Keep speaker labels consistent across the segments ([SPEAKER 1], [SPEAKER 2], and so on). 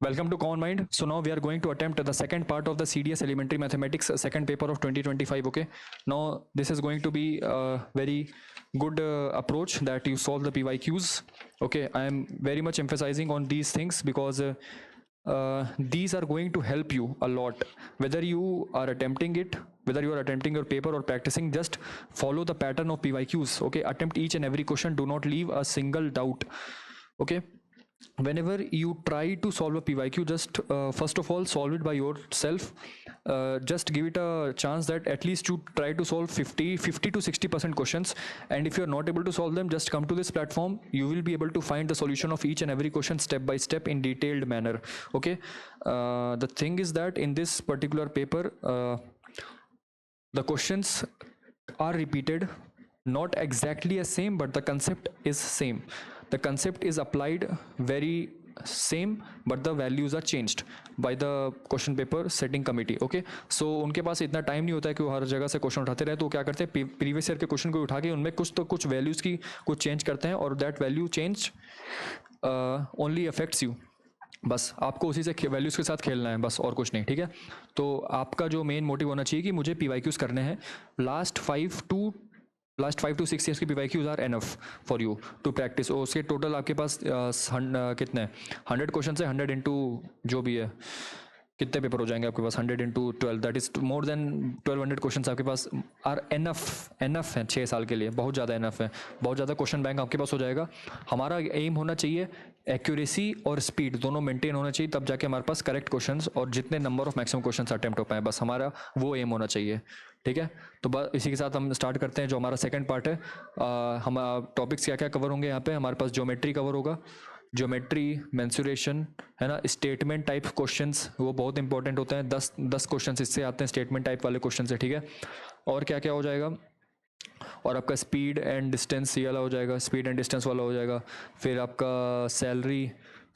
[SPEAKER 1] Welcome to Common Mind. So now we are going to attempt the second part of the CDS Elementary Mathematics second paper of 2025. Okay. Now this is going to be a very good approach that you solve the PYQs. Okay. I am very much emphasizing on these things because these are going to help you a lot. Whether you are attempting it, whether you are attempting your paper or practicing, just follow the pattern of PYQs. Okay. Attempt each and every question. Do not leave a single doubt. Okay. Whenever you try to solve a PYQ, just first of all solve it by yourself. Just give it a chance that at least you try to solve 50 to 60% questions, and if you're not able to solve them, just come to this platform. You will be able to find the solution of each and every question step by step in detailed manner. Okay. The thing is that in this particular paper, the questions are repeated, not exactly as same, but the concept is same. The concept is applied very same, but the values are changed by the question paper setting committee. Okay, so उनके पास इतना time नहीं होता है कि वो हर जगह से क्वेश्चन उठाते रहे, तो क्या करते हैं, प्रीवियस ईयर के क्वेश्चन को उठा के उनमें कुछ वैल्यूज़ की कुछ चेंज करते हैं, और that value change only affects you. बस आपको उसी से वैल्यूज़ के साथ खेलना है, बस और कुछ नहीं. ठीक है, तो आपका जो मेन मोटिव होना चाहिए कि मुझे PYQs करने हैं. लास्ट 5 to 6 ईयर्स की PYQs are enough for you to practice. और उसके टोटल आपके पास कितने 100 क्वेश्चन है, 100 इंटू जो भी है, कितने पेपर हो जाएंगे आपके पास, 100 into 12, that is more than 1200 question आपके पास आर एनफ है 6 साल के लिए. बहुत ज़्यादा एनफ है, बहुत ज़्यादा क्वेश्चन बैंक आपके पास हो जाएगा. हमारा एम होना चाहिए एक्यूरेसी और स्पीड दोनों मेंटेन होना चाहिए, तब जाके हमारे पास करेक्ट क्वेश्चंस और जितने number of maximum questions attempt हो पाए, बस हमारा वो एम होना चाहिए. ठीक है, तो बस इसी के साथ हम स्टार्ट करते हैं जो हमारा सेकंड पार्ट है. हम टॉपिक्स क्या क्या कवर होंगे यहाँ पे. हमारे पास ज्योमेट्री कवर होगा, ज्योमेट्री, मेंसुरेशन, है ना. स्टेटमेंट टाइप क्वेश्चंस वो बहुत इंपॉर्टेंट होते हैं, 10 क्वेश्चंस इससे आते हैं स्टेटमेंट टाइप वाले क्वेश्चन से. ठीक है, और क्या क्या हो जाएगा, और आपका स्पीड एंड डिस्टेंस ये वाला हो जाएगा, स्पीड एंड डिस्टेंस वाला हो जाएगा. फिर आपका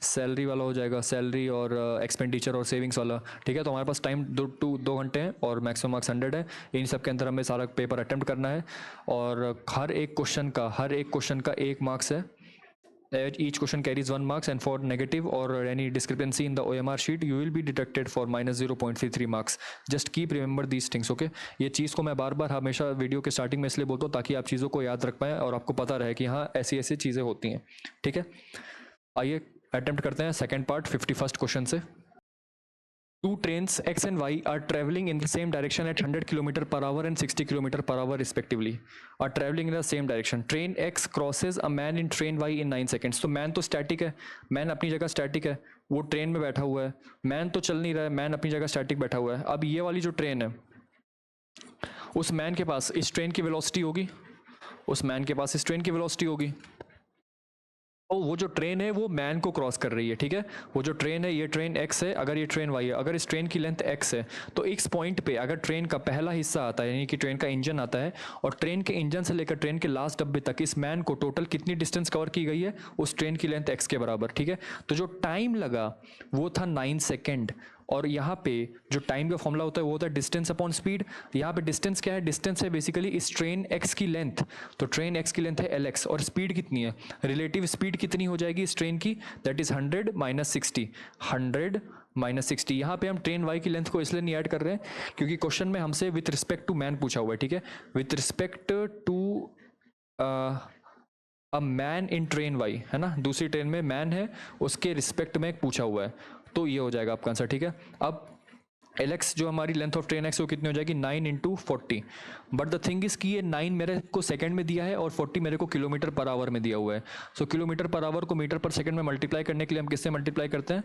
[SPEAKER 1] सैलरी वाला हो जाएगा, सैलरी और एक्सपेंडिचर और सेविंग्स वाला. ठीक है, तो हमारे पास टाइम 2 घंटे हैं और मैक्सिमम मार्क्स 100 है. इन सब के अंदर हमें सारा पेपर अटेम्प्ट करना है, और हर एक क्वेश्चन का 1 मार्क्स है. Each question carries 1 marks, and for negative or any discrepancy in the OMR sheet, you will be deducted for minus 0.33 marks. Just keep remember these things, okay? ये चीज़ को मैं बार बार हमेशा वीडियो के स्टार्टिंग में इसलिए बोलता हूँ ताकि आप चीज़ों को याद रख पाएँ और आपको पता रहे कि हाँ ऐसी ऐसी चीज़ें होती हैं. ठीक है, आइए अटेम्प्ट करते हैं सेकेंड पार्ट 51st क्वेश्चन से. Two trains X and Y are traveling in the same direction at 100 km per hour and 60 km per hour respectively. Are traveling in the same direction. Train X crosses a man in train Y in 9 seconds. तो man तो static है, man अपनी जगह static है, वो train में बैठा हुआ है. मैन तो चल नहीं रहा है, मैन अपनी जगह स्टैटिक बैठा हुआ है. अब ये वाली जो ट्रेन है, उस मैन के पास इस ट्रेन की वेलोसिटी होगी, उस मैन के पास इस ट्रेन की वेलोसिटी होगी. और वो जो ट्रेन है वो मैन को क्रॉस कर रही है. ठीक है, वो जो ट्रेन है, ये ट्रेन एक्स है, अगर ये ट्रेन वाई है, अगर इस ट्रेन की लेंथ एक्स है, तो इस पॉइंट पे अगर ट्रेन का पहला हिस्सा आता है, यानी कि ट्रेन का इंजन आता है, और ट्रेन के इंजन से लेकर ट्रेन के लास्ट डब्बे तक इस मैन को टोटल कितनी डिस्टेंस कवर की गई है, उस ट्रेन की लेंथ एक्स के बराबर. ठीक है, तो जो टाइम लगा वो था 9 सेकेंड. और यहाँ पे जो टाइम का फॉर्मूला होता है वो होता है डिस्टेंस अपॉन स्पीड. यहाँ पे डिस्टेंस क्या है, डिस्टेंस है बेसिकली इस ट्रेन एक्स की लेंथ, तो ट्रेन एक्स की लेंथ है LX, और स्पीड कितनी है, रिलेटिव स्पीड कितनी हो जाएगी इस ट्रेन की, दैट इज 100 माइनस 60. 100 माइनस 60. यहाँ पे हम ट्रेन वाई की लेंथ को इसलिए नहीं ऐड कर रहे हैं क्योंकि क्वेश्चन में हमसे विथ रिस्पेक्ट टू मैन पूछा हुआ है. ठीक है, with respect to a man in train Y, है ना, दूसरी ट्रेन में मैन है, उसके रिस्पेक्ट में पूछा हुआ है, तो ये हो जाएगा आपका आंसर. ठीक है, अब LX जो हमारी लेंथ ऑफ ट्रेन एक्स वो कितनी हो जाएगी, 9 into 40. But the thing is कि ये 9 मेरे को सेकंड में दिया है और 40 मेरे को किलोमीटर पर आवर में दिया हुआ है. सो किलोमीटर पर आवर को मीटर पर सेकंड में मल्टीप्लाई करने के लिए हम किससे मल्टीप्लाई करते हैं,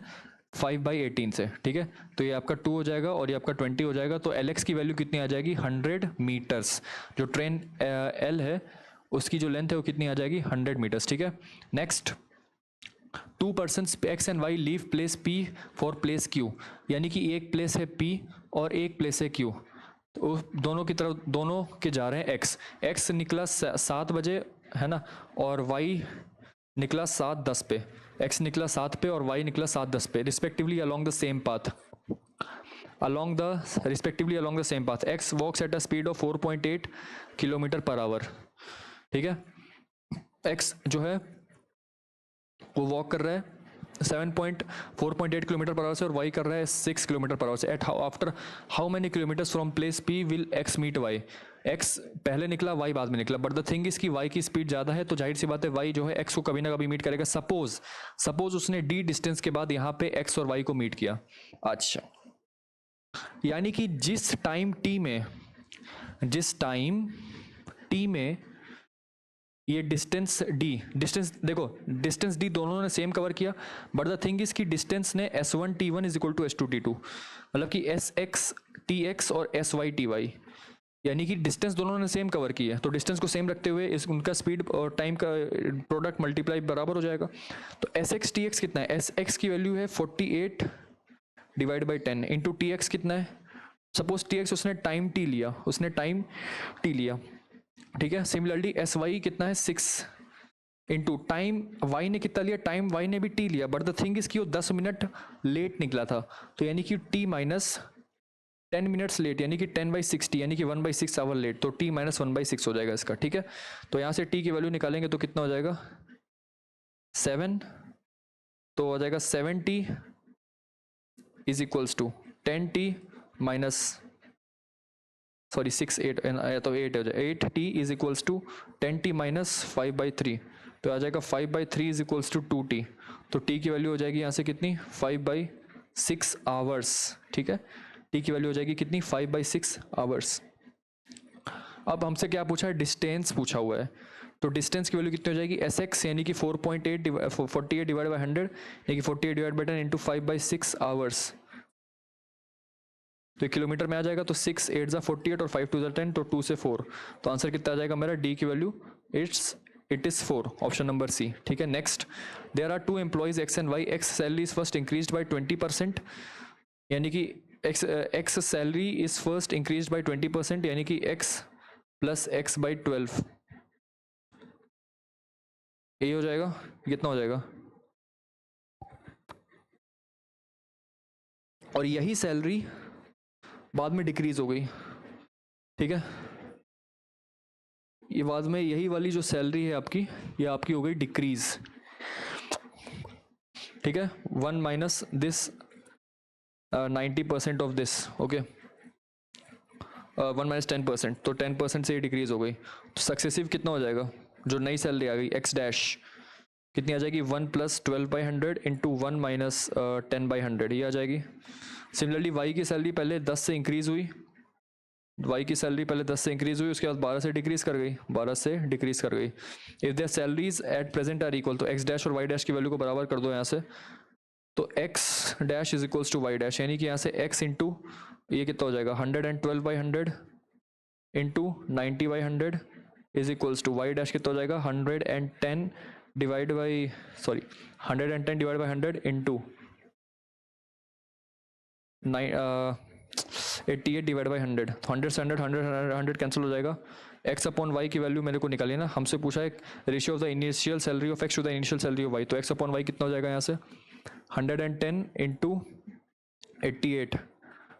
[SPEAKER 1] 5/18 से. ठीक है, तो ये आपका 2 हो जाएगा और ये आपका 20 हो जाएगा. तो LX की वैल्यू कितनी आ जाएगी, 100 मीटर्स. जो ट्रेन L है उसकी जो लेंथ है वो कितनी आ जाएगी, 100 मीटर्स. ठीक है, next, 2 persons X and Y leave place P for place Q, यानी कि एक प्लेस है P और एक प्लेस है Q. तो दोनों की तरफ, दोनों के जा रहे हैं X निकला 7 बजे, है ना, और Y निकला 7:10 पे. X निकला 7 पे और Y निकला 7:10 पे, respectively along the same path. Respectively along the same path. X walks at a speed of 4.8 kilometre per hour. ठीक है, X जो है वो वॉक कर रहा है 4.8 किलोमीटर पर आवर से और y कर रहा है 6 किलोमीटर पर आवर से। At after how many kilometres from place p will x meet y। x पहले निकला, y बाद में निकला, बट द थिंग इज कि y की स्पीड ज़्यादा है तो जाहिर सी बात है y जो है x को कभी ना कभी मीट करेगा। सपोज उसने d डिस्टेंस के बाद यहाँ पे x और y को मीट किया। अच्छा, यानी कि जिस टाइम t में ये डिस्टेंस देखो डिस्टेंस d दोनों ने सेम कवर किया, बट द थिंग इज कि डिस्टेंस ने s1 t1 is equal to s2 t2, मतलब कि sx tx और sy ty, यानी कि डिस्टेंस दोनों ने सेम कवर की है, तो डिस्टेंस को सेम रखते हुए इस उनका स्पीड और टाइम का प्रोडक्ट मल्टीप्लाई बराबर हो जाएगा। तो sx tx कितना है, sx की वैल्यू है 48 divide by 10 into T x कितना है। सपोज टी एक्स उसने टाइम टी लिया, ठीक है। सिमिलरली एस वाई कितना है 6 इंटू टाइम वाई ने कितना लिया, टाइम वाई ने भी टी लिया, बट द थिंग इज कि वो 10 मिनट लेट निकला था, तो यानी कि टी माइनस 10 मिनट्स लेट, यानी कि 10/60, यानी कि 1/6 आवर लेट, तो टी माइनस 1/6 हो जाएगा इसका, ठीक है। तो यहाँ से टी की वैल्यू निकालेंगे तो कितना हो जाएगा 7, तो हो जाएगा 7t is equals to 10t minus 6 8 तो 8 हो जाए 8t is equals to 10t minus 5/3, तो आ जाएगा 5/3 इज इक्वल्स टू 2t। तो t की वैल्यू हो जाएगी यहाँ से कितनी 5/6 आवर्स, ठीक है। t की वैल्यू हो जाएगी कितनी 5/6 आवर्स। अब हमसे क्या पूछा है, डिस्टेंस पूछा हुआ है, तो डिस्टेंस की वैल्यू कितनी हो जाएगी sx यानी कि 48 डिवाइड बाई 100 यानी कि 48 डिवाइड बाई 10 इंटू 5/6 आवर्स, तो किलोमीटर में आ जाएगा। तो 6 8 ज़ा 48 और 5 2 ज़ा 10, तो 2 से 4, तो आंसर कितना आ जाएगा मेरा डी की value it is 4, option number C, ठीक है। Next, there are 2 employees X and Y, X salary is first increase by 20%, यानी कि X salary is first increase by 20%, यानी कि एक्स प्लस एक्स बाई 12, ये हो जाएगा, कितना हो जाएगा, और यही सैलरी बाद में डिक्रीज हो गई, ठीक है। ये बाद में यही वाली जो सैलरी है आपकी, ये आपकी हो गई डिक्रीज, ठीक है। 1 minus this 90% of this, okay, 1 minus 10%, तो 10% से ये डिक्रीज हो गई, तो सक्सेसिव कितना हो जाएगा, जो नई सैलरी आ गई एक्स डैश कितनी आ जाएगी 1 प्लस 12/100 इंटू 1 माइनस 10/100, ये आ जाएगी। सिमिलरली वाई की सैलरी पहले 10 से इंक्रीज हुई, उसके बाद 12 से डिक्रीज कर गई, if their salaries at present are equal, तो एक्स डैश और वाई डैश की वैल्यू को बराबर कर दो यहाँ से, तो X dash is equals to Y dash, यानी कि यहाँ से एक्स इंटू ये कितना हो जाएगा 112/100 into 90/100 is equals to Y dash कितना हो जाएगा 110 divide by 100 into 88 divide by 100, 100 से 100 कैंसिल हो जाएगा। एक्स अपॉन वाई की वैल्यू मेरे को निकाली ना, हमसे पूछा है ratio of the initial salary of X to the initial salary of Y, तो एक्स अपॉन वाई कितना हो जाएगा यहाँ से 110 इंटू 88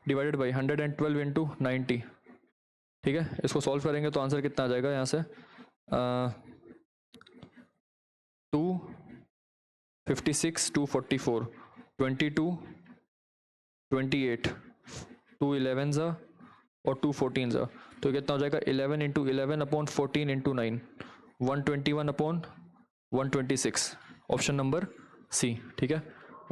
[SPEAKER 1] डिवाइडेड बाई 112 इंटू 90, ठीक है। इसको सॉल्व करेंगे तो आंसर कितना आ जाएगा यहाँ से 256 244 22 28 2 11 ज़ा और 2 14 ज़ा, तो कितना हो जाएगा 11 into 11 upon 14 into 9 121 upon 126, option number C, ठीक है।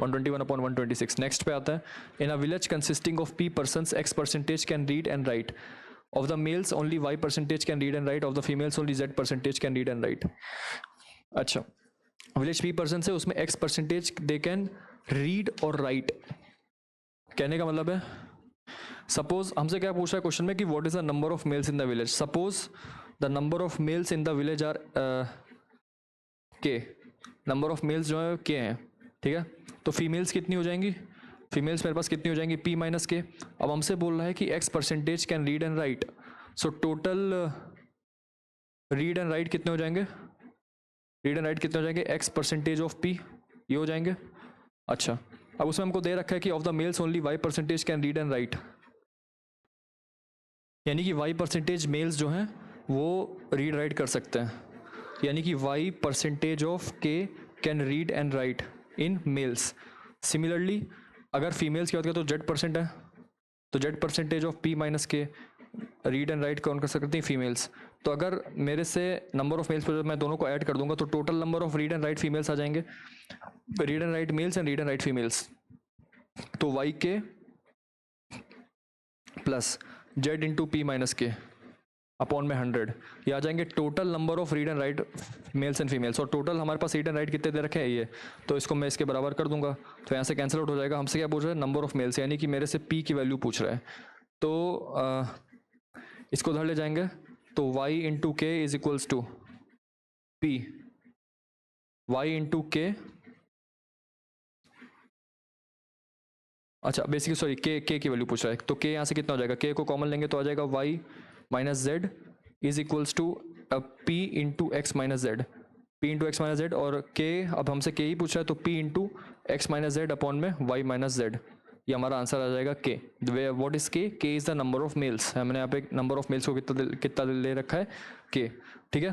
[SPEAKER 1] 121 अपॉन 126। नेक्स्ट पे आता है, in a village consisting of p persons x percentage can read and write, of the males only y percentage can read and write, of the females only z percentage can read and write. अच्छा, village p person है, उसमें x percentage they can read और right, कहने का मतलब है suppose हमसे क्या पूछा है क्वेश्चन में कि what is the number of males in the village, suppose the number of males in the village are K, number of males जो है के हैं, ठीक है। तो फीमेल्स कितनी हो जाएंगी, फीमेल्स मेरे पास कितनी हो जाएंगी p माइनस के। अब हमसे बोल रहा है कि x percentage can read and right, so total read and right कितने हो जाएंगे, x परसेंटेज ऑफ p, ये हो जाएंगे। अच्छा, अब उसमें हमको दे रखा है कि of the males only y percentage can read and right, यानी कि y परसेंटेज मेल्स जो हैं वो रीड राइट कर सकते हैं, यानी कि y percentage of k can read and right, in males. Similarly अगर फीमेल्स की बात करें तो Z% है, तो Z percentage of P minus के रीड एंड राइट कौन कर सकती हैं? फीमेल्स. तो अगर मेरे से नंबर ऑफ मेल्स पर मैं दोनों को ऐड कर दूंगा तो total number of read and write females आ जाएंगे, read and write males and read and write females. तो वाई के plus Z into P minus के अपॉन में 100, ये आ जाएंगे total number of read and write males and females. और टोटल हमारे पास रीड एंड राइट कितने दे रखे हैं ये, तो इसको मैं इसके बराबर कर दूंगा. तो यहाँ से कैंसिल आउट हो जाएगा. हमसे क्या पूछ रहा है? नंबर ऑफ मेल्स, यानी कि मेरे से पी की वैल्यू पूछ रहा है. तो इसको उधर ले जाएंगे तो y into K is equals to P, y into K, अच्छा बेसिकली सॉरी के की वैल्यू पूछ रहा है. तो के यहाँ से कितना हो जाएगा? के को कॉमन लेंगे तो आ जाएगा y minus Z is equals to P into X minus Z, P into X minus Z. और के अब हमसे के ही पूछ रहा है तो p into X minus Z upon में y माइनस जेड. ये हमारा आंसर आ जाएगा के. व्हाट इज के? के is the number of mails. हमने यहाँ पे नंबर ऑफ मेल्स को कितना ले रखा है? के. ठीक है,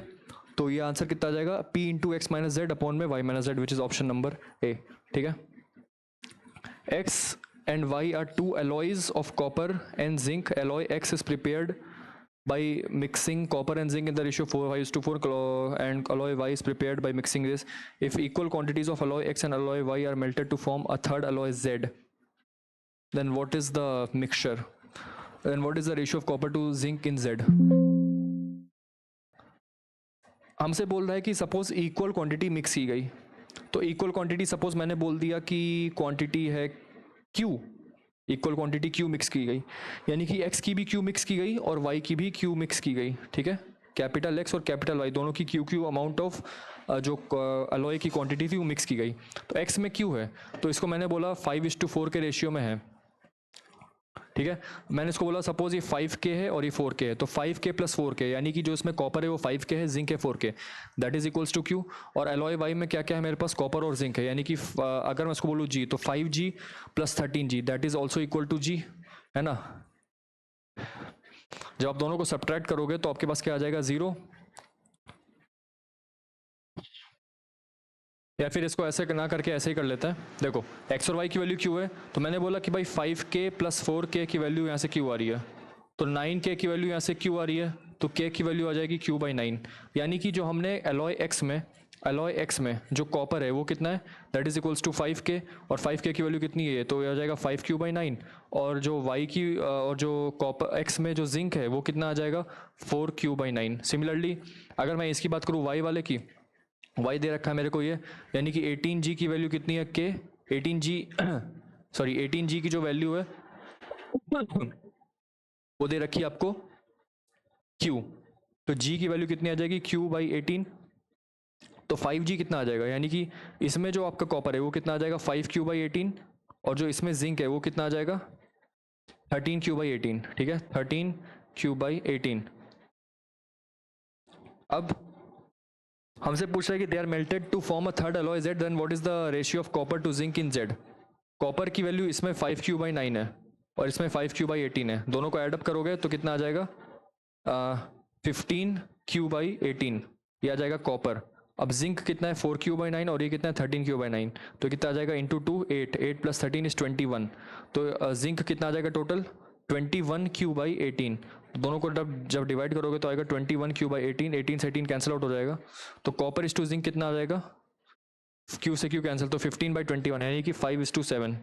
[SPEAKER 1] तो ये आंसर कितना आ जाएगा? p into X minus Z upon में y minus Z, which is option number ए. ठीक है, x and y are two alloys of copper and zinc. Alloy X is prepared by mixing copper and zinc in the ratio 4:4, and alloy Y is prepared by mixing this. If equal quantities of alloy X and alloy Y are melted to form a third alloy Z, then what is the mixture? Then what is the ratio of copper to zinc in Z? हमसे बोल रहा है कि suppose equal quantity mix की गई, तो equal quantity suppose मैंने बोल दिया कि क्वांटिटी है Q, equal quantity Q mix की गई, यानी कि X की भी Q मिक्स की गई और Y की भी Q मिक्स की गई. ठीक है, कैपिटल X और कैपिटल Y दोनों की Q अमाउंट ऑफ जो अलॉय की क्वांटिटी थी वो मिक्स की गई. तो X में Q है तो इसको मैंने बोला 5:4 के रेशियो में है. ठीक है, मैंने इसको बोला सपोज ये 5K है और ये 4K है, तो 5K प्लस 4K, यानी कि जो इसमें कॉपर है वो 5K है, जिंक है 4K, that is equals to Q. और अलॉय वाई में क्या क्या है मेरे पास? कॉपर और जिंक है, यानी कि अगर मैं इसको बोलूँ G तो 5G plus 13G that is also equal to G, है ना. जब आप दोनों को सब्ट्रैक्ट करोगे तो आपके पास क्या आ जाएगा? 0. या फिर इसको ऐसे ना करके ऐसे ही कर लेते हैं. देखो एक्स और वाई की वैल्यू क्यू है, तो मैंने बोला कि भाई 5K प्लस 4K की वैल्यू यहाँ से क्यू आ रही है, तो 9K की वैल्यू यहाँ से क्यू आ रही है, तो K की वैल्यू आ जाएगी Q/9. यानी कि जो हमने अलॉय एक्स में जो कॉपर है वो कितना है? That is equals to 5K, और 5K की वैल्यू कितनी है? तो ये आ जाएगा 5Q/9. और जो वाई की और जो कॉपर एक्स में जो जिंक है वो कितना आ जाएगा? 4Q/9. सिमिलरली अगर मैं इसकी बात करूँ वाई वाले की, y दे रखा है मेरे को ये, यानी कि 18G की वैल्यू कितनी है? के 18G की जो वैल्यू है वो दे रखी है आपको Q, तो G की वैल्यू कितनी आ जाएगी? Q/18. तो 5G कितना आ जाएगा? यानी कि इसमें जो आपका कॉपर है वो कितना आ जाएगा? 5Q/18, और जो इसमें जिंक है वो कितना आ जाएगा? 13Q/18. ठीक है, 13Q/18. अब हमसे पूछ रहा है कि they are melted to form a third alloy Z, then what is the ratio of copper to zinc in Z. Copper की वैल्यू इसमें 5Q/9 है और इसमें 5Q/18 है, दोनों को ऐड अप करोगे तो कितना आ जाएगा? 15Q/18, ये आ जाएगा कॉपर. अब जिंक कितना है? 4Q/9, और ये कितना है? 13Q/9, तो कितना आ जाएगा? Into 2 8 plus 13 is 21. तो जिंक कितना आ जाएगा टोटल? 21Q/18. दोनों को जब डिवाइड करोगे तो आएगा 21Q/18. 18 से 18 कैंसिल आउट हो जाएगा, तो कॉपर इज टू जिंक कितना आ जाएगा? Q से Q कैंसिल, तो 15/21, यानी कि 5:7.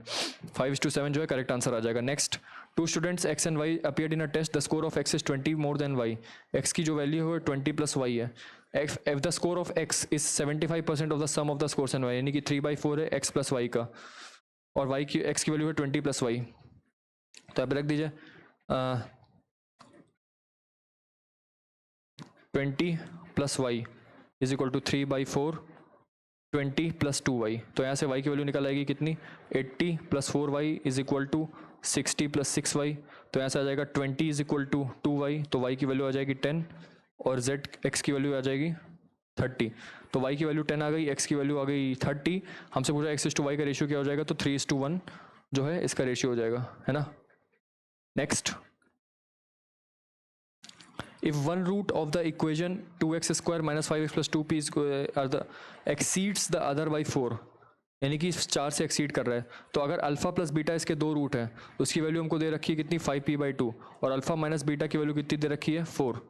[SPEAKER 1] 5:7 जो है करेक्ट आंसर आ जाएगा. Next, 2 students X and Y appeared in a test. The score of X is 20 more than Y. X की जो वैल्यू है 20 प्लस Y है. if the score of X is 75% of the sum of the scores and Y, यानी कि 3/4 है X plus Y का, और Y की X की वैल्यू है 20 प्लस Y. तो आप रख दीजिए 20 plus Y is equal to 3/4 20 plus 2Y. तो यहाँ से Y की वैल्यू निकल आएगी कितनी? 80 plus 4Y is equal to 60 plus 6Y. तो यहाँ से आ जाएगा 20 इज इक्वल टू 2Y, तो Y की वैल्यू आ जाएगी 10, और Z X की वैल्यू आ जाएगी 30. तो Y की वैल्यू 10 आ गई, X की वैल्यू आ गई 30. हमसे पूछा X to Y का रेशियो क्या हो जाएगा? तो 3:1 जो है इसका रेशियो हो जाएगा, है ना. Next, if one root of the equation 2x square minus 5x plus 2p exceeds the other by 4, यानी कि 4 से एक्सीड कर रहा है। तो अगर अल्फा प्लस बीटा इसके दो रूट हैं, उसकी वैल्यू हमको दे रखी है कितनी 5p/2, और अल्फा माइनस बीटा की वैल्यू कितनी दे रखी है 4।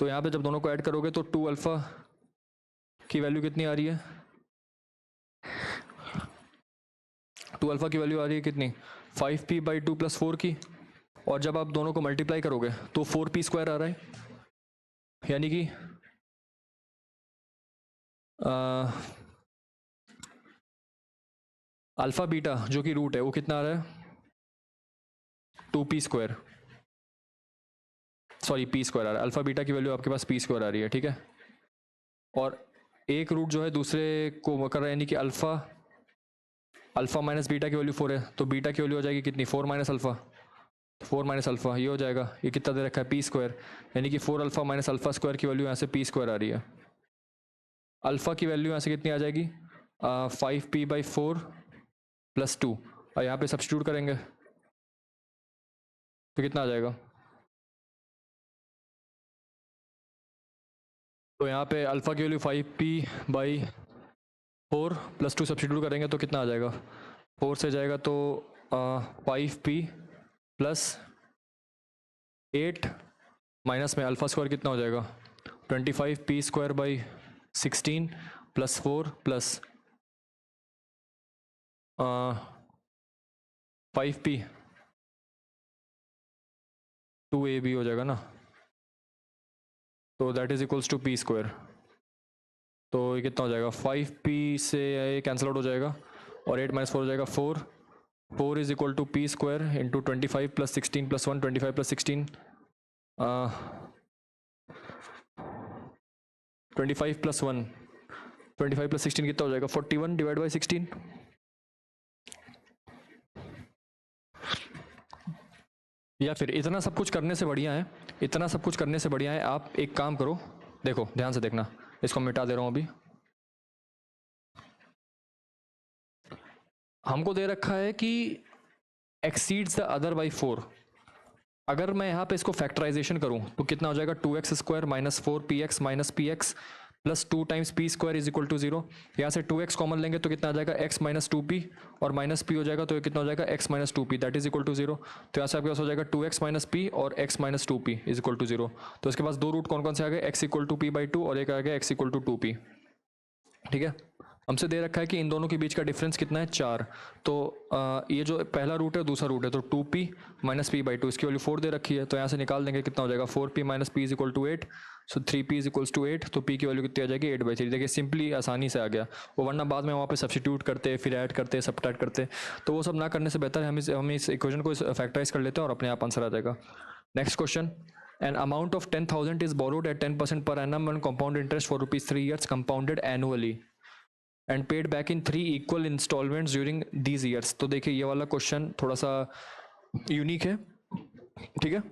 [SPEAKER 1] तो यहाँ पे जब दोनों को ऐड करोगे तो 2 अल्फा की वैल्यू कितनी आ रही है, 2 अल्फा की वैल्यू आ रही है कितनी 5p/2 + 4 की, और जब आप दोनों को मल्टीप्लाई करोगे तो 4p² आ रहा है, यानी कि अल्फा बीटा जो कि रूट है वो कितना आ रहा है 2p², सॉरी p² आ रहा है। अल्फा बीटा की वैल्यू आपके पास p² आ रही है, ठीक है। और एक रूट जो है दूसरे को कर रहा है, यानी कि अल्फा माइनस बीटा की वैल्यू 4 है, तो बीटा की वैल्यू हो जाएगी कितनी 4 माइनस अल्फा, 4 माइनस अल्फा ये हो जाएगा, ये कितना दे रखा है p², यानी कि 4 अल्फा माइनस अल्फा स्क्वायर की वैल्यू यहाँ से p² आ रही है। अल्फा की वैल्यू यहाँ से कितनी आ जाएगी 5p/4 + 2, और यहाँ पे सब्स्टिट्यूट करेंगे तो कितना आ जाएगा, तो यहाँ पे अल्फा की वैल्यू 5p/4 + 2 सब्स्टिट्यूट करेंगे तो कितना आ जाएगा, 4 से जाएगा तो 5p + 8 माइनस में अल्फा स्क्वायर कितना हो जाएगा 25p²/16 + 4 + 5p 2ab हो जाएगा ना, तो that is equals to p²। तो ये कितना हो जाएगा 5p से ये कैंसिल आउट हो जाएगा, और 8 - 4 हो जाएगा 4 is equal to p² into 25 + 16 + 1 25 + 16 25 + 1 25 + 16 कितना हो जाएगा 41 / 16। या फिर इतना सब कुछ करने से बढ़िया है, इतना सब कुछ करने से बढ़िया है आप एक काम करो, देखो ध्यान से देखना, इसको मिटा दे रहा हूं अभी। हमको दे रखा है कि एक्सीड्स द अदर बाई 4। अगर मैं यहाँ पे इसको फैक्टराइजेशन करूँ तो कितना हो जाएगा 2x² - 4px - px + 2 × p² is equal to 0। यहाँ से 2x कॉमन लेंगे तो कितना आ जाएगा x - 2p, और माइनस p हो जाएगा तो ये कितना हो जाएगा x - 2p that is equal to 0। तो यहाँ से आपके पास हो जाएगा 2x - p और x - 2p is equal to 0। तो इसके पास दो रूट कौन कौन से आ गए, x = p/2 और एक आ गया x = 2p, ठीक है। हमसे दे रखा है कि इन दोनों के बीच का डिफरेंस कितना है 4। तो ये जो पहला रूट है दूसरा रूट है, तो 2p - p/2 इसकी वैल्यू 4 दे रखी है, तो यहाँ से निकाल देंगे कितना हो जाएगा 4p - p = 8, सो 3p = 8, तो p की वैल्यू कितनी आ जाएगी 8/3। देखिए सिंपली आसानी से आ गया, वो वरना बाद में वहाँ पे सब्स्टिट्यूट करते फिर ऐड करते सब्ट्रैक्ट करते, तो वो सब ना करने से बेहतर है हम इस इक्वेशन को फैक्टराइज कर लेते हैं और अपने आप आंसर आ जाएगा। Next question, an amount of 10,000 is borrowed at 10% per annum on compound interest for rupees 3 years compounded annually and paid back in 3 equal installments during these years। तो देखिए ये वाला क्वेश्चन थोड़ा सा यूनिक है, ठीक है।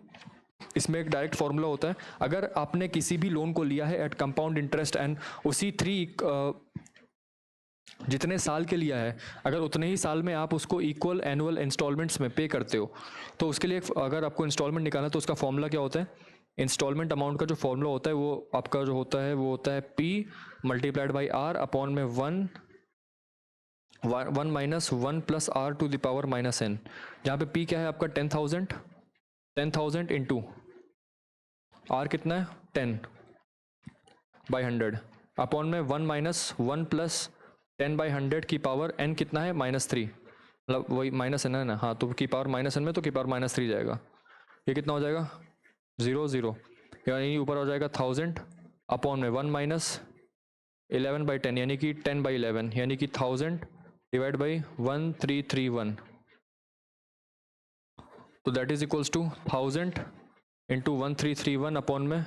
[SPEAKER 1] इसमें एक डायरेक्ट फॉर्मूला होता है, अगर आपने किसी भी लोन को लिया है एट कंपाउंड इंटरेस्ट एंड उसी 3 जितने साल के लिया है, अगर उतने ही साल में आप उसको इक्वल एनुअल इंस्टॉलमेंट्स में पे करते हो, तो उसके लिए अगर आपको इंस्टॉलमेंट निकालना है तो उसका फॉर्मूला क्या होता है, इंस्टॉलमेंट अमाउंट का जो फॉर्मूला होता है वो आपका जो होता है वो होता है p × r अपॉन में 1 - 1 + r to the power -n, जहाँ पे p क्या है आपका 10,000 इंटू r कितना है 10/100 अपॉन में 1 - 1 + 10/100 की पावर n कितना है -3, मतलब वही -n है ना, हाँ, तो की पावर -n में तो की पावर -3 जाएगा, ये कितना हो जाएगा 0 0, यानी ऊपर हो जाएगा 1000 अपॉन में 1 - 11/10 यानी कि 10/11, यानी कि 1000 / 1331, तो that is equals to 1000 into 1331 upon में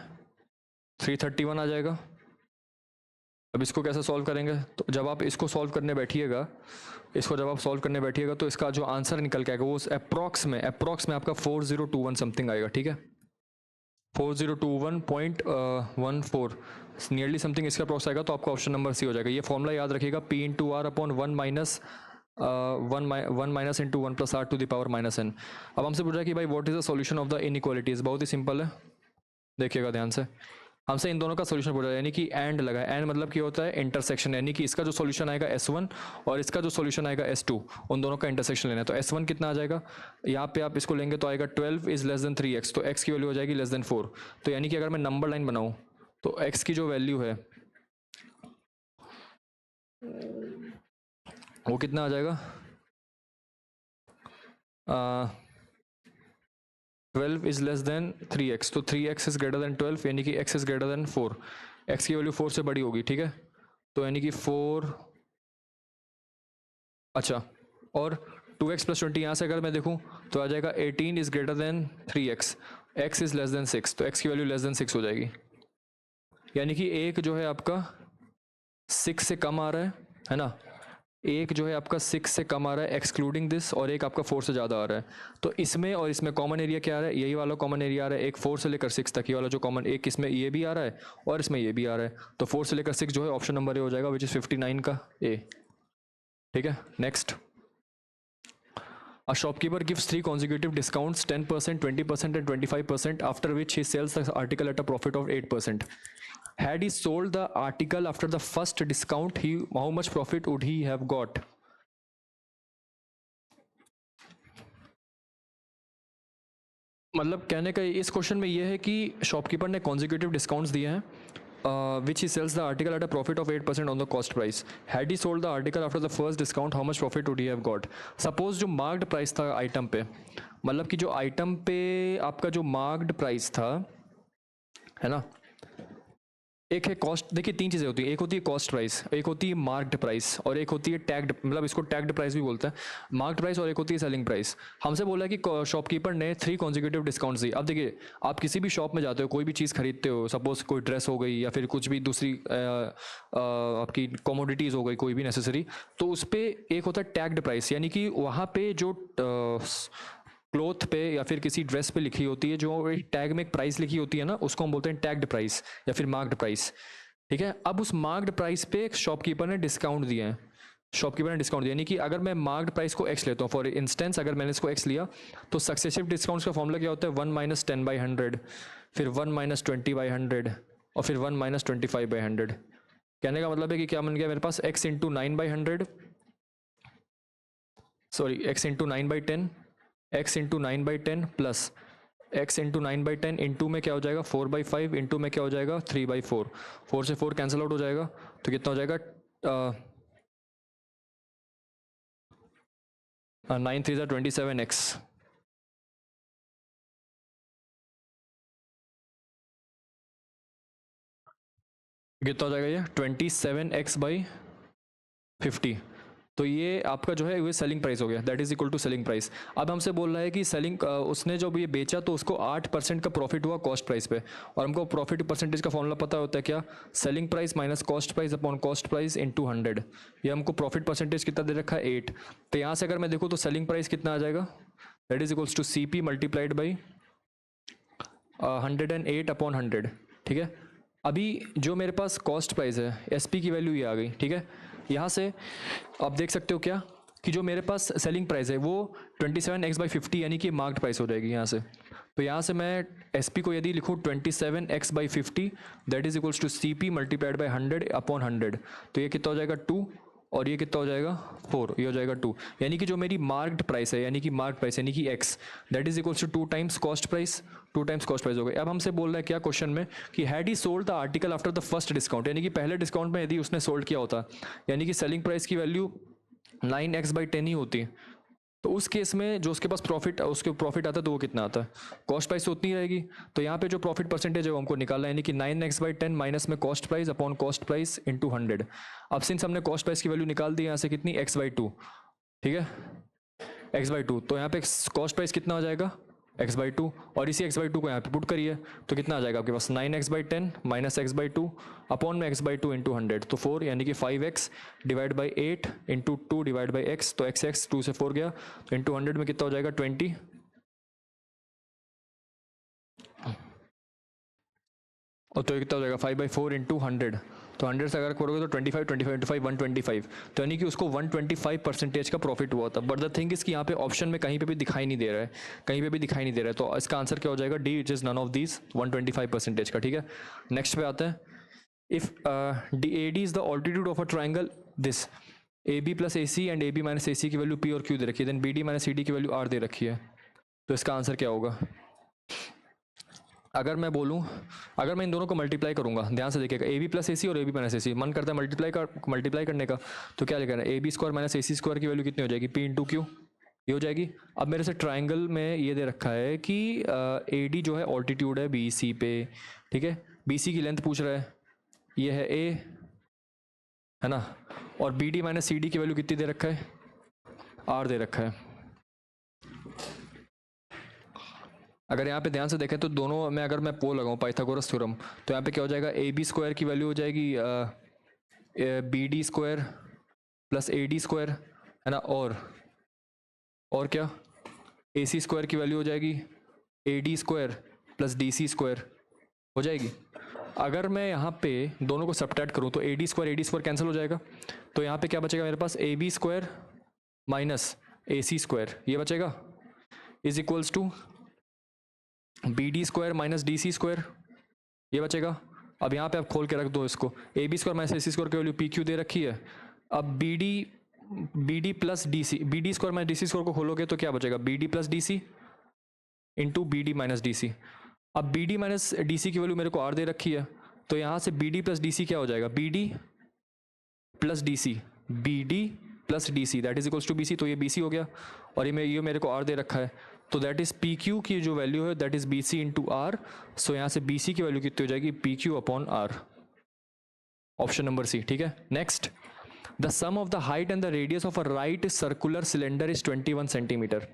[SPEAKER 1] 331 आ जाएगा। अब इसको कैसे सॉल्व करेंगे, तो जब आप इसको सॉल्व करने बैठिएगा, तो इसका जो आंसर निकल के आएगा वो अप्रॉक्स में आपका 4021 समथिंग आएगा, ठीक है, 4021.14 नियरली समथिंग इसका अप्रॉक्स आएगा, तो आपका ऑप्शन नंबर सी हो जाएगा। ये फॉर्मूला याद रखिएगा, p into R upon 1 - 1 - into 1 + r to the power -n। अब हमसे पूछा कि भाई what is the solution of the inequalities, बहुत ही सिंपल है, देखिएगा ध्यान से। हमसे इन दोनों का सोल्यूशन पूछा यानी कि एंड लगा है। एंड मतलब क्या होता है, इंटरसेक्शन, यानी कि इसका जो सोल्यूशन आएगा S1 और इसका जो सोल्यूशन आएगा S2, उन दोनों का इंटरसेक्शन लेना है। तो S1 कितना आ जाएगा, यहाँ पे आप इसको लेंगे तो आएगा 12 इज लेस देन 3x, तो x की वैल्यू हो जाएगी लेस देन 4। तो यानी कि अगर मैं नंबर लाइन बनाऊँ तो x की जो वैल्यू है वो कितना आ जाएगा, 12 इज लेस देन 3x, तो 3x इज ग्रेटर देन 12 यानी कि x is greater then 4, x की वैल्यू 4 से बड़ी होगी, ठीक है। तो यानी कि 4, अच्छा, और 2x प्लस 20 यहाँ से अगर मैं देखूँ तो आ जाएगा 18 is greater then 3x, x is less then 6, तो x की वैल्यू लेस देन 6 हो जाएगी। यानी कि एक जो है आपका 6 से कम आ रहा है ना, एक जो है आपका 6 से कम आ रहा है एक्सक्लूडिंग दिस, और एक आपका 4 से ज़्यादा आ रहा है। तो इसमें और इसमें कॉमन एरिया क्या आ रहा है, यही वाला कॉमन एरिया आ रहा है, एक 4 से लेकर 6 तक, ये वाला जो कॉमन, एक इसमें ये भी आ रहा है और इसमें ये भी आ रहा है। तो 4 से लेकर 6 जो है ऑप्शन नंबर ए हो जाएगा, विच इज़ 59 का ए, ठीक है। Next, A shopkeeper gives 3 consecutive discounts, 10%, 20%, and 25%, after which he sells the article at a profit of 8%. Had he sold the article after the first discount, how much profit would he have got? मतलब कहने का इस question में ये है कि shopkeeper ने consecutive discounts दिए हैं, which he sells the article at a profit of 8% on the cost price. Had he sold the article after the first discount, how much profit would he have got? Suppose जो marked price था item पे, मतलब कि जो item पे आपका जो marked price था, है ना, एक है कॉस्ट, देखिए 3 चीज़ें होती हैं, एक होती है कॉस्ट प्राइस, एक होती है मार्क्ड प्राइस, और एक होती है टैग्ड, मतलब इसको टैग्ड प्राइस भी बोलते हैं, मार्क्ड प्राइस, और एक होती है सेलिंग प्राइस। हमसे बोला है कि शॉपकीपर ने 3 कॉन्जिक्यूटिव डिस्काउंट्स दी। अब देखिए, आप किसी भी शॉप में जाते हो, कोई भी चीज़ खरीदते हो, सपोज कोई ड्रेस हो गई या फिर कुछ भी दूसरी आपकी कॉमोडिटीज़ हो गई, कोई भी नेसेसरी, तो उस पर एक होता है टैग्ड प्राइस, यानी कि वहाँ पे जो क्लोथ पे या फिर किसी ड्रेस पे लिखी होती है, जो टैग में एक प्राइस लिखी होती है ना, उसको हम बोलते हैं टैग्ड प्राइस या फिर मार्क्ड प्राइस, ठीक है। अब उस मार्क्ड प्राइस पे शॉपकीपर ने डिस्काउंट दिया है, शॉपकीपर ने डिस्काउंट दिया, यानी कि अगर मैं मार्क्ड प्राइस को x लेता हूँ, फॉर इंस्टेंस अगर मैंने इसको x लिया, तो सक्सेसिव डिस्काउंट्स का फॉर्मूला क्या होता है, 1 माइनस 10/100, फिर 1 माइनस 20/100, और फिर 1 माइनस 25/100। कहने का मतलब है कि क्या बन गया मेरे पास, x into 9/100, sorry x into 9/10, x into 9/10 plus x into 9/10 into में क्या हो जाएगा 4/5, इंटू में क्या हो जाएगा 3/4, 4 से 4 कैंसिल आउट हो जाएगा, तो कितना हो जाएगा 9 3 27x, कितना हो जाएगा ये 27x/50। तो ये आपका जो है वो सेलिंग प्राइस हो गया, that is equal to selling price. अब हमसे बोल रहा है कि सेलिंग उसने जब ये बेचा तो उसको 8% का प्रॉफिट हुआ कॉस्ट प्राइस पे, और हमको प्रॉफिट परसेंटेज का फॉर्मूला पता होता है क्या, selling price minus cost price upon cost price into 100। ये हमको प्रॉफिट परसेंटेज कितना दे रखा है 8। तो यहाँ से अगर मैं देखूँ तो सेलिंग प्राइस कितना आ जाएगा, that is equals to CP multiplied by 108/100, ठीक है। अभी जो मेरे पास कॉस्ट प्राइस है, SP की वैल्यू ये आ गई, ठीक है। यहाँ से आप देख सकते हो क्या कि जो मेरे पास सेलिंग प्राइस है वो 27x/50 यानी कि मार्क्ड प्राइस हो जाएगी यहाँ से। तो यहाँ से मैं SP को यदि लिखूँ 27x/50, that is equals to CP multiplied by 100/100, तो ये कितना हो जाएगा 2, और ये कितना हो जाएगा 4, ये हो जाएगा 2, यानी कि जो मेरी मार्क्ड प्राइस है, यानी कि मार्क्ड प्राइस यानी कि x, that is equals to 2 times cost price, 2 times cost price हो गई। अब हमसे बोल रहा है क्या क्वेश्चन में कि had he sold the article after the first discount, यानी कि पहले डिस्काउंट में यदि उसने सोल्ड किया होता, यानी कि सेलिंग प्राइस की वैल्यू 9x/10 ही होती, तो उस केस में जो उसके पास प्रॉफिट, उसके प्रॉफिट आता है तो वो कितना आता है, कॉस्ट प्राइस तो उतनी रहेगी। तो यहाँ पे जो प्रॉफिट परसेंटेज है वो हमको निकालना है, यानी कि 9x/10 माइनस में cost price upon cost price into 100। अब सिंस हमने कॉस्ट प्राइस की वैल्यू निकाल दी यहाँ से कितनी x/2, ठीक है, x/2, तो यहाँ पे कॉस्ट प्राइस कितना हो जाएगा x/2, और इसी x/2 को यहाँ पे पुट करिए तो कितना आ जाएगा आपके पास 9x/10 माइनस x/2 अपॉन में x/2 इंटू 100, तो 4, यानी कि 5x divide by 8 into 2 divide by x, तो x 2 से 4 गया, तो इंटू 100 में कितना हो जाएगा 20, और तो कितना हो जाएगा 5/4 इंटू 100, तो 100 से अगर करोगे तो 25 25 25 125, तो यानी कि उसको 125% का प्रॉफिट हुआ था। बट द थिंग इज कि यहाँ पे ऑप्शन में कहीं पे भी दिखाई नहीं दे रहा है, कहीं पे भी दिखाई नहीं दे रहा है, तो इसका आंसर क्या हो जाएगा? D, it is none of these 125% का। ठीक है, नेक्स्ट पे आते हैं। If A D is the altitude of a triangle this, A B plus A C and A B minus A C की वैल्यू पी और क्यू दे रखी है, then B D minus C D की value R दे रखी है, तो इसका आंसर क्या होगा? अगर मैं बोलूँ, अगर मैं इन दोनों को मल्टीप्लाई करूंगा, ध्यान से देखिएगा, ए बी प्लस ए सी और ए बी माइनस ए सी, मन करता है मल्टीप्लाई करने का, तो क्या लिखा है? A B square minus A C square की वैल्यू कितनी हो जाएगी? पी इंटू क्यू, ये हो जाएगी। अब मेरे से ट्राइंगल में ये दे रखा है कि ए डी जो है ऑल्टीट्यूड है बी सी पे, ठीक है, बी सी की लेंथ पूछ रहा है, ये है ए, है ना, और B D minus C D की वैल्यू कितनी दे रखा है? आर दे रखा है। अगर यहाँ पे ध्यान से देखें तो दोनों में अगर मैं पो लगाऊं पाइथागोरस थ्योरम, तो यहाँ पे क्या हो जाएगा? ए बी स्क्वायर की वैल्यू हो जाएगी B D square plus A D square, है ना, और क्या? ए सी स्क्वायर की वैल्यू हो जाएगी A D square plus D C square हो जाएगी। अगर मैं यहाँ पे दोनों को सब्ट्रैक्ट करूँ तो ए डी स्क्वायर कैंसिल हो जाएगा, तो यहाँ पे क्या बचेगा मेरे पास? A B square minus A C square, ये बचेगा, is equals to B D square minus D C square, ये बचेगा। अब यहाँ पे आप खोल के रख दो इसको, A B square minus A C square की वैल्यू पी क्यू दे रखी है। अब B D plus D C, B D square minus D C square को खोलोगे तो क्या बचेगा? B D plus D C into B D minus D C. अब B D minus D C की वैल्यू मेरे को आर दे रखी है, तो यहाँ से B D plus D C क्या हो जाएगा? B D plus D C, B D plus D C that is equals to B C, तो ये बी सी हो गया, और ये मेरे को आर दे रखा है, तो दैट इज पी क्यू की जो वैल्यू है that is B C into R. So यहाँ से बी सी की वैल्यू कितनी हो जाएगी? P Q upon R, option number C. ठीक है, next, the sum of the height and the radius of a right circular cylinder is 21 centimetre.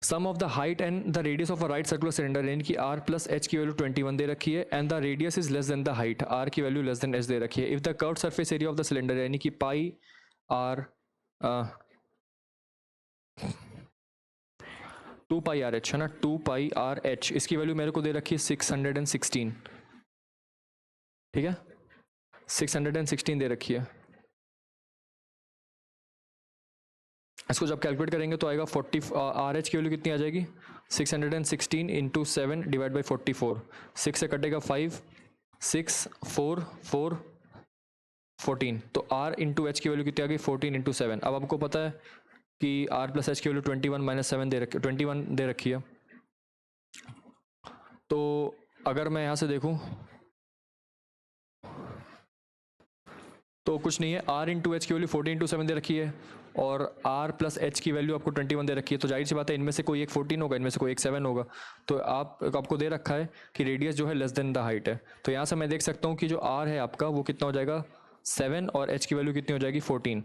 [SPEAKER 1] Sum of the height and the radius of a right circular cylinder, यानी कि R plus H की value 21 दे रखी है, and the radius is less than the height, R की value less than H दे रखी है। If the curved surface area of the cylinder, यानी कि pi R 2 pi R H, है ना, 2 पाई आर एच, इसकी वैल्यू मेरे को दे रखी है 616, ठीक है, 616 दे रखी है। इसको जब कैलकुलेट करेंगे तो आएगा 40, आर एच की वैल्यू कितनी आ जाएगी? 616 इंटू 7 डिवाइड बाई 44, 6 से कटेगा 5, 6 4 4 14, तो आर इंटू एच की वैल्यू कितनी आ गई? 14 इंटू 7। अब आपको पता है कि आर प्लस एच की वैल्यू 21 माइनस 7 21 दे रखी है, तो अगर मैं यहाँ से देखूँ तो कुछ नहीं है, आर इंटू एच की वैल्यू 14 इंटू 7 दे रखी है, और आर प्लस एच की वैल्यू आपको 21 दे रखी है, तो जाहिर सी बात है इनमें से कोई एक 14 होगा, इनमें से कोई एक 7 होगा, तो आपको दे रखा है कि रेडियस जो है लेस देन द हाइट है, तो यहाँ से मैं देख सकता हूँ कि जो आर है आपका वो कितना हो जाएगा? 7, और एच की वैल्यू कितनी हो जाएगी? 14,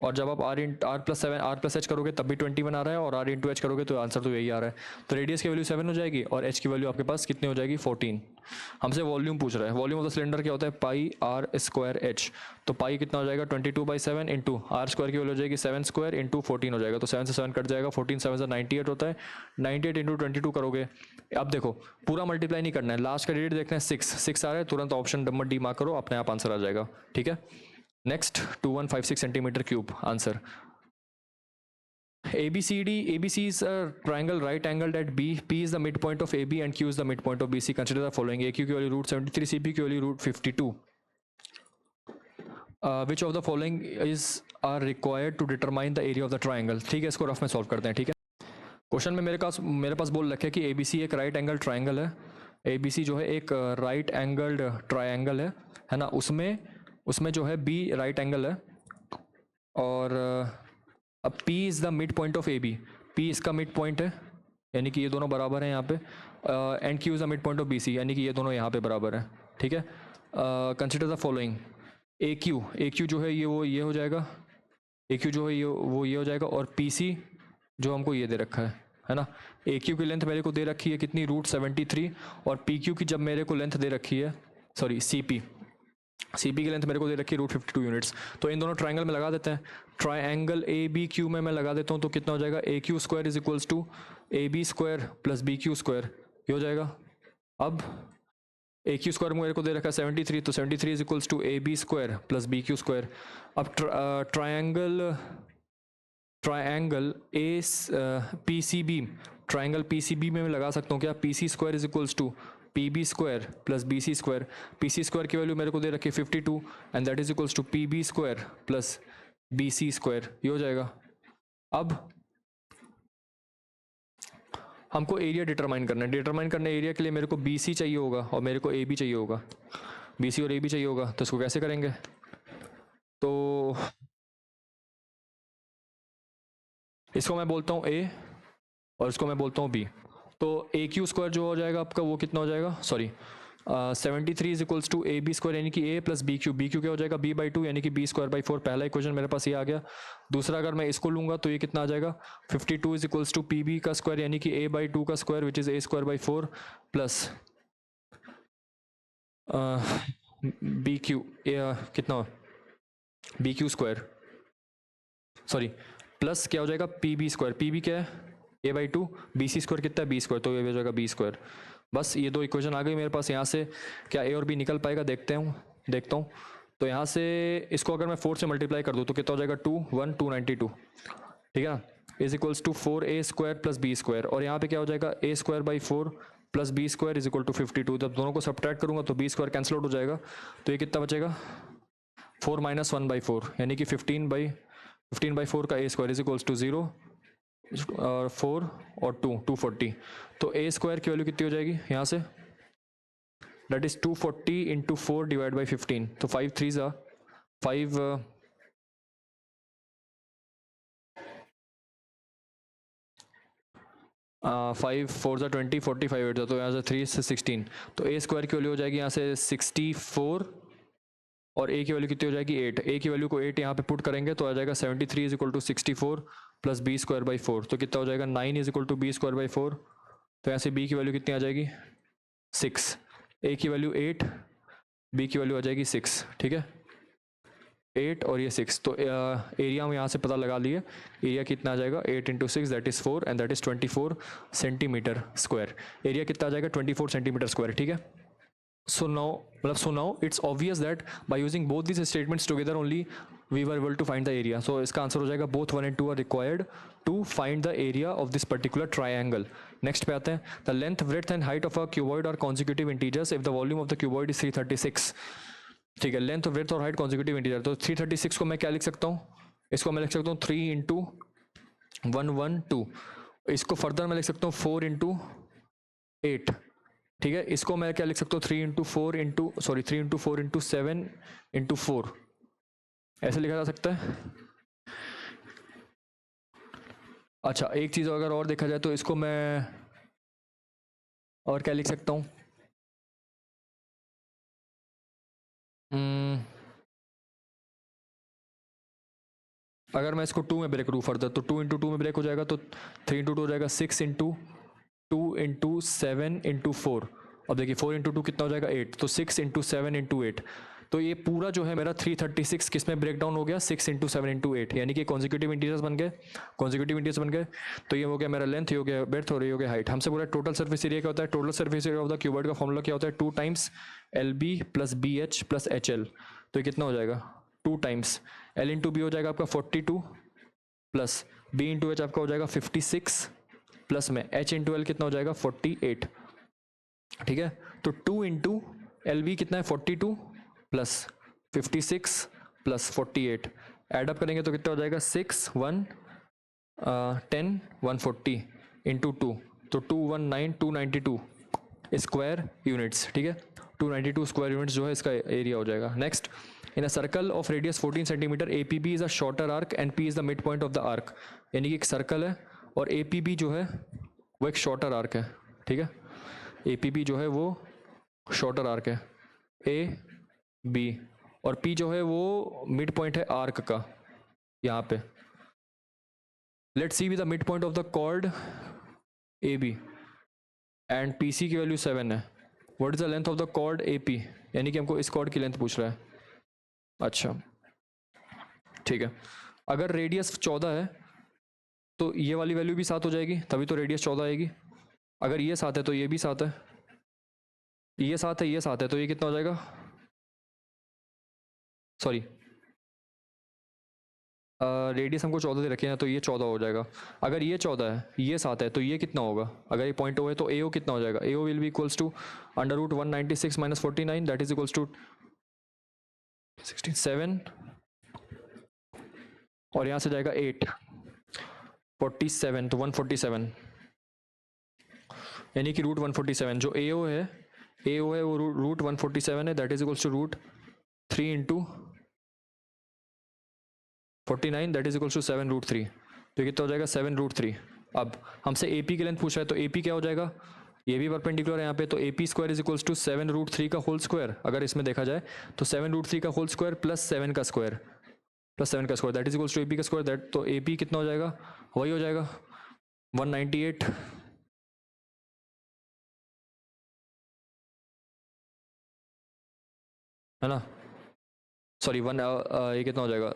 [SPEAKER 1] और जब आप आर प्लस एच करोगे तब भी 21 आ रहा है, और आर इंटू एच करोगे तो आंसर तो यही आ रहा है, तो रेडियस की वैल्यू 7 हो जाएगी, और एच की वैल्यू आपके पास कितनी हो जाएगी? 14। हमसे वॉल्यूम पूछ रहा है, वॉल्यूम ऑफ द सिलेंडर क्या होता है? पाई आर स्क्वायर एच, तो पाई कितना हो जाएगा? 22/7 इंटू आर स्क्वायर की वैल्यू हो जाएगी 7 स्क्वायर इंटू 14 हो जाएगा, तो 7 से 7 कट जाएगा, 14 7 से 98 होता है, 98 इंटू 22 करोगे। अब देखो पूरा मल्टीप्लाई नहीं करना है, लास्ट का डिजिट देखना है, 6 आ रहा है, तुरंत ऑप्शन नंबर डी मार्क करो, अपने आप आंसर आ जाएगा। ठीक है, next, 2156 centimetre cube answer. ABC is a triangle right angled at B. P is the midpoint of AB and Q is the midpoint of BC. Consider the following: AQ की value √73, CP की value √52. Which of the following are required to determine the area of the triangle? ठीक है, इसको rough में solve करते हैं। ठीक है, क्वेश्चन में मेरे पास बोल रखे कि ABC एक राइट एंगल ट्राइंगल है, ABC जो है एक राइट एंगल्ड ट्राइंगल है ना, उसमें जो है B राइट एंगल है, और अब P is the mid point of AB, P इसका मिड पॉइंट है, यानी कि ये दोनों बराबर हैं यहाँ पे, and Q is the mid point of BC, यानी कि ये दोनों यहाँ पे बराबर हैं। ठीक है, कंसिडर द फॉलोइंग: AQ जो है ये हो जाएगा, AQ जो है ये हो जाएगा, और PC जो हमको ये दे रखा है ना, AQ की लेंथ मेरे को दे रखी है कितनी? √73, और PQ की जब मेरे को लेंथ दे रखी है, सॉरी CP की लेंथ मेरे को दे रखी है √52 यूनिट्स, तो इन दोनों ट्राइंगल में लगा देते हैं, ट्राइंगल ABQ में मैं लगा देता हूँ, तो कितना हो जाएगा? AQ square is equals to AB square plus BQ square, ये हो जाएगा। अब ए क्यू स्क्वायर मेरे को दे रखा है 73, तो 73 is equals to A B square plus B Q square. अब triangle A P C B, triangle P C B में मैं लगा सकता हूँ क्या, P C square is equals to P B square plus B C square. P C square की value मेरे को दे रखी है 52 and that is equals to P B square plus B C square, ये हो जाएगा। अब हमको एरिया डिटरमाइन करना है। डिटरमाइन करने एरिया के लिए मेरे को बी सी चाहिए होगा और मेरे को ए बी चाहिए होगा, बी सी और ए बी चाहिए होगा। तो इसको कैसे करेंगे, तो इसको मैं बोलता हूँ ए और इसको मैं बोलता हूँ बी। तो ए क्यू स्क्वायर जो हो जाएगा आपका वो कितना हो जाएगा, sorry 73 is equals to A B square यानी कि ए प्लस बी क्यू क्या हो जाएगा बी बाई 2 यानी कि बी स्क्वायर बाई 4। पहला इक्वेशन मेरे पास ये आ गया। दूसरा अगर मैं इसको लूंगा तो ये कितना आ जाएगा 52 is equals to P B का स्क्वायर यानी कि ए बाई 2 का square which is A square by 4 plus B Q कितना B Q square, sorry plus क्या हो जाएगा P B square, P B क्या है A by 2, B C square कितना है बी स्क्वायर, तो ये हो जाएगा बी स्क्वायर। बस ये दो इक्वेशन आ गई मेरे पास। यहाँ से क्या ए और बी निकल पाएगा, देखता हूँ। तो यहाँ से इसको अगर मैं 4 से मल्टीप्लाई कर दूँ तो कितना हो जाएगा 2 1 292, ठीक है ना, is equals to 4a square plus B square. और यहाँ पे क्या हो जाएगा A square by 4 plus B square is equal to 52। जब दोनों को सब्ट्रैक्ट करूँगा तो बी स्क्वायर कैंसिल आउट हो जाएगा, तो ये कितना बचेगा 4 माइनस 1 बाई 4 यानी कि 15 बाई 4 का ए स्क्वायर इज इक्वल्स टू 0 और 4 और 2 240। तो ए स्क्वायर की वैल्यू कितनी हो जाएगी यहाँ से, that is 240 into 4 divide by 15। तो 5 3 ज़ा 5 5 4 ज़ा 20 45 8 ज़ा, तो यहाँ से 3 से 16। तो ए स्क्वायर की वैल्यू हो जाएगी यहाँ से 64 और ए की वैल्यू कितनी हो जाएगी 8। ए की वैल्यू को 8 यहाँ पे पुट करेंगे तो आ जाएगा 73 is equal to 64 plus B square by 4। तो कितना हो जाएगा 9 is equal to B square by 4। तो यहाँ से बी की वैल्यू कितनी आ जाएगी 6, ए की वैल्यू 8, बी की वैल्यू आ जाएगी 6, ठीक है 8 और ये 6। तो एरिया हम यहाँ से पता लगा लिए, एरिया कितना आ जाएगा 8 into 6 that is 4 and that is 24 centimetre square. Area कितना आ जाएगा 24 सेंटीमीटर स्क्वायर, ठीक है। So now it's obvious that by using both these statements together only we were able to find the area. So इसका answer हो जाएगा both 1 and 2 are required to find the area of this particular triangle. Next पे आते हैं, the length, breadth and height of a cuboid are consecutive integers if the volume of the cuboid is 336. ठीक है, length breadth और height consecutive integer. तो 336 को मैं क्या लिख सकता हूँ, इसको मैं लिख सकता हूँ 3 इंटू 112। इसको फर्दर मैं लिख सकता हूँ 4 इंटू 8, ठीक है। इसको मैं क्या लिख सकता हूँ 3 इंटू 4 इंटू 7 इंटू 4, ऐसे लिखा जा सकता है। अच्छा, एक चीज़ अगर और देखा जाए तो इसको मैं और क्या लिख सकता हूँ, अगर मैं इसको 2 में ब्रेक करूँ फर्दर तो 2 इंटू 2 में ब्रेक हो जाएगा, तो 3 इंटू 2 हो जाएगा 6 इंटू 2 इंटू 7 इंटू 4। अब देखिए 4 इंटू 2 कितना हो जाएगा 8, तो 6 इंटू 7 इंटू 8। तो ये पूरा जो है मेरा 336 किस में ब्रेक डाउन हो गया 6 इंटू 7 इंटू 8, यानी कि कॉन्जिक्यूटिव इंटीजर्स बन गए। तो ये हो गया मेरा लेंथ, ये हो गया ब्रेड्थ और ये हो गया हाइट। हमसे बोला टोटल सर्फेस एरिया क्या होता है, total surface area of the cuboid का फॉर्मूला क्या होता है 2 times LB plus BH plus HL। तो ये कितना हो जाएगा 2 टाइम्स L इंटू बी हो जाएगा आपका 42 प्लस B इंटू H आपका हो जाएगा 56 प्लस में H इंटू L कितना हो जाएगा 48, ठीक है। तो 2 इंटू LB कितना है 42 प्लस 56 प्लस 48, एडअप करेंगे तो कितना हो जाएगा 6 1 10 140 इंटू 2, तो 219 292 स्क्वायर यूनिट्स, ठीक है। 292 स्क्वायर यूनिट्स जो है इसका एरिया हो जाएगा। Next, in a circle of radius 14 centimetre APB is a shorter arc and P is the mid point of the arc. यानी कि एक सर्कल है और APB जो है वो एक शॉर्टर आर्क है, ठीक है। APB जो है वो शॉर्टर आर्क है AB, और P जो है वो मिड पॉइंट है आर्क का यहाँ पे। Let's see with the mid point of the chord AB and PC की वैल्यू 7 है। What is the length of the chord AP, यानी कि हमको इस कॉर्ड की लेंथ पूछ रहा है। अच्छा ठीक है, अगर रेडियस 14 है तो ये वाली वैल्यू भी 7 हो जाएगी, तभी तो रेडियस 14 आएगी। अगर ये 7 है तो ये भी 7 है, ये 7 है, ये 7 है, तो ये कितना हो जाएगा, सॉरी रेडियस हमको 14 दे रखे हैं, तो ये 14 हो जाएगा। अगर ये 14 है, ये 7 है, तो ये कितना होगा, अगर ये पॉइंट ओ है तो ए ओ कितना हो जाएगा, A O will be equals to under root 196 minus 49 that is equals to 67, और यहाँ से जाएगा 8 47, तो 147, यानी कि रूट 147 जो ए ओ है वो रूट 147 है, that is equals to root 3 into 49 that is equals to 7 root 3, तो कितना हो जाएगा 7 रूट 3। अब हमसे ए पी की लेंथ पूछा है, तो ए पी क्या हो जाएगा, ये भी परपेंडिकुलर है यहाँ पे, तो A P square is equals to 7 root 3 का होल स्क्वायर, अगर इसमें देखा जाए तो 7 रूट 3 का होल स्क्वायर प्लस 7 का square that is equals to A P का स्क्वायर, दैट तो ए पी कितना हो जाएगा, वही हो जाएगा 198 है ना, सॉरी वन ये कितना हो जाएगा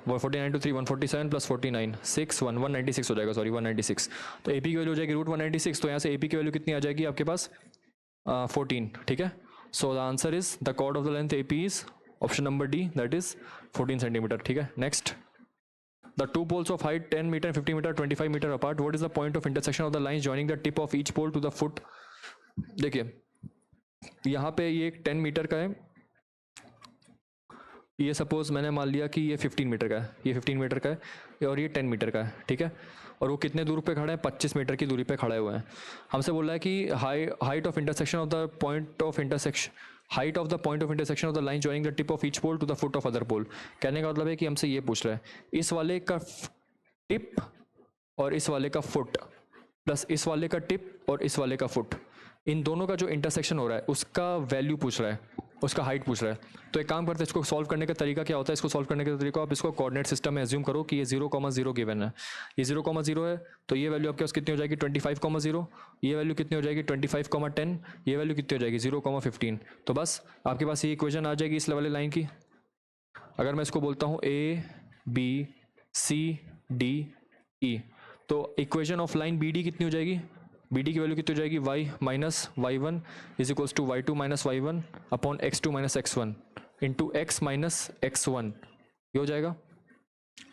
[SPEAKER 1] 149 टू 3 147 प्लस 49 6 1 196 हो जाएगा, सॉरी 196, तो ए पी की वैल्यू हो जाएगी रूट 196, तो यहाँ से ए पी की वैल्यू कितनी आ जाएगी आपके पास 14, ठीक है। So the answer is the chord of the length A P is option number D, that is 14 centimetre, ठीक है। Next, the two poles of height 10 metre 50 metre 25 metre apart, what is the point of intersection of the lines joining the tip of each pole to the foot. देखिए यहाँ पे ये 10 metre का है, ये suppose मैंने मान लिया कि ये 15 मीटर का है, ये 15 मीटर का है, और ये 10 मीटर का है, ठीक है। और वो कितने दूर पे खड़ा है, 25 मीटर की दूरी पे खड़े हुए हैं। हमसे बोल रहा है कि height of intersection of the point of intersection height of the point of intersection of the line joining the tip of each pole to the foot of other pole. कहने का मतलब है कि हमसे ये पूछ रहा है इस वाले का टिप और इस वाले का फुट प्लस इस वाले का टिप और इस वाले का फुट, इन दोनों का जो इंटरसेक्शन हो रहा है उसका वैल्यू पूछ रहा है, उसका हाइट पूछ रहा है। तो एक काम करते हैं, इसको सॉल्व करने का तरीका क्या होता है, इसको सॉल्व करने का तरीका आप इसको कोऑर्डिनेट सिस्टम में एज्यूम करो कि ये 0,0 गिवन है, ये 0,0 है, तो ये वैल्यू आपके पास कितनी हो जाएगी 25,0, ये वैल्यू कितनी हो जाएगी 25,10, ये वैल्यू कितनी हो जाएगी 0,15। तो बस आपके पास ये इक्वेशन आ जाएगी इस वाले लाइन की। अगर मैं इसको बोलता हूँ ए बी सी डी ई, तो equation of line B D कितनी हो जाएगी, बी डी की वैल्यू कितनी हो जाएगी y minus Y one is equals to Y two minus Y one upon X two minus X one into X minus X one, ये हो जाएगा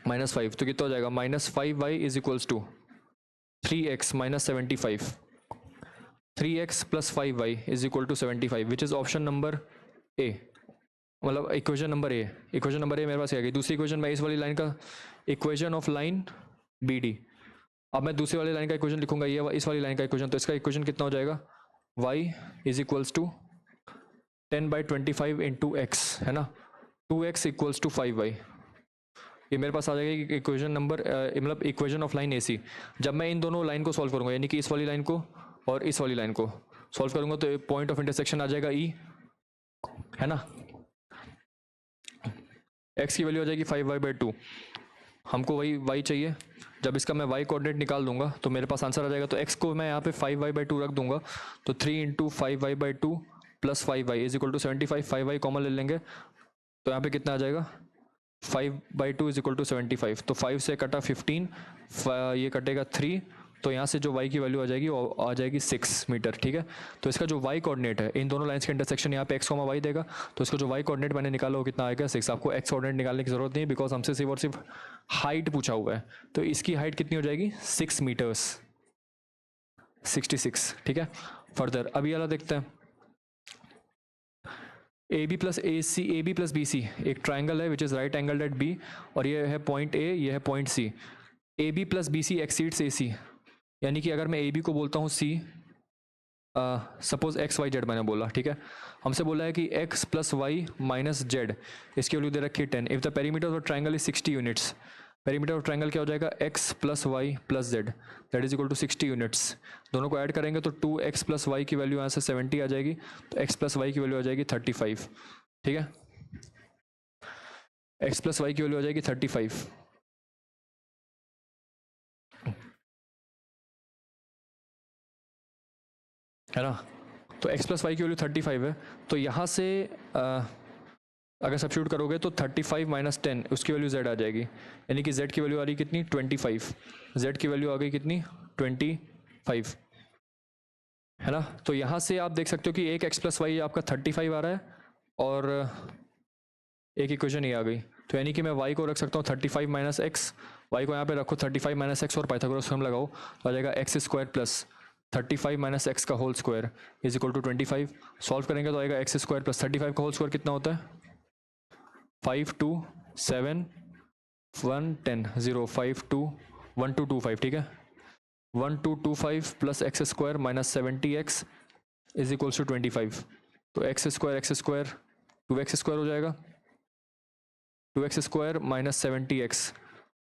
[SPEAKER 1] -5, तो कितना हो जाएगा -5y is equals to 3x minus 75, 3x plus 5y is equal to 75 which is option number A, मतलब equation number A. Equation number A मेरे पास आ गई। दूसरी इक्वेशन में इस वाली लाइन का equation of line B D, अब मैं दूसरी वाली लाइन का इक्वेशन लिखूंगा, ये इस वाली लाइन का इक्वेशन, तो इसका इक्वेशन कितना हो जाएगा y is equals to 10/25 into X, है ना, 2x इक्वल्स टू 5y, ये मेरे पास आ जाएगा इक्वेशन नंबर मतलब इक्वेशन ऑफ लाइन AC। जब मैं इन दोनों लाइन को सॉल्व करूंगा, यानी कि इस वाली लाइन को और इस वाली लाइन को सॉल्व करूंगा, तो पॉइंट ऑफ इंटरसेक्शन आ जाएगा E, है ना, x की वैल्यू आ जाएगी 5y/2, हमको वही y चाहिए। जब इसका मैं y कोऑर्डिनेट निकाल दूंगा तो मेरे पास आंसर आ जाएगा, तो x को मैं यहाँ पे 5y/2 रख दूंगा, तो 3 into 5y/2 plus 5y is equal to 75, 5y common ले लेंगे, तो यहाँ पे कितना आ जाएगा 5/2 इज इक्वल टू 75, तो 5 से कटा 15, ये कटेगा 3, तो यहाँ से जो y की वैल्यू आ जाएगी वो आ जाएगी 6 मीटर, ठीक है। तो इसका जो y कोऑर्डिनेट है, इन दोनों लाइंस के इंटरसेक्शन यहाँ पे x, y देगा, तो इसका जो y कोऑर्डिनेट मैंने निकाला वो कितना आएगा 6। आपको x कोऑर्डिनेट निकालने की जरूरत नहीं है, बिकॉज हमसे सिर्फ और सिर्फ हाइट पूछा हुआ है, तो इसकी हाइट कितनी हो जाएगी 6 मीटर्स 66, ठीक है। फर्दर अभी वाला देखते हैं, A B plus B C एक ट्राइंगल है which is right angle at B, और ये है पॉइंट ए, ये है point C. A B plus B C exceeds A C, यानी कि अगर मैं ए बी को बोलता हूँ C, suppose X Y Z मैंने बोला, ठीक है। हमसे बोला है कि X plus Y minus Z, इसकी वैल्यू दे रखी है 10। If the perimeter of triangle is 60 units, perimeter of triangle क्या हो जाएगा X plus Y plus Z that is equal to 60 units. दोनों को ऐड करेंगे तो 2x प्लस वाई की वैल्यू यहाँ से 70 आ जाएगी, तो x प्लस वाई की वैल्यू आ जाएगी 35, ठीक है। x प्लस वाई की वैल्यू आ जाएगी 35, है ना, तो x प्लस वाई की वैल्यू 35 है, तो यहाँ से अगर सब्स्टिट्यूट करोगे तो 35 माइनस 10 उसकी वैल्यू z आ जाएगी, यानी कि z की वैल्यू आ रही कितनी 25, z की वैल्यू आ गई कितनी 25, है ना। तो यहाँ से आप देख सकते हो कि एक एक्स प्लस वाई आपका 35 आ रहा है और एक इक्वेशन ये आ गई। तो यानी कि मैं y को रख सकता हूँ 35 माइनस एक्स, वाई को यहाँ पे रखो 35 माइनस एक्स और पाइथागोरस थ्योरम लगाओ तो आ जाएगा X square plus 35 minus X का whole square is equal to 25। Solve करेंगे तो आएगा एक्स स्क्वायर प्लस 35 का होल स्क्वायर कितना होता है 5 2 7 1 10 0 5 2 1 2 2 5, ठीक है 1 2 2 5 plus X square minus 70x is equals to 25। तो एक्स स्क्वायर 2x स्क्वायर हो जाएगा 2x square minus 70x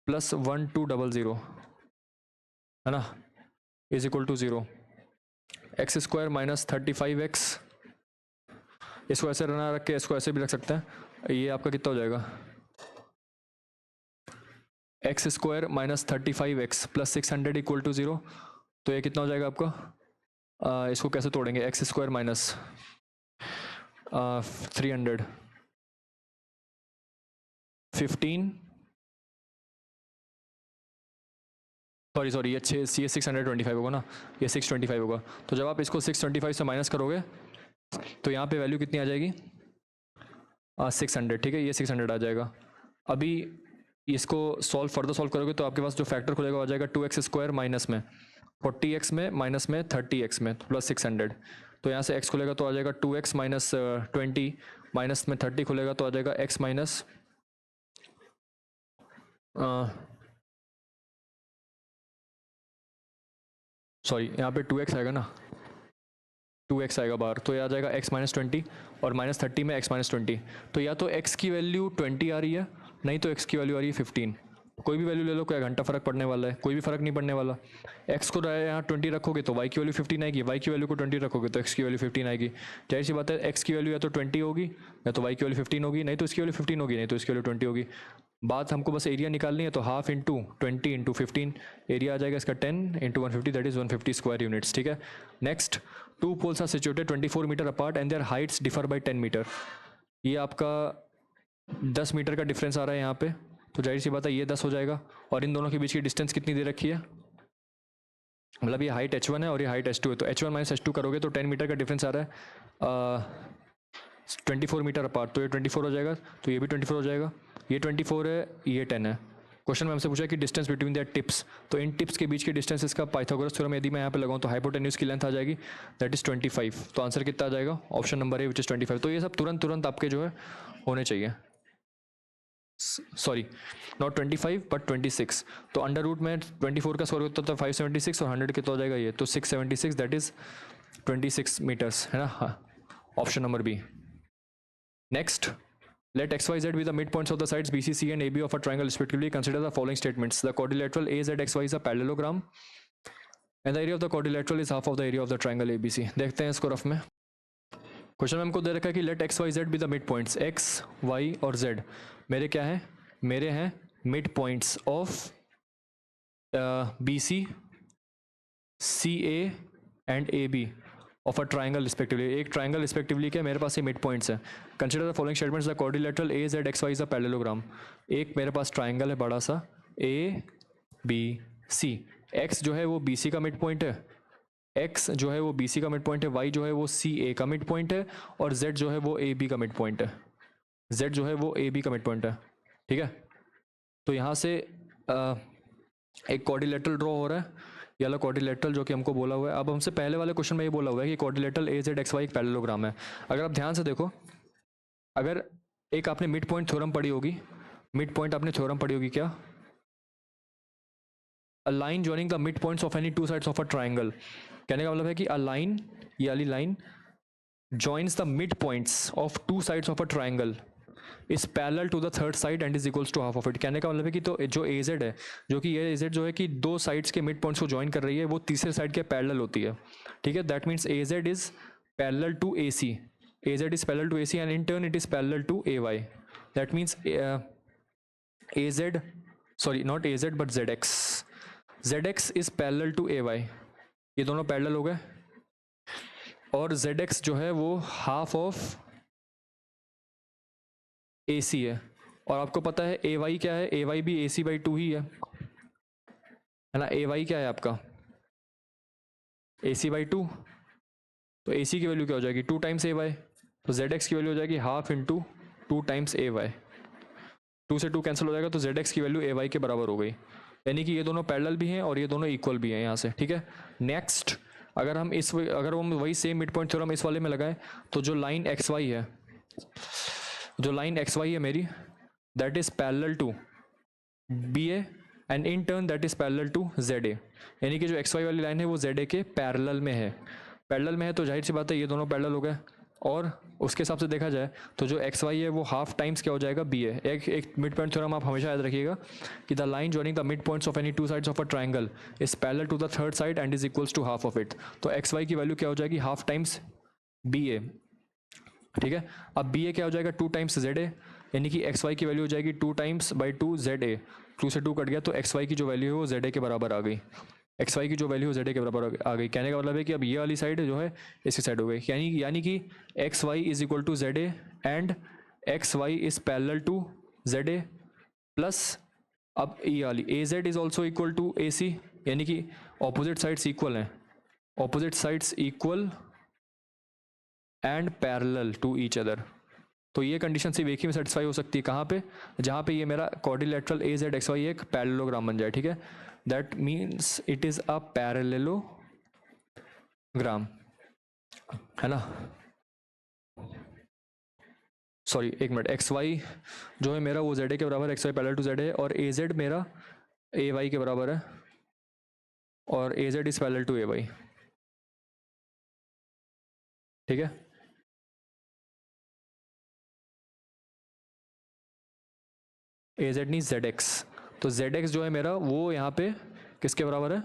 [SPEAKER 1] plus 1200 है ना is equal to 0। X square minus 35x, इसको ऐसे रहना रख के इसको ऐसे भी रख सकते हैं, ये आपका कितना हो जाएगा X square minus 35x plus 600 equal to 0। तो ये कितना हो जाएगा आपका, इसको कैसे तोड़ेंगे एक्स स्क्वायर माइनस 300 15 सॉरी ये 625 होगा ना, ये 625 होगा। तो जब आप इसको 625 से माइनस करोगे तो यहाँ पे वैल्यू कितनी आ जाएगी 600, ठीक है ये 600 आ जाएगा। अभी इसको फर्दर सॉल्व करोगे तो आपके पास जो फैक्टर खुलेगा आ जाएगा 2x स्क्वायर माइनस में 40x में माइनस में 30x में प्लस 600। तो यहाँ से x खुलेगा तो आ जाएगा 2x माइनस 20 माइनस में 30 खुलेगा तो आ जाएगा x माइनस सॉरी यहाँ पे 2x आएगा ना, 2x आएगा बाहर तो ये आ जाएगा x माइनस 20 और माइनस 30 में x माइनस 20। तो या तो x की वैल्यू 20 आ रही है नहीं तो x की वैल्यू आ रही है 15। कोई भी वैल्यू ले लो, क्या घंटा फर्क पड़ने वाला है, कोई भी फर्क नहीं पड़ने वाला। x को यहाँ 20 रखोगे तो y की वैल्यू 15 आएगी, y की वैल्यू को 20 रखोगे तो x की वैल्यू 15 आएगी। जाहिर सी बात है x की वैल्यू या तो 20 होगी या तो y की वैल्यू 15 होगी, नहीं तो इसकी वैल्यू 15 होगी नहीं तो इसकी वैल्यू 20 होगी। बात हमको बस एरिया निकालनी है तो हाफ इंटू 20 इंटू 15 एरिया आ जाएगा इसका 10 into 150 that is 150 square units, ठीक है। Next, two poles are situated 24 metre apart and their heights differ by 10 metre. ये आपका 10 मीटर का डिफरेंस आ रहा है यहाँ पे, तो जाहिर सी बात है ये 10 हो जाएगा। और इन दोनों के बीच की डिस्टेंस कितनी दे रखी है, मतलब ये हाइट h1 है और ये हाइट h2 है, तो h1 माइनस h2 करोगे तो 10 मीटर का डिफरेंस आ रहा है 24 मीटर अपार्ट, तो ये 24 हो जाएगा तो ये भी 24 हो जाएगा, ये 24 है ये 10 है। क्वेश्चन में हमसे पूछा कि डिस्टेंस बिटवीन दैट टिप्स, तो इन टिप्स के बीच की डिस्टेंस इसका पाइथागोरस थ्योरम यदि मैं यहाँ पे लगाऊँ तो हाइपोटेन्यूज की लेंथ आ जाएगी दैट इज 25। तो आंसर कितना आ जाएगा option number A which is 25। तो ये सब तुरंत आपके जो है होने चाहिए, सॉरी नॉट 25 बट 26। तो अंडर रूट में 24 का स्क्वायर होता था 576 और 100 कितना हो जाएगा ये तो 676 दैट इज 26 मीटर्स, है ना option number B. Next, let xyz be the midpoints of the sides BC, C and AB of a triangle respectively. Consider the following statements. The quadrilateral AZXY is a parallelogram and the area of the quadrilateral is half of the area of the triangle ABC. देखते हैं इसको rough में। Question में हमको दे रखा है कि let xyz be the midpoints, x, y और z मेरे क्या है, मेरे हैं midpoints of BC, CA and AB of a triangle respectively, एक ट्राइंगल रिस्पेक्टिवली क्या मेरे पास ये मिड पॉइंट्स है। Consider the following statements, the quadrilateral A Z X Y is a parallelogram. एक मेरे पास ट्राइंगल है बड़ा सा ए बी सी, एक्स जो है वो बी सी का मिड पॉइंट है, एक्स जो है वो बी सी का मिड पॉइंट है, वाई जो है वो सी ए का मिड पॉइंट है और जेड जो है वो ए बी का मिड पॉइंट है, जेड जो है वो ए बी का मिड पॉइंट है, ठीक है। तो यहाँ से एक क्वाड्रिलेटरल ड्रॉ हो रहा है, ये वाला क्वाड्रिलेटरल जो कि हमको बोला हुआ है। अब हमसे पहले वाले क्वेश्चन में ये बोला हुआ है कि quadrilateral A Z X Y एक पैरेललोग्राम है। अगर आप ध्यान से देखो, अगर एक आपने मिड पॉइंट थ्योरम पढ़ी होगी, मिड पॉइंट आपने थ्योरम पढ़ी होगी क्या, a line joining the mid points of any two sides of a triangle. कहने का मतलब है कि अ लाइन, ये वाली line joins the mid points of two sides of a triangle is parallel to the third side and is equals to half of it. कहने का मतलब है कि तो जो ए जेड है, जो कि ये ए जेड जो है कि दो साइड्स के मिड पॉइंट्स को ज्वाइन कर रही है, वो तीसरे साइड के पैरेलल होती है, ठीक है। That means A Z is parallel to A C, A Z is parallel to A C and in turn it is parallel to A Y. That means A Z, sorry not A Z but Z X is parallel to A Y, ये दोनों parallel हो गए। और Z X जो है वो half of ए सी है, और आपको पता है ए वाई क्या है, ए वाई भी ए सी बाई 2 ही है ना। ए वाई क्या है आपका ए सी बाई 2 तो ए सी की वैल्यू क्या हो जाएगी 2 टाइम्स ए वाई, तो जेड एक्स की वैल्यू हो जाएगी हाफ इंटू 2 टाइम्स ए वाई, 2 से 2 कैंसिल हो जाएगा तो जेड एक्स की वैल्यू ए वाई के बराबर हो गई, यानी कि ये दोनों पैरेलल भी हैं और ये दोनों इक्वल भी हैं यहाँ से, ठीक है। नेक्स्ट अगर हम वही सेम मिड पॉइंट थ्योरम इस वाले में लगाएं तो जो लाइन एक्स वाई है, जो लाइन एक्स वाई है मेरी, that is parallel to B A and in turn that is parallel to Z A, यानी कि जो एक्स वाई वाली लाइन है वो जेड ए के पैरेलल में है, पैरेलल में है तो जाहिर सी बात है ये दोनों पैरेलल हो गए, और उसके हिसाब से देखा जाए तो जो एक्स वाई है वो हाफ टाइम्स क्या हो जाएगा बी ए। एक मिड पॉइंट थ्योरम आप हमेशा याद रखिएगा कि the line joining the mid points of any two sides of a triangle is parallel to the third side and is equals to half of it, तो एक्स वाई की value क्या हो जाएगी हाफ टाइम्स बी ए, ठीक है। अब B ए क्या हो जाएगा 2 टाइम्स जेड ए, यानी कि एक्स वाई की वैल्यू हो जाएगी 2 टाइम्स बाई 2 जेड ए, 2 से 2 कट गया तो एक्स वाई की जो वैल्यू है वो जेड ए के बराबर आ गई, एक्स वाई की जो वैल्यू जेड ए के बराबर आ गई। कहने का मतलब है कि अब ये वाली साइड जो है इसकी साइड हो गई, यानी कि X Y is equal to Z A and X Y is parallel to Z A plus अब ये वाली A Z is also equal to A C, यानी कि ऑपोजिट साइड्स इक्वल हैं, opposite sides equal and parallel to each other, तो ये condition सिर्फ एक ही में सेटिस्फाई हो सकती है, कहाँ पे, जहाँ पे ये मेरा quadrilateral A Z X Y एक पैरेललोग्राम बन जाए, ठीक है। That means it is a parallelogram, है ना। सॉरी एक मिनट, एक्स वाई जो है मेरा वो जेड ए के बराबर, X Y parallel to Z A, और ए जेड मेरा ए वाई के बराबर है, और A Z is parallel to A Y, ठीक है। ए जेड नहीं जेड एक्स, तो जेड एक्स जो है मेरा वो यहाँ पे किसके बराबर है,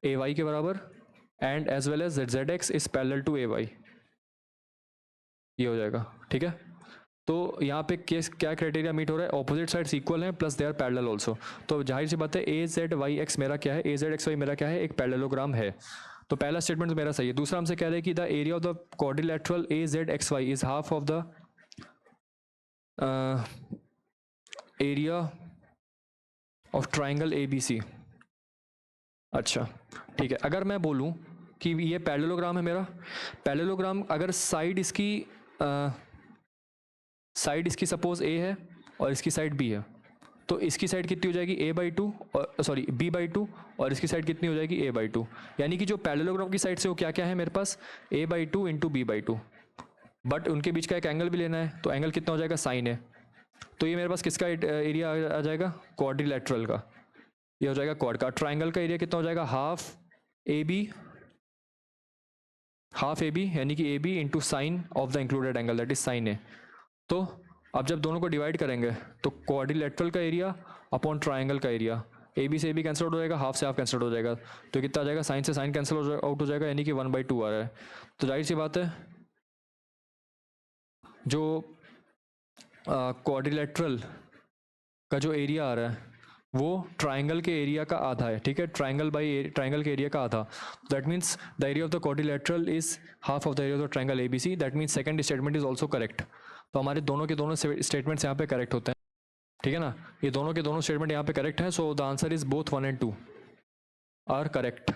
[SPEAKER 1] ए वाई के बराबर, and as well as Z X is parallel to A Y, ये हो जाएगा, ठीक है। तो यहाँ पे क्या क्राइटेरिया मीट हो रहा है, ऑपोजिट साइड्स इक्वल हैं plus they are parallel also, तो जाहिर सी बात है ए जेड वाई एक्स मेरा क्या है, ए जेड एक्स वाई मेरा क्या है, एक पैरेललोग्राम है, तो पहला स्टेटमेंट मेरा सही है। दूसरा हमसे कह रहे हैं कि the area of the quadrilateral A Z X Y is half of the area of triangle A B C. अच्छा ठीक है, अगर मैं बोलूं कि ये पैरेललोग्राम है मेरा, पैरेललोग्राम अगर साइड इसकी सपोज ए है और इसकी साइड बी है, तो इसकी साइड कितनी हो जाएगी a बाई 2 और सॉरी b बाई 2, और इसकी साइड कितनी हो जाएगी a बाई 2, यानी कि जो पैरेललोग्राम की साइड से वो क्या क्या है मेरे पास a by 2 into B by 2, but उनके बीच का एक एंगल भी लेना है, तो एंगल कितना हो जाएगा साइन है, तो ये मेरे पास किसका एरिया आ जाएगा क्वाड्रिलेटरल का, ये हो जाएगा क्वाड का। ट्राइंगल का एरिया कितना हो जाएगा हाफ ए बी यानी कि A B into sine of the included angle that is sine A. तो अब जब दोनों को डिवाइड करेंगे तो क्वाड्रिलेटरल का एरिया अपॉन ट्राइंगल का एरिया, ए बी से ए बी कैंसिल आउट हो जाएगा, हाफ से हाफ कैंसिल हो जाएगा, तो कितना आ जाएगा साइन से साइन कैंसिल आउट हो जाएगा, यानी कि 1/2 आ रहा है। तो जाहिर सी बात है जो क्वाड्रिलेटरल का जो एरिया आ रहा है वो ट्राइंगल के एरिया का आधा है, ठीक है, ट्राइंगल के एरिया का आधा, that means the area of the quadrilateral is half of the area of the triangle ABC, that means second statement is also correct. तो हमारे दोनों के दोनों स्टेटमेंट्स यहाँ पे करेक्ट होते हैं, ठीक है ना, ये दोनों के दोनों स्टेटमेंट यहाँ पे करेक्ट हैं, so the answer is both 1 and 2 are correct.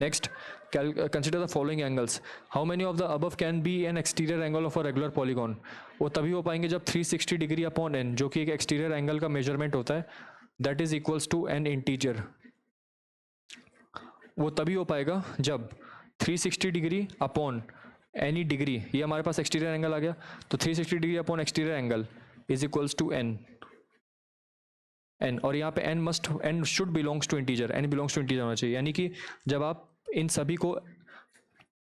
[SPEAKER 1] Next, consider the following angles. How many of the above can be an exterior angle of a regular polygon? वो तभी हो पाएंगे जब 360 डिग्री अपॉन n, जो कि एक exterior angle का measurement होता है, that is equals to an integer. वो तभी हो पाएगा जब 360 डिग्री अपॉन एनी डिग्री, ये हमारे पास एक्सटीरियर एंगल आ गया, तो 360 degree upon exterior angle is equals to N, और यहाँ पे n should belongs to integer, n belongs to integer होना चाहिए, यानी कि जब आप इन सभी को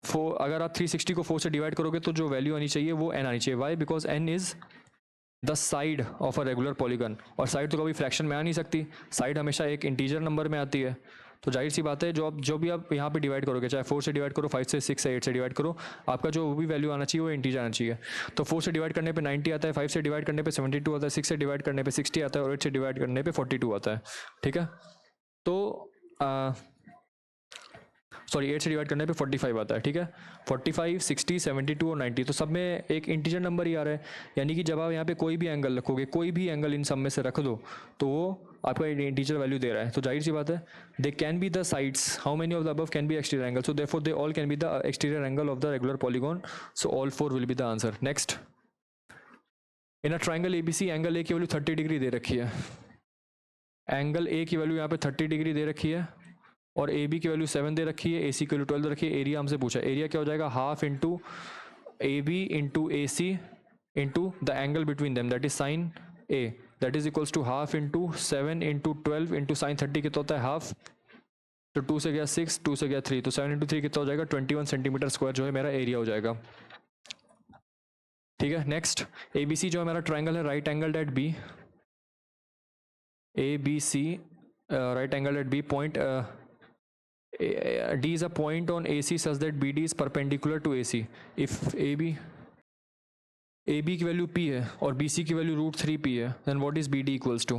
[SPEAKER 1] अगर आप 360 को 4 से डिवाइड करोगे तो जो वैल्यू आनी चाहिए वो n आनी चाहिए। Why? Because n is the side of a regular polygon, और साइड तो कभी फ्रैक्शन में आ नहीं सकती, साइड हमेशा एक इंटीजर नंबर में आती है, तो जाहिर सी बात है जो भी आप यहाँ पे डिवाइड करोगे, चाहे 4 से डिवाइड करो, 5 से, 6 से, 8 से डिवाइड करो, आपका जो भी वैल्यू आना चाहिए वो इंटीजर आना चाहिए। तो 4 से डिवाइड करने पे 90 आता है, 5 से डिवाइड करने पे 72 आता है, 6 से डिवाइड करने पे 60 आता है, और 8 से डिवाइड करने पे 42 आता है, ठीक है। तो सॉरी 8 से डिवाइड करने पे 45 आता है, ठीक है। 45, 60, 72 और 90, तो सब में एक इंटीजर नंबर ही आ रहा है, यानी कि जब आप यहाँ पे कोई भी एंगल रखोगे, कोई भी एंगल इन सब में से रख दो, तो वो आपका इंटीजर वैल्यू दे रहा है, तो जाहिर सी बात है they can be the sides, how many of the above can be exterior angle, so therefore they all can be the exterior angle of the regular polygon, so all 4 will be the answer. Next, in a triangle ABC angle A की value 30 degree दे रखी है. Angle A की value यहाँ पे 30 degree दे रखी है और ए B की वैल्यू 7 दे रखी है, ए सी की वैल्यू 12 दे रखी है. एरिया हमसे पूछा, एरिया क्या हो जाएगा, half into A B into A C into the angle between them that is sine A, that is equals to half into 7 into 12 into sine 30 कितना होता है हाफ, तो 2 से गया 6, 2 से गया 3, तो 7 इंटू 3 कितना हो जाएगा 21 सेंटीमीटर स्क्वायर जो है मेरा एरिया हो जाएगा. ठीक है. नेक्स्ट, ए बी सी जो है मेरा ट्राइंगल है right angle at B, A B C right angle at B, point D is a point on AC such that BD is perpendicular to AC. If AB की value P है और BC की value √3P है, then what is BD equals to?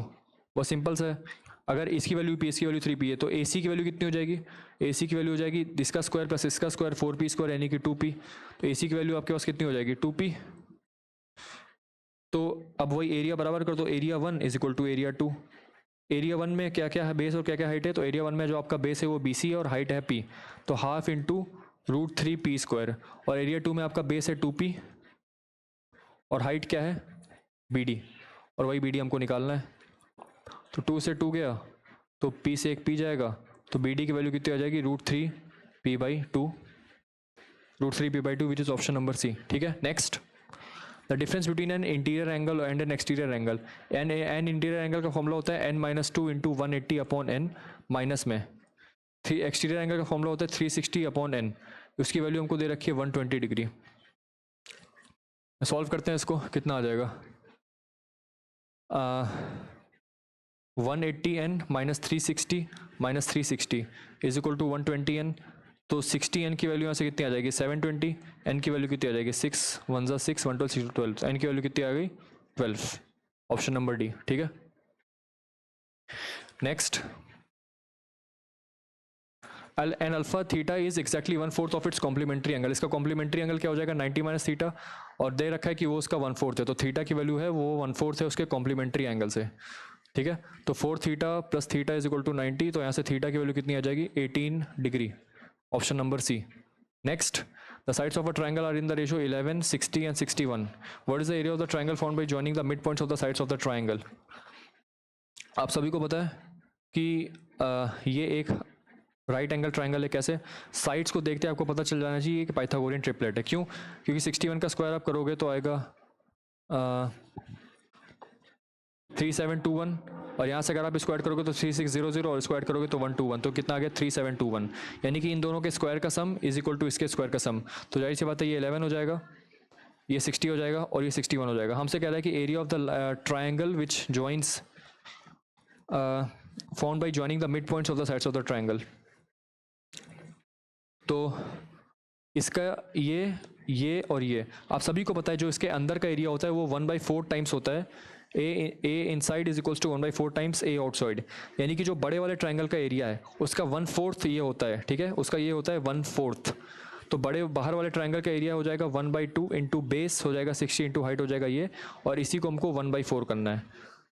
[SPEAKER 1] बहुत simple सा है. अगर इसकी वैल्यू P, इसकी वैल्यू 3P है तो AC की वैल्यू कितनी हो जाएगी, AC की वैल्यू हो जाएगी इसका स्क्वायर प्लस इसका स्क्वायर 4P स्क्वायर यानी कि 2P. तो AC की वैल्यू आपके पास कितनी हो जाएगी 2P. तो अब वही एरिया बराबर कर दो, area 1 is equal to area 2. Area 1 में क्या क्या है बेस और क्या क्या हाइट है, तो एरिया 1 में जो आपका बेस है वो BC है और हाइट है P, तो हाफ इंटू √3P स्क्वायर, और एरिया 2 में आपका बेस है 2P और हाइट क्या है BD, और वही BD हमको निकालना है. तो 2 से 2 गया तो P से एक P जाएगा, तो BD की वैल्यू कितनी आ जाएगी √3P/2, √3P/2 which is option number C. ठीक है. Next, the difference between an interior angle and an exterior angle. An interior angle का फॉर्मूला होता है n-2 इंटू 180/n, माइनस में एक्सटीरियर एंगल का फॉर्मूला होता है 360/n, उसकी वैल्यू हमको दे रखी है 120 डिग्री. सॉल्व करते हैं इसको, कितना आ जाएगा 180n minus 360 is equal to 120n. तो 60n की वैल्यू यहाँ से कितनी आ जाएगी 720, n की वैल्यू कितनी आ जाएगी 6 1 ज़ा 6 1 12 6 12, n की वैल्यू कितनी आ गई 12, ऑप्शन नंबर डी. ठीक है. Next, an alpha theta is exactly 1/4 of its complementary angle. इसका कॉम्प्लीमेंट्री एंगल क्या हो जाएगा 90 माइनस थीटा, और दे रखा है कि वो उसका 1/4 है, तो थीटा की वैल्यू है वो 1/4 है उसके कॉम्प्लीमेंट्री एंगल से. ठीक है. तो 4 theta plus theta is equal to 90, तो यहाँ से थीटा की वैल्यू कितनी आ जाएगी 18 degree, option number C. Next, the sides of a triangle are in the ratio 11, 60 and 61. What is the area of the triangle found by joining the mid points of the sides of the triangle. आप सभी को पता है कि ये एक right angle triangle है. कैसे, साइड्स को देखते आपको पता चल जाना चाहिए कि पाइथागोरियन ट्रिपलेट है. क्यों, क्योंकि 61 का स्क्वायर आप करोगे तो आएगा 3721, और यहाँ से अगर आप स्क्वायर करोगे तो 3600 और स्क्वायर करोगे तो 121, तो कितना आ गया 3721, यानी कि इन दोनों के स्क्वायर का सम इज इक्वल टू इसके स्क्वायर का सम. तो जाहिर सी बात है ये 11 हो जाएगा, ये 60 हो जाएगा और ये 61 हो जाएगा. हमसे कह रहा है कि area of the triangle which joins found by joining the mid points of the sides of the triangle. तो इसका ये और ये आप सभी को पता है, जो इसके अंदर का एरिया होता है वो 1/4 टाइम्स होता है. A inside is equals to 1/4 times A outside, यानी कि जो बड़े वाले ट्राइंगल का एरिया है उसका 1/4 ये होता है. ठीक है, उसका ये होता है 1/4. तो बड़े बाहर वाले ट्राइंगल का एरिया हो जाएगा 1/2 इंटू बेस हो जाएगा 60 इंटू हाइट हो जाएगा ये, और इसी को हमको 1/4 करना है.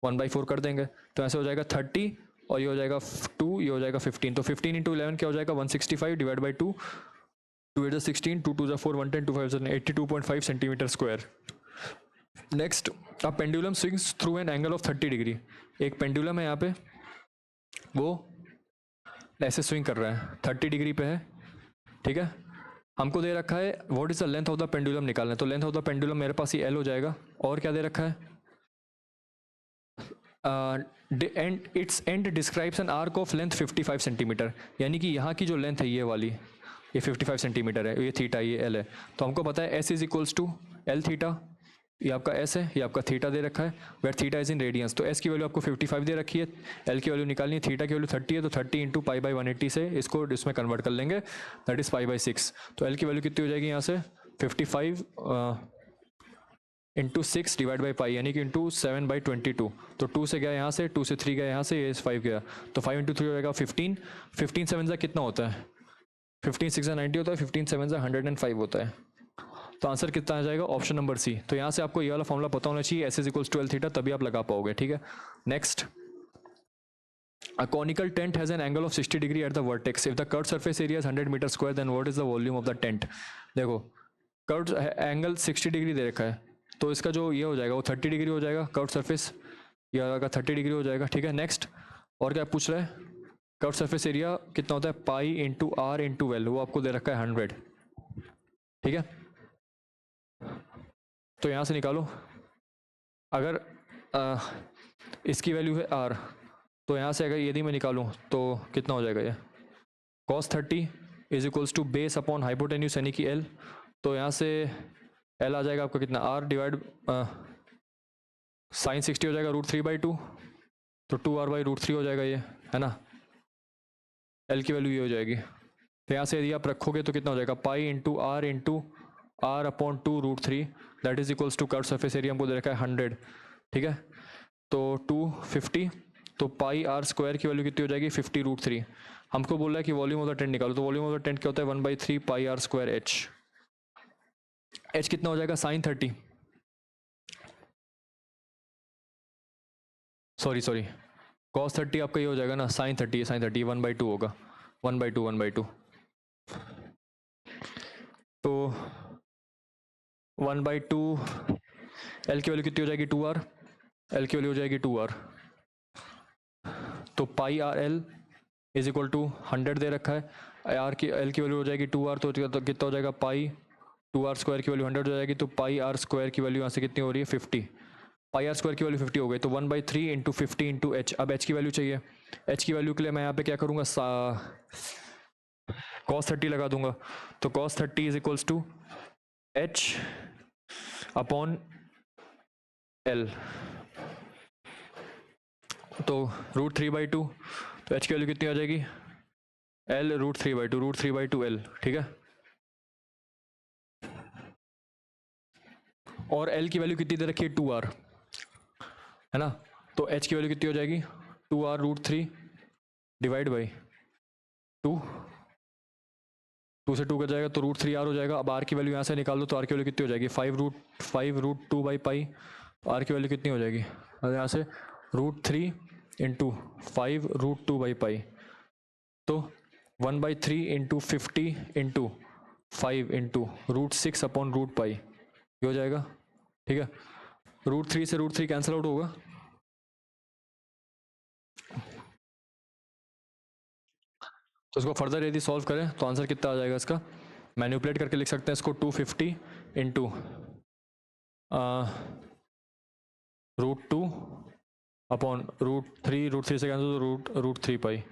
[SPEAKER 1] 1/4 कर देंगे तो ऐसे हो जाएगा 30, और ये हो जाएगा 2, ये हो जाएगा 15. तो 15 इंटू 11 क्या हो जाएगा 165 divide by 2, 2 8 16, 2 2 4 110, 2 5 82.5 centimetre square. Next, a pendulum swings through an angle of 30 degree. एक पेंडुलम है यहाँ पे, वो ऐसे स्विंग कर रहा है 30 डिग्री पे है. ठीक है, हमको दे रखा है what is the length of the pendulum निकालना है. तो लेंथ ऑफ द पेंडुलम मेरे पास ये L हो जाएगा, और क्या दे रखा है and it's and describes an arc of length 55 centimetre, यानी कि यहाँ की जो लेंथ है ये वाली, ये 55 सेंटीमीटर है, ये थीटा ये L है. तो हमको पता है S is equals to L theta, ये आपका S है, ये आपका थीटा दे रखा है, where theta is in radians. तो S की वैल्यू आपको 55 दे रखी है, L की वैल्यू निकालनी है, थीटा की वैल्यू 30 है, तो 30 इंटू π/180 से इसको इसमें कन्वर्ट कर लेंगे, दैट इज π/6. तो L की वैल्यू कितनी हो जाएगी यहाँ से 55 इंटू 6 डिवाइड बाई पाई, यानी कि इंटू 7/22. तो 2 से गया यहाँ से, 2 से 3 गया यहाँ से, ये 5 गया, तो 5 इंटू 3 हो जाएगा 15. 15 7 से कितना होता है 15 6 90 होता है, 15 7 से 105 होता है. तो आंसर कितना आ जाएगा ऑप्शन नंबर C. तो यहाँ से आपको ये वाला फॉर्मूला पता होना चाहिए, S is equals to L theta, तभी आप लगा पाओगे. ठीक है. Next, A conical tent has an angle of 60 degree at the vertex. If the curved surface area is 100 metre square, then what is the volume of the tent? देखो curved angle 60 degree दे रखा है, तो इसका जो ये हो जाएगा वो 30 डिग्री हो जाएगा, कर्व्ड सरफेस ये आएगा 30 डिग्री हो जाएगा, ठीक है। नेक्स्ट, और क्या पूछ रहा है, कर्व्ड सरफेस एरिया कितना होता है, pi into R into L, वो आपको दे रखा है 100, ठीक है। तो यहाँ से निकालो, अगर इसकी वैल्यू है आर, तो यहाँ से अगर यदि मैं निकालूँ तो कितना हो जाएगा ये, cos 30 is equals to base upon hypotenuse यानी कि एल, तो यहाँ से एल आ जाएगा आपका कितना, आर डिवाइड साइन 60 हो जाएगा √3/2, तो 2r/√3 हो जाएगा ये, है ना। एल की वैल्यू ये हो जाएगी, तो यहाँ से यदि आप रखोगे तो कितना हो जाएगा, pi into R upon 2√3, that is equals to curve surface area हमको दे रखा है 100, ठीक है। तो 250, तो पाई आर स्क्वायर की वैल्यू कितनी हो जाएगी, 50√3। हमको बोल रहा है कि वॉल्यूम ऑफ द टेंट निकालो, तो वॉल्यूम ऑफ द टेंट क्या होता है, 1/3 pi R square H. H कितना हो जाएगा, साइन 30, सॉरी कॉस 30 आपका ये हो जाएगा ना, साइन 30 1/2 होगा, 1/2 तो 1/2, एल की वैल्यू कितनी हो जाएगी, 2r, एल की वैल्यू हो जाएगी 2r, तो pi R L is equal to 100 दे रखा है, आर की एल की वैल्यू हो जाएगी 2r, तो कितना हो जाएगा, पाई 2r स्क्वायर की वैल्यू 100 हो जाएगी, तो पाई आर स्क्वायर की वैल्यू यहाँ से कितनी हो रही है, 50, पाई आर स्क्वायर की वैल्यू 50 हो गई, तो 1/3 इंटू 50 इंटू एच। अब एच की वैल्यू चाहिए, एच की वैल्यू के लिए मैं यहाँ पे क्या करूँगा, cos 30 लगा दूंगा, तो cos 30 is equals to H upon L, तो √3/2, तो एच की वैल्यू कितनी आ जाएगी, एल √3/2 एल, ठीक है। और एल की वैल्यू कितनी दे रखी है, 2r, है ना, तो एच की वैल्यू कितनी हो जाएगी, 2r √3 डिवाइड बाई 2, 2 से 2 कर जाएगा तो √3r हो जाएगा। अब आर की वैल्यू यहाँ से निकाल दो, तो आर की वैल्यू कितनी हो जाएगी, 5√2/पाई, आर की वैल्यू कितनी हो जाएगी, और यहाँ से √3 इंटू 5√2/पाई, तो 1/3 इंटू 50 इंटू 5 इंटू √6 अपॉन √पाई, ये हो जाएगा, ठीक है। √3 से √3 कैंसिल आउट होगा, तो इसको फर्दर यदि सॉल्व करें तो आंसर कितना आ जाएगा इसका, मैनिपुलेट करके लिख सकते हैं इसको, 250 इंटू √2 अपॉन √3 से कैंसिल तो √3 पाई।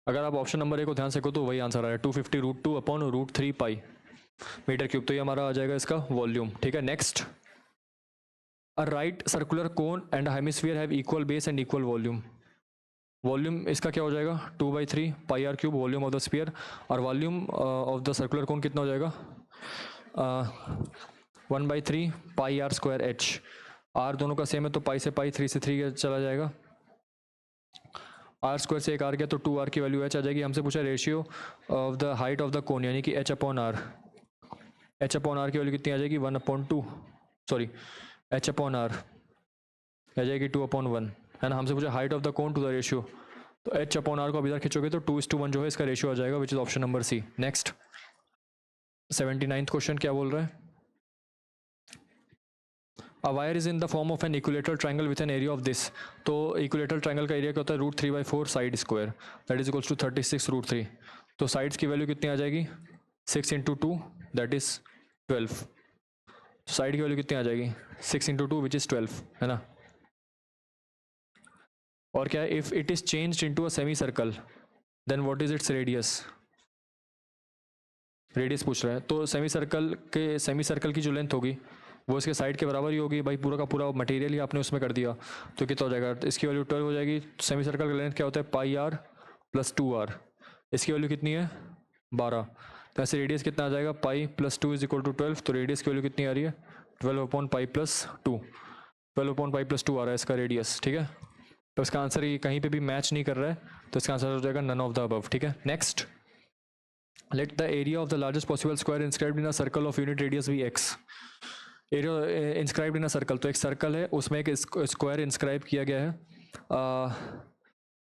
[SPEAKER 1] अगर आप ऑप्शन नंबर 1 को ध्यान से को तो वही आंसर आएगा, 250 √2 अपॉन √3 पाई मीटर क्यूब, तो ये हमारा आ जाएगा इसका वॉल्यूम, ठीक है। Next, a right circular cone and hemisphere have equal base and equal volume, volume इसका क्या हो जाएगा, 2/3 pi R cube volume of the sphere, और volume of the circular cone कितना हो जाएगा, 1/3 pi R square H, R दोनों का सेम है तो पाई से पाई, 3 से 3 चला जाएगा, आर स्क्वायर से एक आर गया तो 2r की वैल्यू एच आ जाएगी। हमसे पूछा ratio of the height of the cone यानी कि H upon R, H upon R की वैल्यू कितनी आ जाएगी, 1/2, सॉरी एच अपॉन आर आ जाएगी 2/1, है ना। हमसे पूछा height of the cone to the ratio, तो एच अपॉन आर को अभी इधर खींचोगे तो 2:1 जो है इसका रेशियो आ जाएगा, which is option number C. Next 79th question क्या बोल रहा है, a wire is in the form of an equilateral triangle with an area of this, तो इक्विलेटरल ट्राइंगल का एरिया क्या होता है, √3/4 side square, that is equals to 36 √3, तो साइड्स की वैल्यू कितनी आ जाएगी, 6 इंटू 2 दैट इज 12, तो साइड की वैल्यू कितनी आ जाएगी, 6 इंटू 2 विच इज 12, है ना। और क्या है, if it is changed into a semi circle then what is its radius, radius पूछ रहा है, तो सेमी सर्कल की जो लेंथ होगी वो इसके साइड के बराबर ही होगी, भाई पूरा का पूरा मटेरियल ही आपने उसमें कर दिया, तो कितना हो जाएगा, इसकी वैल्यू 12 हो जाएगी। सेमी सर्कल का लेंथ क्या होता है, पाई आर प्लस 2r, इसकी वैल्यू कितनी है 12, तो ऐसे रेडियस कितना आ जाएगा, pi plus 2 is equal to 12, तो रेडियस की वैल्यू कितनी आ रही है 12/पाई प्लस 2, 12/पाई प्लस 2 आ रहा है इसका रेडियस, ठीक है। तो इसका आंसर ये कहीं पे भी मैच नहीं कर रहा है, तो इसका आंसर हो जाएगा नन ऑफ द अबव, ठीक है। Next, let the area of the largest possible square inscribed in a circle of unit radius भी x, area inscribed in a circle, तो एक सर्कल है उसमें एक स्क्वायर इंस्क्राइब किया गया है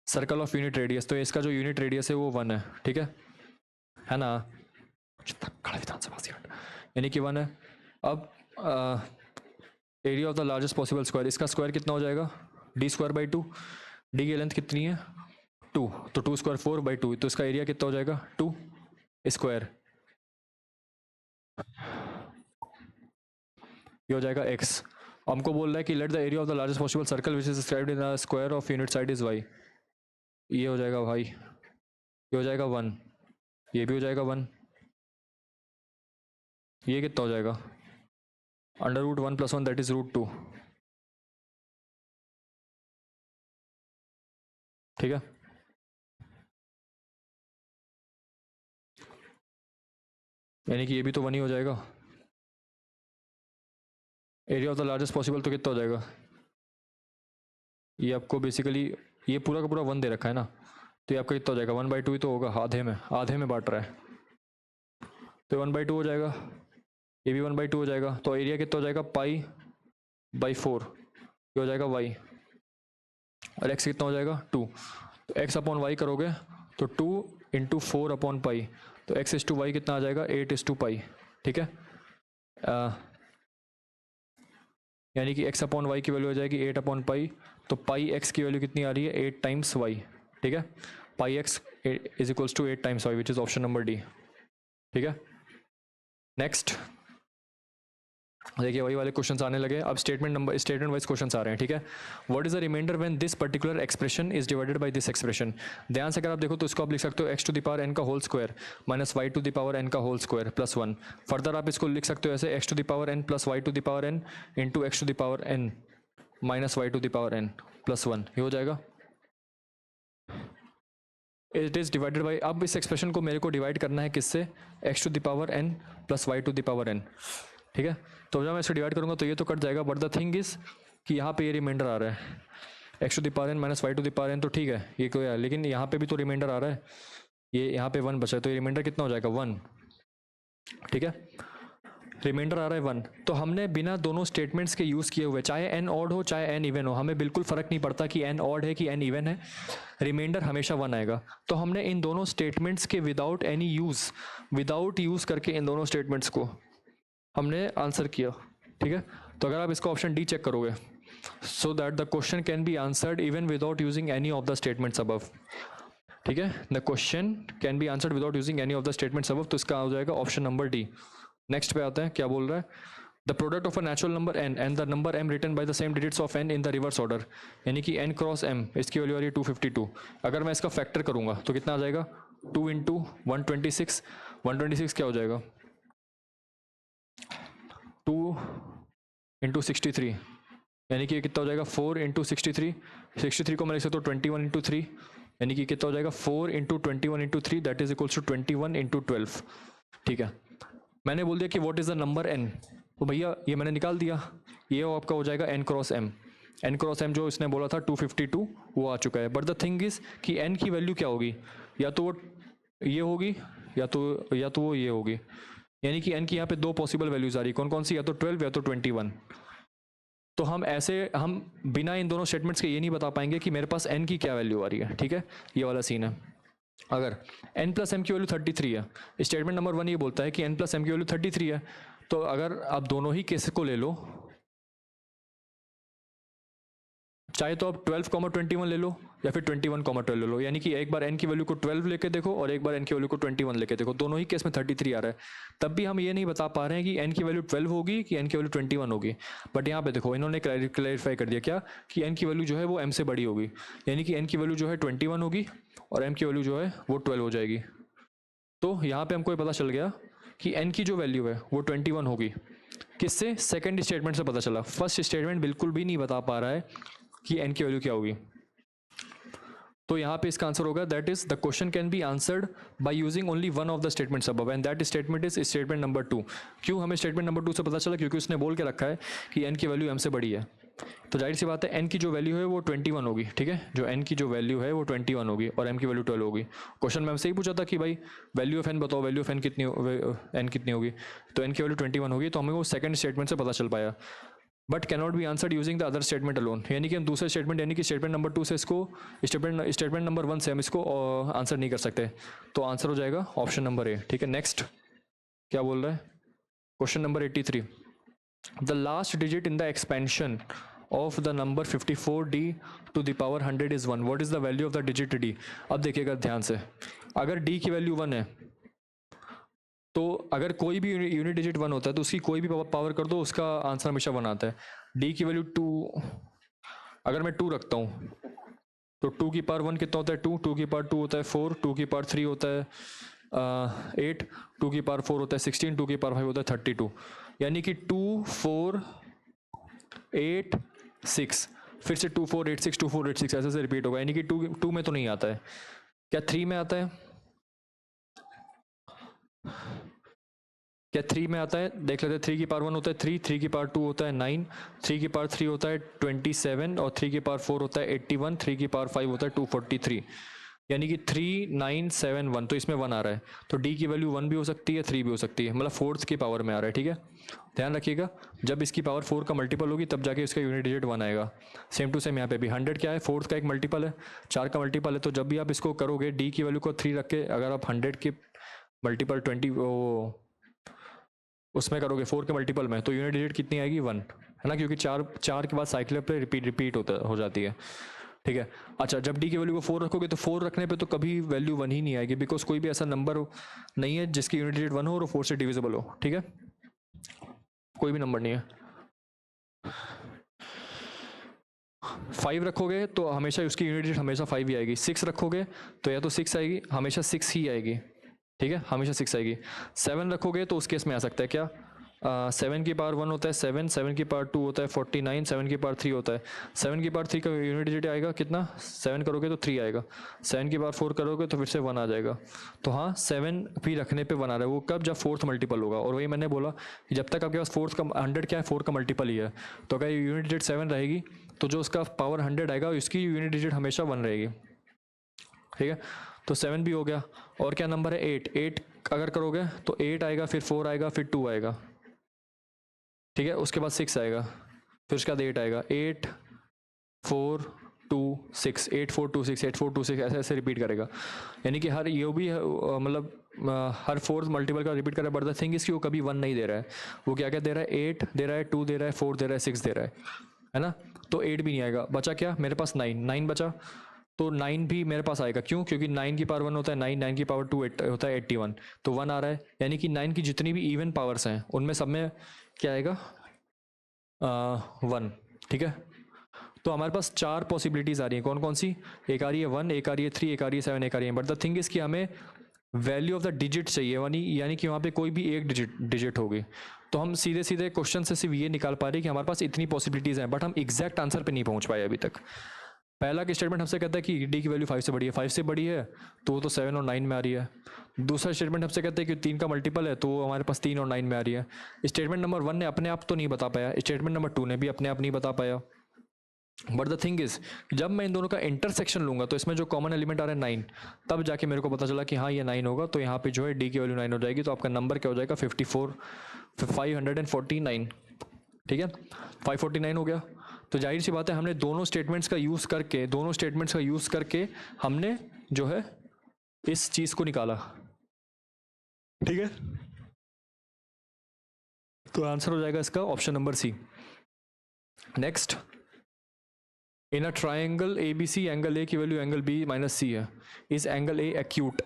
[SPEAKER 1] सर्कल ऑफ यूनिट रेडियस, तो इसका जो यूनिट रेडियस है वो 1 है, ठीक है ना, यानी कि 1 है। अब area of the largest possible square, इसका स्क्वायर कितना हो जाएगा, डी स्क्वायर बाई 2, डी की लेंथ कितनी है 2, तो 2 स्क्वायर 4 बाई 2, तो इसका एरिया कितना हो जाएगा 2 स्क्वायर, ये हो जाएगा x। हमको बोल रहा है कि let the area of the largest possible circle which is described in the square of unit side is y, ये हो जाएगा y, ये हो जाएगा 1, ये भी हो जाएगा 1, ये कितना हो जाएगा under root 1 + 1 that is root 2, ठीक है। यानी कि ये भी तो 1 ही हो जाएगा। Area of the largest possible तो कितना हो जाएगा, ये आपको बेसिकली ये पूरा का पूरा 1 दे रखा है ना, तो ये आपका कितना हो जाएगा 1/2 ही तो होगा, आधे में बांट रहा है, तो 1/2 हो जाएगा, ये भी 1/2 हो जाएगा, तो एरिया कितना हो जाएगा π/4, ये हो जाएगा y, और x कितना हो जाएगा 2, तो x अपॉन y करोगे तो 2 × 4/π, तो x/y कितना आ जाएगा 8/π, ठीक है। यानी कि x अपॉन y की वैल्यू हो जाएगी 8/π, तो πx की वैल्यू कितनी आ रही है 8 टाइम्स y, ठीक है, πx is equals to 8 times y which is option number D, ठीक है। नेक्स्ट देखिए वही वाले क्वेश्चंस आने लगे, अब स्टेटमेंट वाइज क्वेश्चंस आ रहे हैं, ठीक है। What is the reminder when this particular expression is divided by this expression, ध्यान से अगर आप देखो तो इसको आप लिख सकते हो x⁴n का होल स्क्वायर माइनस y⁴n का होल स्क्वायर प्लस 1, फर्दर आप इसको लिख सकते हो ऐसे x⁴n plus y⁴n into x⁴n minus y⁴n plus 1, ये हो जाएगा। इट इज डिवाइडेड बाई, अब इस एक्सप्रेशन को मेरे को डिवाइड करना है किससे, x⁴n प्लस y⁴n, ठीक है। तो जब मैं इसे डिवाइड करूंगा तो ये तो कट जाएगा, बट द थिंग इज कि यहाँ पे ये रिमाइंडर आ रहा है x⁴n माइनस y⁴n, तो ठीक है ये कोई है, लेकिन यहाँ पे भी तो रिमाइंडर आ रहा है, ये यहाँ पे 1 बचा है, तो ये रिमाइंडर कितना हो जाएगा 1, ठीक है, रिमाइंडर आ रहा है 1। तो हमने बिना दोनों स्टेटमेंट्स के यूज़ किए हुए, चाहे n ऑड हो चाहे n इवन हो, हमें बिल्कुल फ़र्क नहीं पड़ता कि n ऑड है कि n इवन है, रिमाइंडर हमेशा 1 आएगा। तो हमने इन दोनों स्टेटमेंट्स के विदाउट यूज़ करके इन दोनों स्टेटमेंट्स को हमने आंसर किया, ठीक है। तो अगर आप इसका ऑप्शन डी चेक करोगे, so that the question can be answered even without using any of the statements above, ठीक है, the question can be answered without using any of the statements above, तो इसका हो जाएगा ऑप्शन नंबर डी। नेक्स्ट पे आते हैं, क्या बोल रहा है, the product of a natural number n and the number m written by the same digits of n in the reverse order, यानी कि n क्रॉस m, इसकी वैल्यू आ रही है 252, अगर मैं इसका फैक्टर करूंगा तो कितना आ जाएगा 2 × 126, 126 क्या हो जाएगा 2 × 63, यानी कि ये कितना हो जाएगा 4 × 63, 63 को मैं लिख सकता हूँ 21 × 3, यानी कि कितना हो जाएगा 4 × 21 × 3 दैट इज इक्वल्स टू 21 × 12, ठीक है। मैंने बोल दिया कि what is the number n, तो भैया ये मैंने निकाल दिया, ये आपका हो जाएगा n क्रॉस m जो इसने बोला था 252 वो आ चुका है, बट द थिंग इज कि n की वैल्यू क्या होगी, या तो वो ये होगी या तो वो ये होगी, यानी कि n की यहाँ पे 2 पॉसिबल वैल्यूज आ रही, कौन कौन सी, या तो 12 या तो 21। तो हम बिना इन दोनों स्टेटमेंट्स के ये नहीं बता पाएंगे कि मेरे पास n की क्या वैल्यू आ रही है, ठीक है, ये वाला सीन है। अगर n प्लस m की वैल्यू 33 है, स्टेटमेंट नंबर 1 ये बोलता है कि n प्लस m की वैल्यू 33 है, तो अगर आप दोनों ही केस को ले लो, चाहे तो आप 12,21 ले लो या फिर 21,12 ले लो, यानी कि एक बार n की वैल्यू को 12 लेके देखो और एक बार n की वैल्यू को 21 लेके देखो, दोनों ही केस में 33 आ रहा है, तब भी हम ये नहीं बता पा रहे हैं कि n की वैल्यू 12 होगी कि n की वैल्यू 21 होगी। बट यहाँ पे देखो इन्होंने क्लैरिफाई कर दिया क्या कि n की वैल्यू जो है वो m से बड़ी होगी, यानी कि n की वैल्यू जो है 21 होगी और m की वैल्यू जो है वो 12 हो जाएगी। तो यहाँ पे हमको ये पता चल गया कि n की जो वैल्यू है वो 21 होगी, किससे, सेकंड स्टेटमेंट से पता चला। फर्स्ट स्टेटमेंट बिल्कुल भी नहीं बता पा रहा है कि n की वैल्यू क्या होगी, तो यहाँ पे इसका आंसर होगा that is the question can be answered by using only one of the statements above and that statement is statement number 2। क्यों हमें स्टेटमेंट नंबर 2 से पता चला, क्योंकि उसने बोल के रखा है कि n की वैल्यू m से बड़ी है, तो जाहिर सी बात है n की जो वैल्यू है वो 21 होगी, ठीक है, जो n की जो वैल्यू है वो 21 होगी और m की वैल्यू 12 होगी। क्वेश्चन में हमसे ही पूछा था कि भाई वैल्यू ऑफ n बताओ, वैल्यू ऑफ n कितनी होगी, तो n की वैल्यू 21 होगी, तो n की वैल्यू 21 होगी, तो हमें वो सेकंड स्टेटमेंट से पता चल पाया। But cannot be answered using the other statement alone, यानी कि हम दूसरे स्टेटमेंट यानी कि स्टेटमेंट नंबर 2 से इसको स्टेटमेंट नंबर 1 से हम इसको आंसर नहीं कर सकते, तो आंसर हो जाएगा ऑप्शन नंबर ए। ठीक है, नेक्स्ट क्या बोल रहा है, question number 83, the last digit in the expansion of the number 54d to the power 100 is 1, what is the value of the digit d। अब देखिएगा ध्यान से, अगर d की वैल्यू 1 है तो अगर कोई भी यूनिट डिजिट 1 होता है तो उसकी कोई भी पावर कर दो उसका आंसर हमेशा 1 आता है। d की वैल्यू 2, अगर मैं 2 रखता हूँ तो 2 की पावर 1 कितना होता है 2, 2 की पावर 2 होता है 4, 2 की पावर 3 होता है 8, 2 की पावर 4 होता है 16, 2 की पावर 5 होता है 32, यानी कि 2 4 8 6, फिर से 2 4 8 6 2 4 8 6 ऐसे से रिपीट होगा, यानी कि 2 में तो नहीं आता है, क्या 3 में आता है, क्या 3 में आता है, देख लेते हैं। 3 की पावर 1 होता है 3, 3 की पावर 2 होता है 9, 3 की पावर 3 होता है 27 और 3 की पावर 4 होता है 81, 3 की पावर 5 होता है 243, यानी कि 3971, तो इसमें 1 आ रहा है, तो d की वैल्यू 1 भी हो सकती है 3 भी हो सकती है, मतलब फोर्थ की पावर में आ रहा है। ठीक है, ध्यान रखिएगा, जब इसकी पावर 4 का मल्टीपल होगी तब जाके इसका यूनिट डिजिट 1 आएगा। सेम टू सेम यहाँ पे भी 100 क्या है, फोर्थ का एक मल्टीपल है, 4 का मल्टीपल है, तो जब भी आप इसको करोगे d की वैल्यू को 3 रख के अगर आप 100 के मल्टीपल 20 उसमें करोगे 4 के मल्टीपल में, तो यूनिट डिजिट कितनी आएगी 1, है ना, क्योंकि 4 के बाद साइकिल पे रिपीट हो जाती है। ठीक है, अच्छा जब d की वैल्यू को 4 रखोगे तो 4 रखने पे तो कभी वैल्यू 1 ही नहीं आएगी, बिकॉज कोई भी ऐसा नंबर नहीं है जिसकी यूनिट डिजिट 1 हो और 4 से डिविजिबल हो। ठीक है, कोई भी नंबर नहीं है। 5 रखोगे तो हमेशा उसकी यूनिट डिजिट हमेशा 5 ही आएगी, 6 रखोगे तो या तो 6 आएगी, हमेशा 6 ही आएगी। ठीक है, हमेशा 6 आएगी। 7 रखोगे तो उस केस में आ सकता है क्या, 7 की पावर 1 होता है 7, 7 की पावर 2 होता है 49, 7 की पावर 3 होता है, 7 की पावर 3 का यूनिट डिजिट आएगा कितना, 7 करोगे तो 3 आएगा, 7 की पावर 4 करोगे तो फिर से 1 आ जाएगा। तो हाँ 7 भी रखने पे 1 आ रहा है, वो कब, जब फोर्थ मल्टीपल होगा, और वही मैंने बोला कि जब तक आपके पास फोर्थ का 100 क्या है, 4 का मल्टीपल ही है, तो अगर यूनिट डिजिट 7 रहेगी तो जो उसका पावर 100 आएगा उसकी यूनिट डिजिट हमेशा 1 रहेगी। ठीक है, तो 7 भी हो गया, और क्या नंबर है 8, 8 अगर करोगे तो 8 आएगा, फिर 4 आएगा, फिर 2 आएगा। ठीक है, उसके बाद 6 आएगा, फिर उसके बाद 8 आएगा, 8 4 2 6, 8 4 2 6, 8 4 2 6 ऐसे ऐसे रिपीट करेगा, यानी कि हर ये भी मतलब हर फोर्थ मल्टीपल का रिपीट कर रहा है, बट द थिंग इसकी वो कभी 1 नहीं दे रहा है, वो क्या क्या दे रहा है, 8 दे रहा है, 2 दे रहा है, 4 दे रहा है, 6 दे रहा है ना, तो 8 भी नहीं आएगा। बचा क्या मेरे पास 9 बचा, तो 9 भी मेरे पास आएगा, क्यों, क्योंकि 9 की पावर 1 होता है 9, 9 की पावर 2 होता है 81, तो 1 आ रहा है, यानी कि 9 की जितनी भी इवन पावर्स हैं उनमें सब में क्या आएगा 1। ठीक है, तो हमारे पास 4 पॉसिबिलिटीज आ रही हैं, कौन कौन सी, एक आ रही है 1, एक आ रही है 3, एक आ रही है 7, एक आ रही है, बट द थिंग इज कि हमें वैल्यू ऑफ द डिजिट चाहिए, यानी कि वहाँ पे कोई भी एक डिजिट होगी, तो हम सीधे सीधे क्वेश्चन से सिर्फ ये निकाल पा रहे हैं कि हमारे पास इतनी पॉसिबिलिटीज हैं, बट हम एग्जैक्ट आंसर पे नहीं पहुंच पाए अभी तक। पहला स्टेटमेंट हमसे कहता है कि d की वैल्यू 5 से बड़ी है, 5 से बड़ी है तो वो तो 7 और 9 में आ रही है। दूसरा स्टेटमेंट हमसे कहता है कि 3 का मल्टीपल है, तो वो हमारे पास 3 और 9 में आ रही है। स्टेटमेंट नंबर 1 ने अपने आप तो नहीं बता पाया, स्टेटमेंट नंबर 2 ने भी अपने आप नहीं बता पाया, बट द थिंग इज जब मैं इन दोनों का इंटरसेक्शन लूंगा तो इसमें जो कॉमन एलिमेंट आ रहा है 9, तब जाके मेरे को पता चला कि हाँ ये 9 होगा, तो यहाँ पे जो है d की वैल्यू 9 हो जाएगी, तो आपका नंबर क्या हो जाएगा 549। ठीक है, 549 हो गया। तो जाहिर सी बात है हमने दोनों स्टेटमेंट्स का यूज करके हमने जो है इस चीज को निकाला। ठीक है, तो आंसर हो जाएगा इसका option number C. Next, in a triangle ABC angle A की value angle B minus C है, इज एंगल A एक्यूट।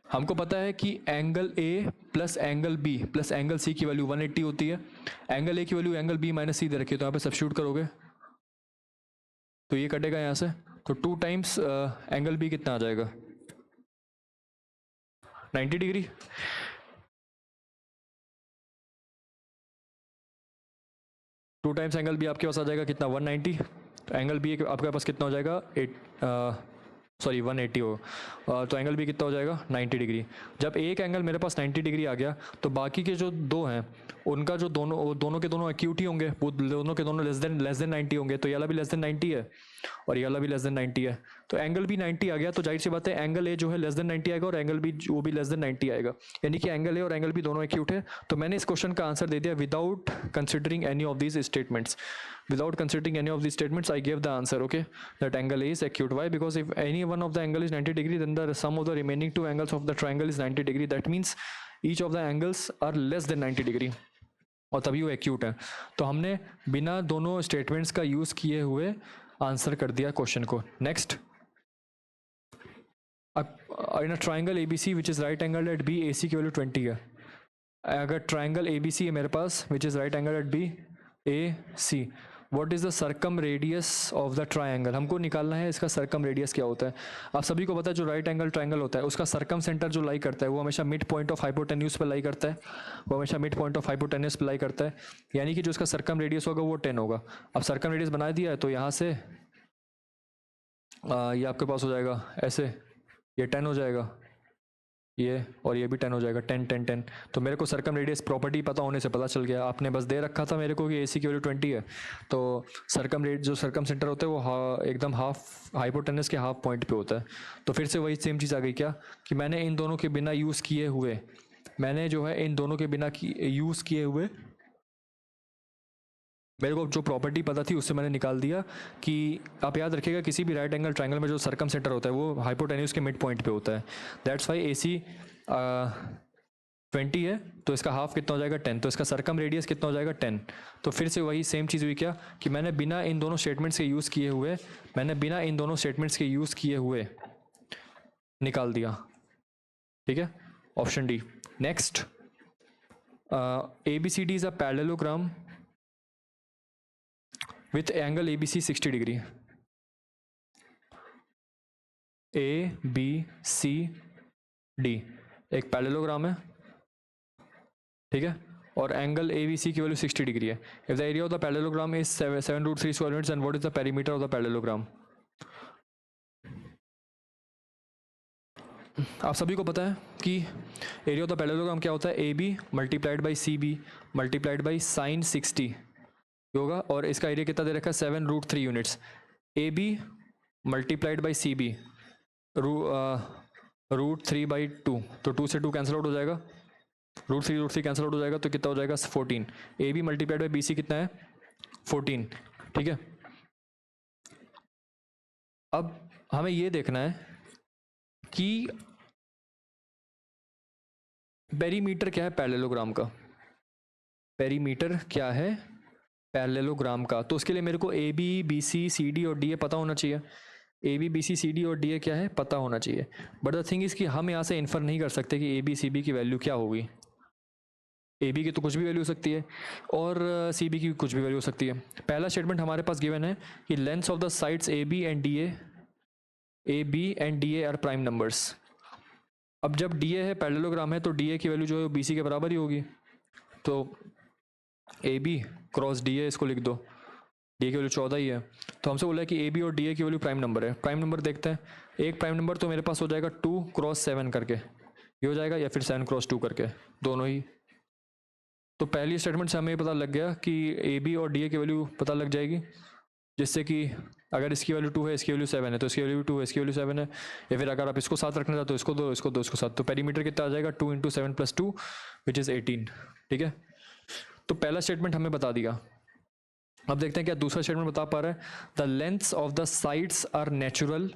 [SPEAKER 1] हमको पता है कि angle A plus angle B plus angle C की वैल्यू 180 होती है, एंगल A की value angle B minus C दे रखी है, तो यहाँ पे सब्स्टिट्यूट करोगे तो ये कटेगा यहाँ से, तो 2 टाइम्स एंगल B कितना आ जाएगा 90 degree. Two times angle B आपके पास आ जाएगा कितना 190, तो एंगल B आपके पास कितना हो जाएगा 180 हो, तो एंगल B कितना हो जाएगा 90 डिग्री। जब एक एंगल मेरे पास 90 डिग्री आ गया तो बाकी के जो दो हैं उनका जो दोनों के दोनों एक्यूट ही होंगे, वो दोनों के दोनों लेस देन 90 होंगे, तो ये वाला भी लेस देन 90 है, और ये वाला भी लेस देन 90 है, तो एंगल भी 90 आ गया, तो जाहिर सी बात है एंगल ए जो है लेस देन 90 आएगा और एंगल भी वो भी लेस देन 90 आएगा, यानी कि एंगल ए और एंगल भी दोनों एक्यूट है। तो मैंने इस क्वेश्चन का आंसर दे दिया without considering any of these statements, without considering any of these statements I gave the answer, okay, that angle A is acute. Why? Because if any one of the angle is 90 degree, then the sum of the remaining two angles of the triangle is 90 degree, that means each of the angles are less than 90 degree, और तभी वो acute है। तो हमने बिना दोनों statements का use किए हुए आंसर कर दिया क्वेश्चन को। Next, in a triangle ABC which is right angle at B, AC की वैल्यू 20 है। अगर ट्राइंगल ABC है मेरे पास which is right angle at B AC, what is the circumradius of the triangle, हमको निकालना है इसका सर्कम रेडियस क्या होता है। आप सभी को पता है जो राइट एंगल ट्राइंगल होता है उसका सर्कम सेंटर जो लाई करता है वो हमेशा मिड पॉइंट ऑफ हाइपोटेन्यूज पे लाई करता है, वो हमेशा मिड पॉइंट ऑफ हाइपोटेन्यूज पे लाई करता है, यानी कि जो उसका सर्कम रेडियस होगा वो 10 होगा। अब सर्कम रेडियस बना दिया है तो यहाँ से ये आपके पास हो जाएगा ऐसे, ये 10 हो जाएगा, ये और ये भी 10 हो जाएगा, 10 10 10। तो मेरे को सर्कम रेडियस प्रॉपर्टी पता होने से पता चल गया, आपने बस दे रखा था मेरे को कि AC की वैल्यू 20 है, तो सर्कम रेड जो सर्कम सेंटर होता है वो एकदम हाफ हाइपोटेनस के हाफ पॉइंट पे होता है। तो फिर से वही सेम चीज़ आ गई क्या कि मैंने इन दोनों के बिना यूज़ किए हुए, मैंने जो है इन दोनों के बिना यूज़ किए हुए मेरे को जो प्रॉपर्टी पता थी उससे मैंने निकाल दिया कि आप याद रखिएगा किसी भी राइट एंगल ट्रायंगल में जो सर्कम सेंटर होता है वो हाइपोटेन्यूज के मिड पॉइंट पे होता है, दैट्स वाई AC 20 है तो इसका हाफ कितना हो जाएगा 10, तो इसका सर्कम रेडियस कितना हो जाएगा 10। तो फिर से वही सेम चीज़ हुई क्या कि मैंने बिना इन दोनों स्टेटमेंट्स के यूज़ किए हुए निकाल दिया, ठीक है, option D. Next, ABCD is a parallelogram with angle ABC 60 degree, ABCD एक पैरेललोग्राम है, ठीक है, और एंगल ABC की वैल्यू 60 डिग्री है। If the area of the parallelogram is 7√3 square units and what is the perimeter of the parallelogram. आप सभी को पता है कि एरिया ऑफ द पैरेललोग्राम क्या होता है, AB multiplied by CB multiplied by sine 60 होगा, और इसका एरिया कितना दे रखा है 7√3 units. AB multiplied by CB √3/2, तो 2 से 2 कैंसिल आउट हो जाएगा, √3 कैंसिल आउट हो जाएगा, तो कितना हो जाएगा 14। AB मल्टीप्लाइड बाई BC कितना है 14, ठीक है। अब हमें ये देखना है कि पेरीमीटर क्या है पैरेललोग्राम का, पेरीमीटर क्या है पैरेललोग्राम का। तो उसके लिए मेरे को AB BC CD और DA पता होना चाहिए, AB BC CD और DA क्या है पता होना चाहिए। बट द थिंग इज कि हम यहाँ से इन्फर नहीं कर सकते कि AB CB की वैल्यू क्या होगी। AB की तो कुछ भी वैल्यू हो सकती है और CB की कुछ भी वैल्यू हो सकती है। पहला स्टेटमेंट हमारे पास गिवन है कि lengths of the sides AB and DA are prime numbers. अब जब DA है पैरेललोग्राम है तो DA की वैल्यू जो है BC के बराबर ही होगी, तो AB क्रॉस DA इसको लिख दो, DA की वैल्यू 14 ही है। तो हमसे बोला है कि AB और DA की वैल्यू प्राइम नंबर है। प्राइम नंबर देखते हैं, एक प्राइम नंबर तो मेरे पास हो जाएगा 2 क्रॉस 7 करके ये हो जाएगा, या फिर 7 क्रॉस 2 करके, दोनों ही। तो पहली स्टेटमेंट से हमें पता लग गया कि AB और DA की वैल्यू पता लग जाएगी, जिससे कि अगर इसकी वैल्यू 2 है इसकी वैल्यू 7 है तो इसकी वैल्यू 2 है इसकी वैल्यू 7 है, या फिर अगर आप इसको साथ रखना चाहते हो इसको दो इसको दो इसको साथ, तो पेरीमीटर कितना आ जाएगा 2 × 7 + 2 विच इज़ 18, ठीक है। तो पहला स्टेटमेंट हमें बता दिया। अब देखते हैं क्या दूसरा स्टेटमेंट बता पा रहा है। The lengths of the sides are natural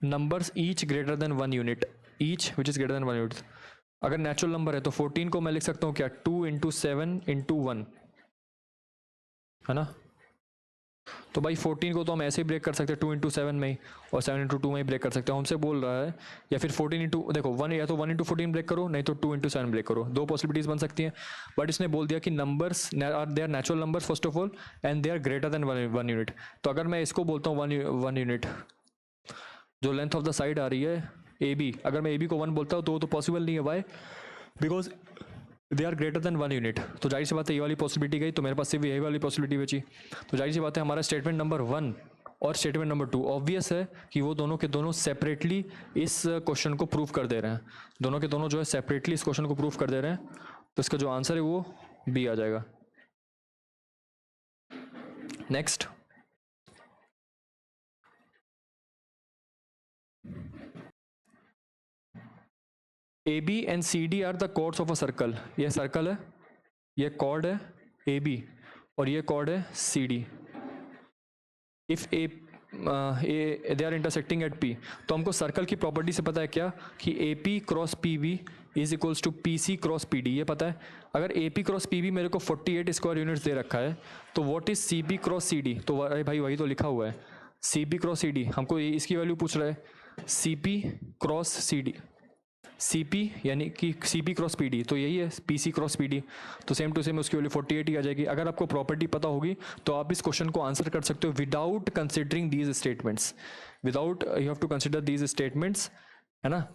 [SPEAKER 1] numbers each greater than 1 unit, each which is greater than 1 unit. अगर नेचुरल नंबर है तो 14 को मैं लिख सकता हूँ क्या 2 × 7 × 1, है ना। तो भाई 14 को तो हम ऐसे ही ब्रेक कर सकते हैं 2 × 7 में ही, और 7 × 2 में ही ब्रेक कर सकते हैं। हमसे बोल रहा है या फिर 14 × देखो 1, या तो 1 × 14 ब्रेक करो, नहीं तो 2 × 7 ब्रेक करो, दो पॉसिबिलिटीज बन सकती हैं। बट इसने बोल दिया कि numbers they are natural numbers first of all and they are greater than 1 unit. तो अगर मैं इसको बोलता हूँ 1 यूनिट, जो लेंथ ऑफ द साइड आ रही है AB, अगर मैं AB को 1 बोलता हूँ तो वो तो पॉसिबल नहीं है। Why? Because they are greater than 1 unit. तो जाहिर सी बात है ये वाली पॉसिबिलिटी गई, तो मेरे पास सिर्फ यही वाली पॉसिबिलिटी बची। तो जाहिर सी बात है हमारा स्टेटमेंट नंबर 1 और स्टेटमेंट नंबर 2 ऑब्वियस है कि वो दोनों के दोनों सेपरेटली इस क्वेश्चन को प्रूव कर दे रहे हैं, दोनों के दोनों जो है सेपरेटली इस क्वेश्चन को प्रूव कर दे रहे हैं। तो इसका जो आंसर है वो B आ जाएगा। Next, A B and C D are the chords of a circle. ये सर्कल है, ये कॉर्ड है ए बी और ये कॉर्ड है C D. If A they are intersecting at P, तो हमको सर्कल की प्रॉपर्टी से पता है क्या कि A P cross P V is equals to P C cross P D. ये पता है. अगर A P cross P V मेरे को 48 स्क्वायर यूनिट्स दे रखा है, तो what is C B cross C D? तो अरे भाई वही तो लिखा हुआ है, C B cross C D. हमको इसकी वैल्यू पूछ रहा है, C P cross C D. C P यानी कि सी पी क्रॉस पी डी, तो यही है P C cross P D. तो सेम टू सेम उसकी वैल्यू 48 ही आ जाएगी. अगर आपको प्रॉपर्टी पता होगी तो आप इस क्वेश्चन को आंसर कर सकते हो without considering these statements. Without you have to consider these statements, है ना.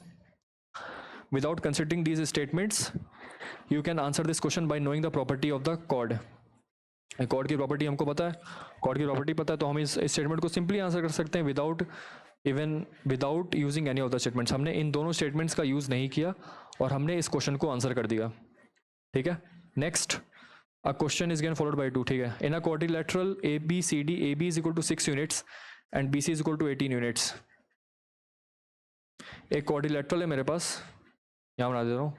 [SPEAKER 1] Without considering these statements you can answer this question by knowing the property of the chord. Chord की प्रॉपर्टी हमको पता है, कॉर्ड की प्रॉपर्टी पता है, तो हम इस स्टेटमेंट को सिंपली आंसर कर सकते हैं without using any of the statements. हमने इन दोनों स्टेटमेंट्स का यूज नहीं किया और हमने इस क्वेश्चन को आंसर कर दिया. ठीक है. Next, a question is again followed by 2. ठीक है. In a quadrilateral A B C D, A B is equal to 6 units and B C is equal to 18 units. एक क्वाड्रिलेटरल है मेरे पास, यहाँ बना दे रहा हूँ.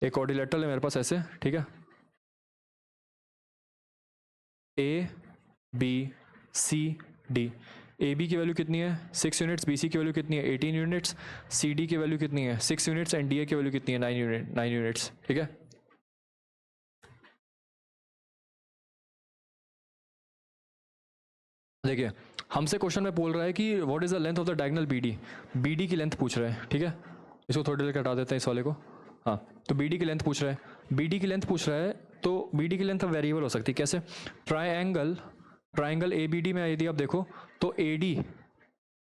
[SPEAKER 1] एक क्वाड्रिलेटरल है मेरे पास ऐसे. ठीक है. A B C D. A B की वैल्यू कितनी है 6 यूनिट्स, बी सी की वैल्यू कितनी है 18 यूनिट्स, सी डी की वैल्यू कितनी है 6 यूनिट्स एंड डी ए की वैल्यू कितनी है 9 यूनिट्स. ठीक है. देखिए हमसे क्वेश्चन में बोल रहा है कि what is the length of the diagonal B D. B D की लेंथ पूछ रहा है. ठीक है. इसको थोड़ी देर हटा देते हैं इस वाले को. हाँ, तो बी डी की लेंथ पूछ रहा है. बी डी की लेंथ पूछ रहा है, तो बी डी की लेंथ अब वेरिएबल हो सकती है. कैसे? ट्राइंगल ए बी डी में यदि आप देखो तो A D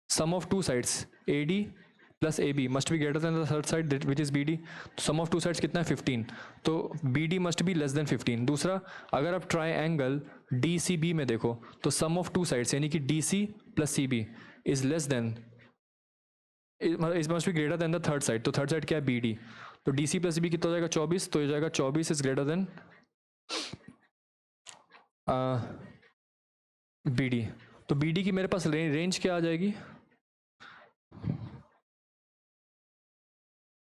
[SPEAKER 1] sum of two sides A D plus A B must be greater than the third side which is B D. Sum of two sides कितना है 15, तो B D must be less than 15. दूसरा, अगर आप triangle D C B में देखो तो सम of two sides यानी कि D C plus C B is less than, is must be greater than the third side. तो थर्ड साइड क्या है बी डी. तो डी सी प्लस बी कितना हो जाएगा 24, तो ये जाएगा 24 is greater than B D. तो बी डी की मेरे पास रेंज क्या आ जाएगी,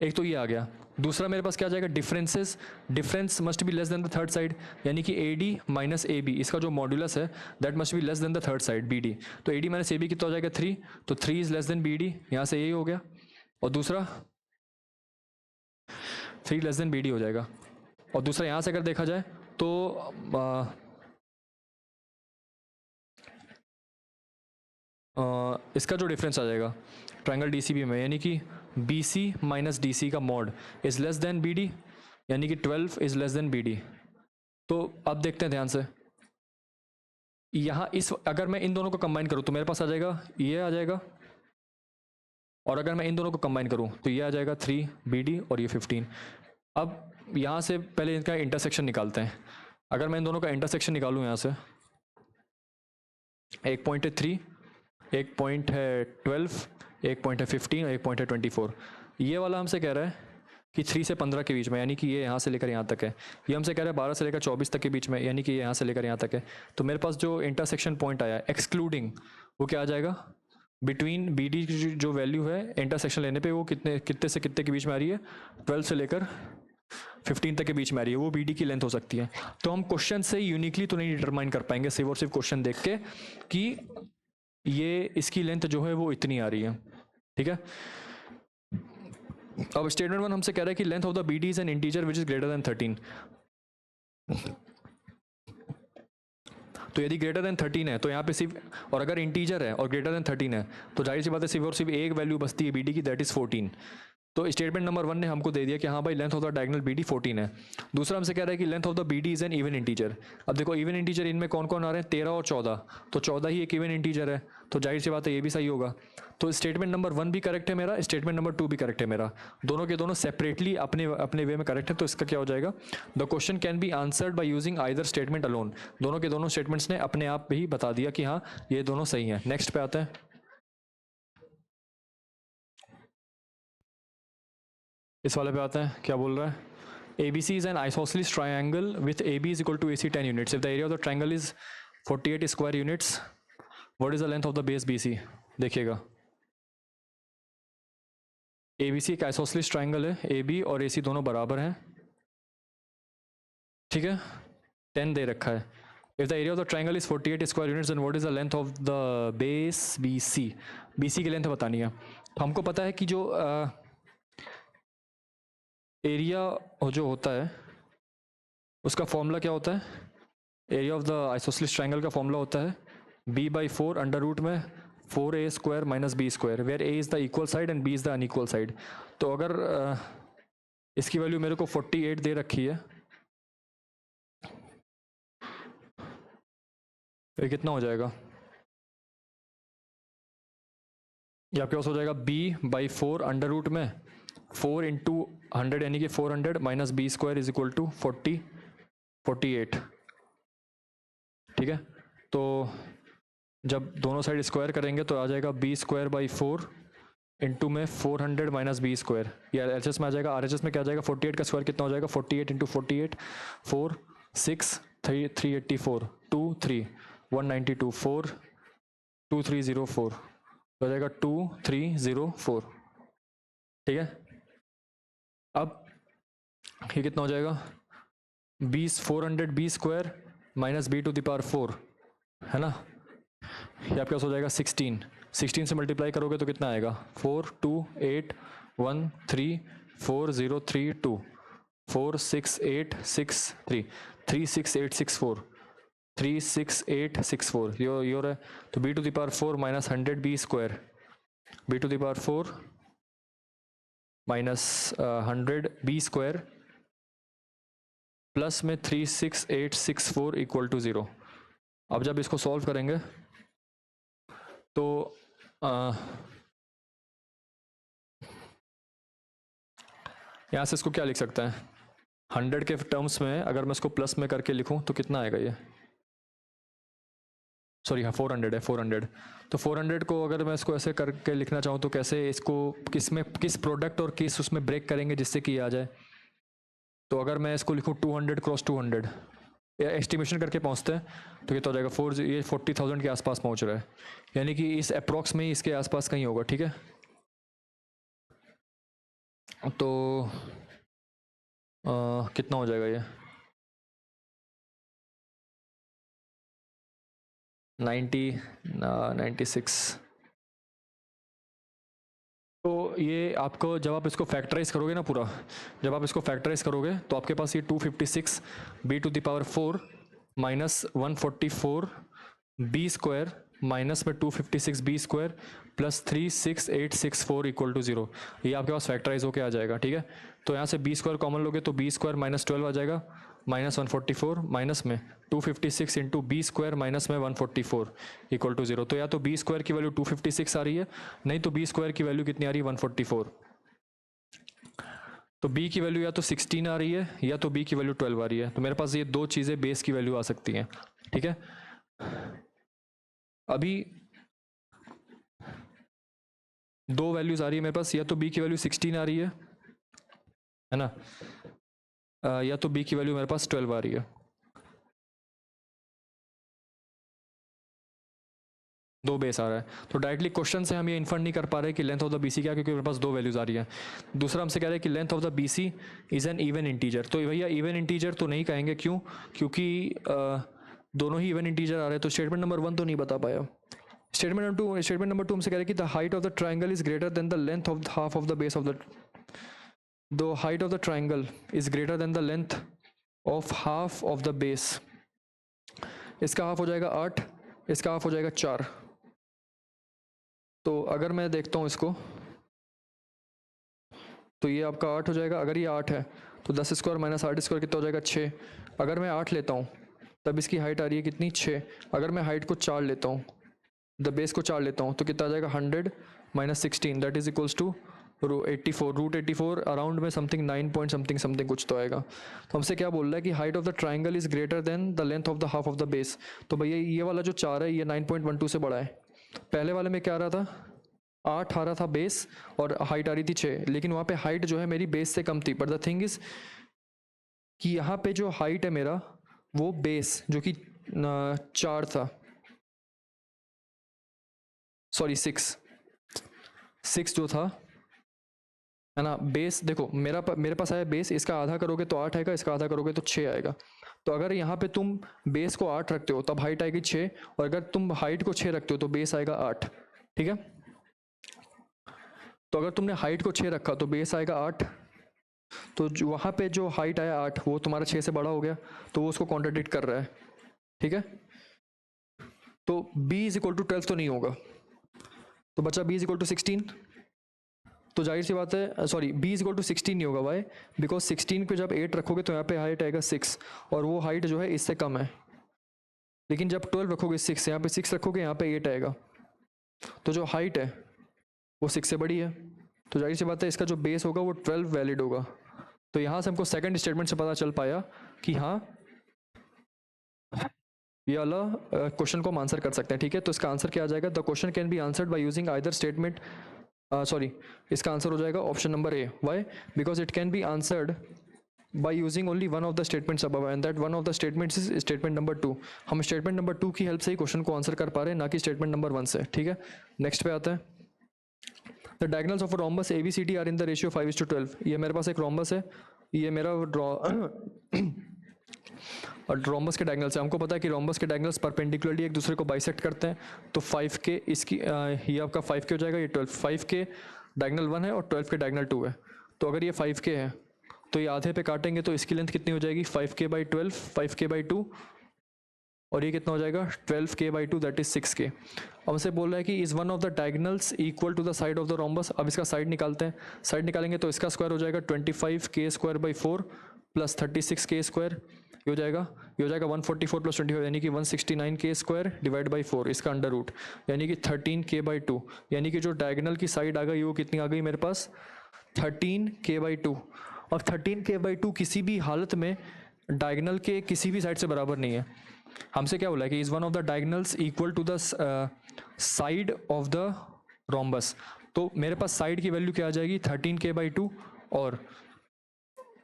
[SPEAKER 1] एक तो ये आ गया. दूसरा मेरे पास क्या आ जाएगा difference must be less than the third side, यानी कि A D minus A B, इसका जो मॉड्यूलस है that must be less than the third side B D. तो A D minus A B कितना हो जाएगा 3, तो 3 is less than B D. यहाँ से यही हो गया. और दूसरा 3 लेस देन बी डी हो जाएगा. और दूसरा यहाँ से अगर देखा जाए तो इसका जो डिफरेंस आ जाएगा ट्रायंगल डी सी बी में, यानी कि B C minus D C का mod is less than B D, यानी कि 12 is less than B D. तो अब देखते हैं ध्यान से, यहाँ इस अगर मैं इन दोनों को कंबाइन करूँ तो मेरे पास आ जाएगा ये आ जाएगा, और अगर मैं इन दोनों को कंबाइन करूँ तो ये आ जाएगा 3 बी डी और ये 15. अब यहाँ से पहले इनका इंटरसेक्शन निकालते हैं. अगर मैं इन दोनों का इंटरसेक्शन निकालूँ यहाँ से, एक पॉइंट है 3, एक पॉइंट है 12, एक पॉइंट है 15 और एक पॉइंट है 24. ये वाला हमसे कह रहा है कि 3 से 15 के बीच में, यानी कि ये यहाँ से लेकर यहाँ तक है. ये हमसे कह रहा है 12 से लेकर 24 तक के बीच में, यानी कि ये यहाँ से लेकर यहाँ तक है. तो मेरे पास जो इंटरसेक्शन पॉइंट आया एक्सक्लूडिंग, वो क्या आ जाएगा बिटवीन बी डी की जो वैल्यू है इंटरसेक्शन लेने पे वो कितने से कितने के बीच में आ रही है, 12 से लेकर 15 तक के बीच में आ रही है, वो बी डी की लेंथ हो सकती है. तो हम क्वेश्चन से यूनिकली तो नहीं डिटरमाइन कर पाएंगे सिर्फ और सिर्फ क्वेश्चन देख के कि ये इसकी लेंथ जो है वो इतनी आ रही है. ठीक है. अब स्टेटमेंट 1 हमसे कह रहा है कि length of the B D is an integer which is greater than 13. तो यदि ग्रेटर देन 13 है तो यहाँ पे सिर्फ, और अगर इंटीजर है और ग्रेटर देन 13 है तो जाहिर सी बात है सिर्फ और सिर्फ एक वैल्यू बचती है बी डी की, दैट इज 14. तो स्टेटमेंट नंबर 1 ने हमको दे दिया कि हाँ भाई length of the diagonal B D 14 है. दूसरा हमसे कह रहा है कि length of the B D is an even integer. अब देखो इवन इंटीजर इनमें कौन कौन आ रहे हैं, 13 और 14, तो 14 ही एक इवन इंटीजर है, तो जाहिर सी बात है ये भी सही होगा. तो स्टेटमेंट नंबर 1 भी करेक्ट है मेरा, स्टेटमेंट नंबर 2 भी करेक्ट है मेरा, दोनों के दोनों सेपरेटली अपने वे में करेक्ट है. तो इसका क्या हो जाएगा, the question can be answered by using either statement alone. दोनों के दोनों स्टेटमेंट्स ने अपने आप ही बता दिया कि हाँ ये दोनों सही हैं. नेक्स्ट पे आते हैं. इस वाले पे आते हैं, क्या बोल रहा है, ABC is an isosceles triangle with AB is equal to AC 10 units. If the area of the triangle is 48 square units, what is the length of the base BC? देखिएगा ए बी सी एक isosceles triangle है, A B और ए सी दोनों बराबर हैं, ठीक है, 10 दे रखा है। If the area of the triangle is 48 square units then what is the length of the base B C. B C की लेंथ बतानी है। तो हमको पता है कि जो एरिया जो होता है उसका फॉर्मूला क्या होता है, area of the isosceles triangle का फॉर्मूला होता है b/4 अंडर रूट में 4a² minus b², where a is the equal side and b is the unequal side. तो अगर इसकी वैल्यू मेरे को 48 दे रखी है, तो ये कितना हो जाएगा, ये आपके पास हो जाएगा b/4 अंडर रूट में 4 इंटू 100 यानी कि 400 minus b² is equal to 48, ठीक है। तो जब दोनों साइड स्क्वायर करेंगे तो आ जाएगा b²/4 इंटू में 400 माइनस b², या एच एस में आ जाएगा, आर एच एस में क्या आ जाएगा, 48 का स्क्वायर कितना हो जाएगा, 48 इंटू 48 4 6 384 2 3 192 4 2304 हो जाएगा 2304, ठीक है। अब ये कितना हो जाएगा, 400 b² माइनस b⁴ है ना, ये आपके पास हो जाएगा 16 से मल्टीप्लाई करोगे तो कितना आएगा, 428134032 46863 36864 36864 योर है। तो b⁴ minus 100 b² b⁴ minus 100 b² plus में 36864 इक्वल टू 0। अब जब इसको सॉल्व करेंगे तो यहाँ से इसको क्या लिख सकता है, 100 के टर्म्स में अगर मैं इसको प्लस में करके लिखूं तो कितना आएगा, ये सॉरी हाँ 400 है 400। तो 400 को अगर मैं इसको ऐसे करके लिखना चाहूँ तो कैसे, इसको किस में किस प्रोडक्ट और किस उसमें ब्रेक करेंगे जिससे कि आ जाए। तो अगर मैं इसको लिखूँ 200 क्रॉस 200 या एस्टिमेशन करके पहुँचते हैं तो कितना हो जाएगा, 40,000 के आसपास पहुँच रहा है, यानी कि इस अप्रॉक्स में ही इसके आसपास कहीं होगा, ठीक है। तो कितना हो जाएगा ये 96। तो ये आपको जब आप इसको फैक्टराइज करोगे ना पूरा, जब आप इसको फैक्टराइज करोगे तो आपके पास ये 256 b⁴ माइनस 144 b² माइनस में 256 b² प्लस 36864 इक्वल टू 0, ये आपके पास फैक्टराइज होके आ जाएगा, ठीक है। तो यहाँ से b² कॉमन लोगे तो b² माइनस 12 आ जाएगा, माइनस 144 माइनस में 256 इंटू b² माइनस में 144 इक्वल टू 0। तो या तो b² की वैल्यू 256 आ रही है, नहीं तो b² की वैल्यू कितनी आ रही है 144। तो b की वैल्यू या तो 16 आ रही है या तो b की वैल्यू 12 आ रही है। तो मेरे पास ये दो चीज़ें बेस की वैल्यू आ सकती हैं, ठीक है। अभी दो वैल्यूज आ रही है मेरे पास, या तो b की वैल्यू 16 आ रही है ना, या तो b की वैल्यू मेरे पास 12 आ रही है, दो बेस आ रहा है। तो डायरेक्टली क्वेश्चन से हम ये इन्फर नहीं कर पा रहे कि लेंथ ऑफ द बीसी क्या, क्योंकि मेरे पास दो वैल्यूज आ रही है। दूसरा हमसे कह रहे हैं कि length of the BC is an even integer. तो भैया इवन इंटीजर तो नहीं कहेंगे, क्यों, क्योंकि दोनों ही इवन इंटीजर आ रहे हैं। तो स्टेटमेंट नंबर 1 तो नहीं बता पाया। स्टेटमेंट नंबर टू हमसे कह रहे हैं कि the height of the triangle is greater than the length of half of the base of the height of the triangle is greater than the length of half of the base. इसका half हो जाएगा 8, इसका half हो जाएगा 4। तो अगर मैं देखता हूँ इसको तो ये आपका 8 हो जाएगा। अगर ये 8 है तो 10² माइनस 8² कितना हो जाएगा 6। अगर मैं 8 लेता हूँ तब इसकी हाइट आ रही है कितनी 6। अगर मैं हाइट को 4 लेता हूँ, द बेस को 4 लेता हूँ तो कितना आ जाएगा 100 minus 16 that is equals to 84 root 84 around में समथिंग 9 पॉइंट समथिंग कुछ तो आएगा। तो हमसे क्या बोल रहा है कि height of the triangle is greater than the length of the half of the base. तो भैया ये वाला जो 4 है ये 9.12 से बड़ा है। पहले वाले में क्या आ रहा था, 8 आ रहा था बेस और हाइट आ रही थी 6, लेकिन वहाँ पे हाइट जो है मेरी बेस से कम थी। बट द थिंग इज कि यहाँ पे जो हाइट है मेरा वो बेस जो कि 4 था, सॉरी 6 जो था है ना। बेस देखो मेरे पास आया बेस, इसका आधा करोगे तो 8 आएगा, इसका आधा करोगे तो 6 आएगा। तो अगर यहाँ पे तुम बेस को 8 रखते हो तब हाइट आएगी 6, और अगर तुम हाइट को 6 रखते हो तो बेस आएगा 8। ठीक है, तो अगर तुमने हाइट को 6 रखा तो बेस आएगा 8, तो वहाँ पे जो हाइट आया 8 वो तुम्हारा 6 से बड़ा हो गया, तो वो उसको कॉन्ट्राडिक्ट कर रहा है। ठीक है, तो b इज इक्वल टू 12 तो नहीं होगा, तो बचा b इज इक्वल टू 16। तो जाहिर सी बात है, sorry b is equal to 16 नहीं होगा। वाई? बिकॉज 16 पे जब 8 रखोगे तो यहाँ पे हाइट आएगा 6, और वो हाइट जो है इससे कम है। लेकिन जब 12 रखोगे 6, यहाँ पे 6 रखोगे, यहाँ पे 8 आएगा, तो जो हाइट है वो 6 से बड़ी है। तो जाहिर सी बात है इसका जो बेस होगा वो 12 वैलिड होगा। तो यहाँ से हमको सेकंड स्टेटमेंट से पता चल पाया कि हाँ ये वाला क्वेश्चन को हम आंसर कर सकते हैं। ठीक है, तो इसका आंसर क्या आ जाएगा? The question can be answered by using either statement, sorry इसका आंसर हो जाएगा option number A. Why? Because it can be answered by using only one of the statements above, and that one of the statements is statement number 2। हम statement number 2 की help से ही question को answer कर पा रहे हैं, ना कि स्टेटमेंट नंबर 1 से। ठीक है, नेक्स्ट पे आता है। The diagonals of a rhombus ABCD are in the ratio 5:12। ये मेरे पास एक रोम्बस है, ये मेरा और रोम्बस के डायगोनल से हमको पता है कि रोम्बस के डायगोनल्स परपेंडिकुलरली एक दूसरे को बाइसेक्ट करते हैं। तो 5 के इसकी ये आपका 5 के हो जाएगा, ये 12। 5 के डायगोनल 1 है और 12 के डायगोनल 2 है। तो अगर ये 5 के है तो ये आधे पे काटेंगे तो इसकी लेंथ कितनी हो जाएगी? 5k/12, 5k/2, और ये कितना हो जाएगा? 12k/2, that is 6k। अब हमसे बोल रहा है कि is one of the diagonals equal to the side of the rhombus. अब इसका साइड निकालते हैं। साइड निकालेंगे तो इसका स्क्वायर हो जाएगा 25k²/4 प्लस 36k²। ये हो जाएगा 144 प्लस 25, यानी कि 169k² डिवाइड बाई 4, इसका अंडर रूट, यानी कि 13k/2। यानी कि जो डायगोनल की साइड आ गई वो कितनी आ गई मेरे पास? 13k/2। और 13k/2 किसी भी हालत में डायगोनल के किसी भी साइड से बराबर नहीं है। हमसे क्या बोला है कि is one of the diagonals equal to the side of the rhombus. तो मेरे पास साइड की वैल्यू क्या आ जाएगी? 13k/2, और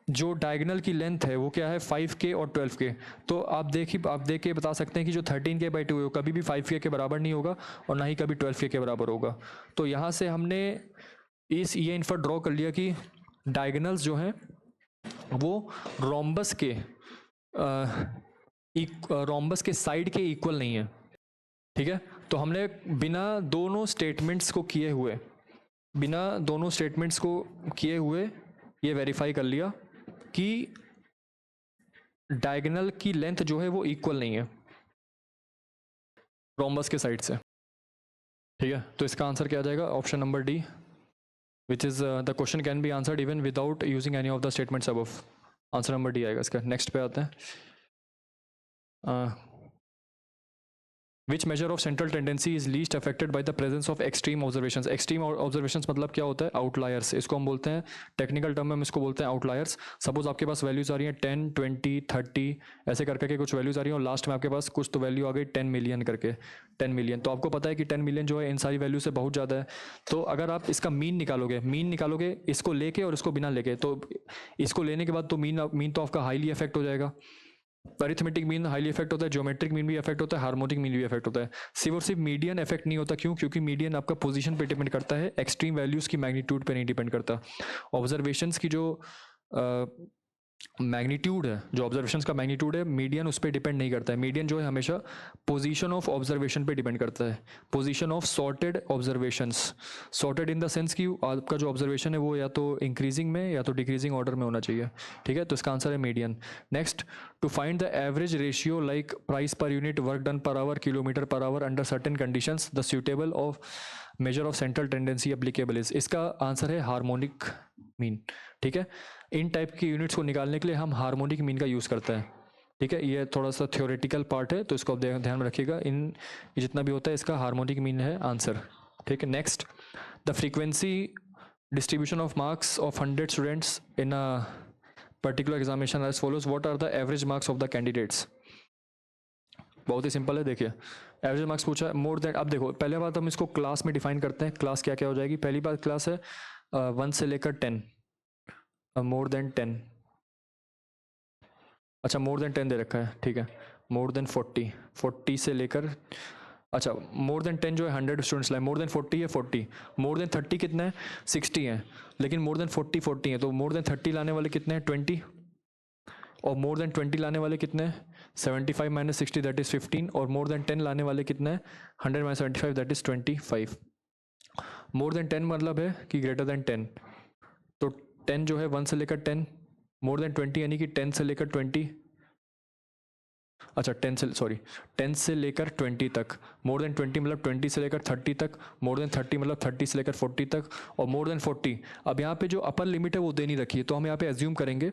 [SPEAKER 1] जो डायगोनल की लेंथ है वो क्या है? 5k और 12k। तो आप देख के बता सकते हैं कि जो 13k/2 है वो कभी भी 5k के बराबर नहीं होगा और ना ही कभी 12k के बराबर होगा। तो यहाँ से हमने ये इन्फर ड्रॉ कर लिया कि डायगोनल्स जो हैं वो रोम्बस के साइड के इक्वल नहीं है। ठीक है, तो हमने बिना दोनों स्टेटमेंट्स को किए हुए ये वेरीफाई कर लिया कि डायगोनल की लेंथ जो है वो इक्वल नहीं है रोम्बस के साइड से। ठीक है, तो इसका आंसर क्या आ जाएगा? Option number D, which is the question can be answered even without using any of the statements above. Answer number D आएगा इसका। नेक्स्ट पे आते हैं। Which measure of central tendency is least affected by the presence of extreme observations. Extreme observations मतलब क्या होता है? Outliers. इसको हम बोलते हैं टेक्निकल टर्म में हम इसको बोलते हैं आउटलायर्स। सपोज आपके पास वैल्यूज आ रही हैं 10, 20, 30 ऐसे कर करके कुछ वैल्यूज आ रही हैं, और लास्ट में आपके पास कुछ तो वैल्यू आ गई 10 मिलियन करके, 10 मिलियन। तो आपको पता है कि 10 मिलियन जो है इन सारी वैल्यू से बहुत ज़्यादा है। तो अगर आप इसका मीन निकालोगे इसको लेके और इसको बिना लेके, तो इसको लेने के बाद तो मीन तो आपका हाईली इफेक्ट हो जाएगा। अरिथमेटिक मीन हाईली इफेक्ट होता है, ज्योमेट्रिक मीन भी इफेक्ट होता है, हार्मोनिक मीन भी इफेक्ट होता है। सिर्फ और सिर्फ मीडियन इफेक्ट नहीं होता। क्यों? क्योंकि मीडियन आपका पोजीशन पे डिपेंड करता है, एक्सट्रीम वैल्यूज की मैग्नीट्यूड पे नहीं डिपेंड करता। ऑब्जर्वेशंस की जो मैग्नीट्यूड है, जो ऑब्जर्वेशंस का मैग्नीट्यूड है, मीडियन उस पर डिपेंड नहीं करता है। मीडियन जो है हमेशा पोजीशन ऑफ ऑब्जर्वेशन पे डिपेंड करता है, position of sorted observations. Sorted in the sense कि आपका जो ऑब्जर्वेशन है वो या तो इंक्रीजिंग में या तो डिक्रीजिंग ऑर्डर में होना चाहिए। ठीक है, तो इसका आंसर है median. Next, to find the average ratio like price per unit, work done per hour, kilometre per hour under certain conditions, the suitable of measure of central tendency applicable is. इसका answer है harmonic mean. ठीक है, इन type की units को निकालने के लिए हम हार्मोनिक मीन का यूज़ करते हैं। ठीक है, ये थोड़ा सा थ्योरेटिकल पार्ट है तो इसको आप ध्यान में रखिएगा। जितना भी होता है इसका हार्मोनिक मीन है आंसर। ठीक है, next, the frequency distribution of marks of 100 students in a particular examination as follows, what are the average marks of the candidates. बहुत ही सिंपल है, देखिए एवरेज मार्क्स पूछा है मोर देन। अब देखो पहले बात हम इसको क्लास में डिफाइन करते हैं। क्लास क्या क्या हो जाएगी? पहली बात क्लास है 1 से लेकर 10, मोर देन 10। अच्छा, मोर देन 10 दे रखा है, ठीक है। मोर देन 40, 40 से लेकर अच्छा मोर देन 10 जो है 100 स्टूडेंट्स लाए, मोर देन 40 है 40, मोर देन 30 कितना है 60 है, लेकिन मोर देन 40 है, तो मोर देन 30 लाने वाले कितने हैं 20, और मोर देन 20 लाने वाले कितने हैं 75 माइनस 60 दैट इज 15, और मोर देन 10 लाने वाले कितने हैं 100 minus 75 that is 25। More than 10 मतलब है कि ग्रेटर देन 10, तो 10 जो है 1 से लेकर 10, मोर देन 20 यानी कि 10 से लेकर 20, अच्छा 10 से लेकर 20 तक, मोर देन 20 मतलब 20 से लेकर 30 तक, मोर देन 30 मतलब 30 से लेकर 40 तक, और मोर देन 40। अब यहाँ पे जो अपर लिमिट है वो दे नहीं रखी है, तो हम यहाँ पे एज्यूम करेंगे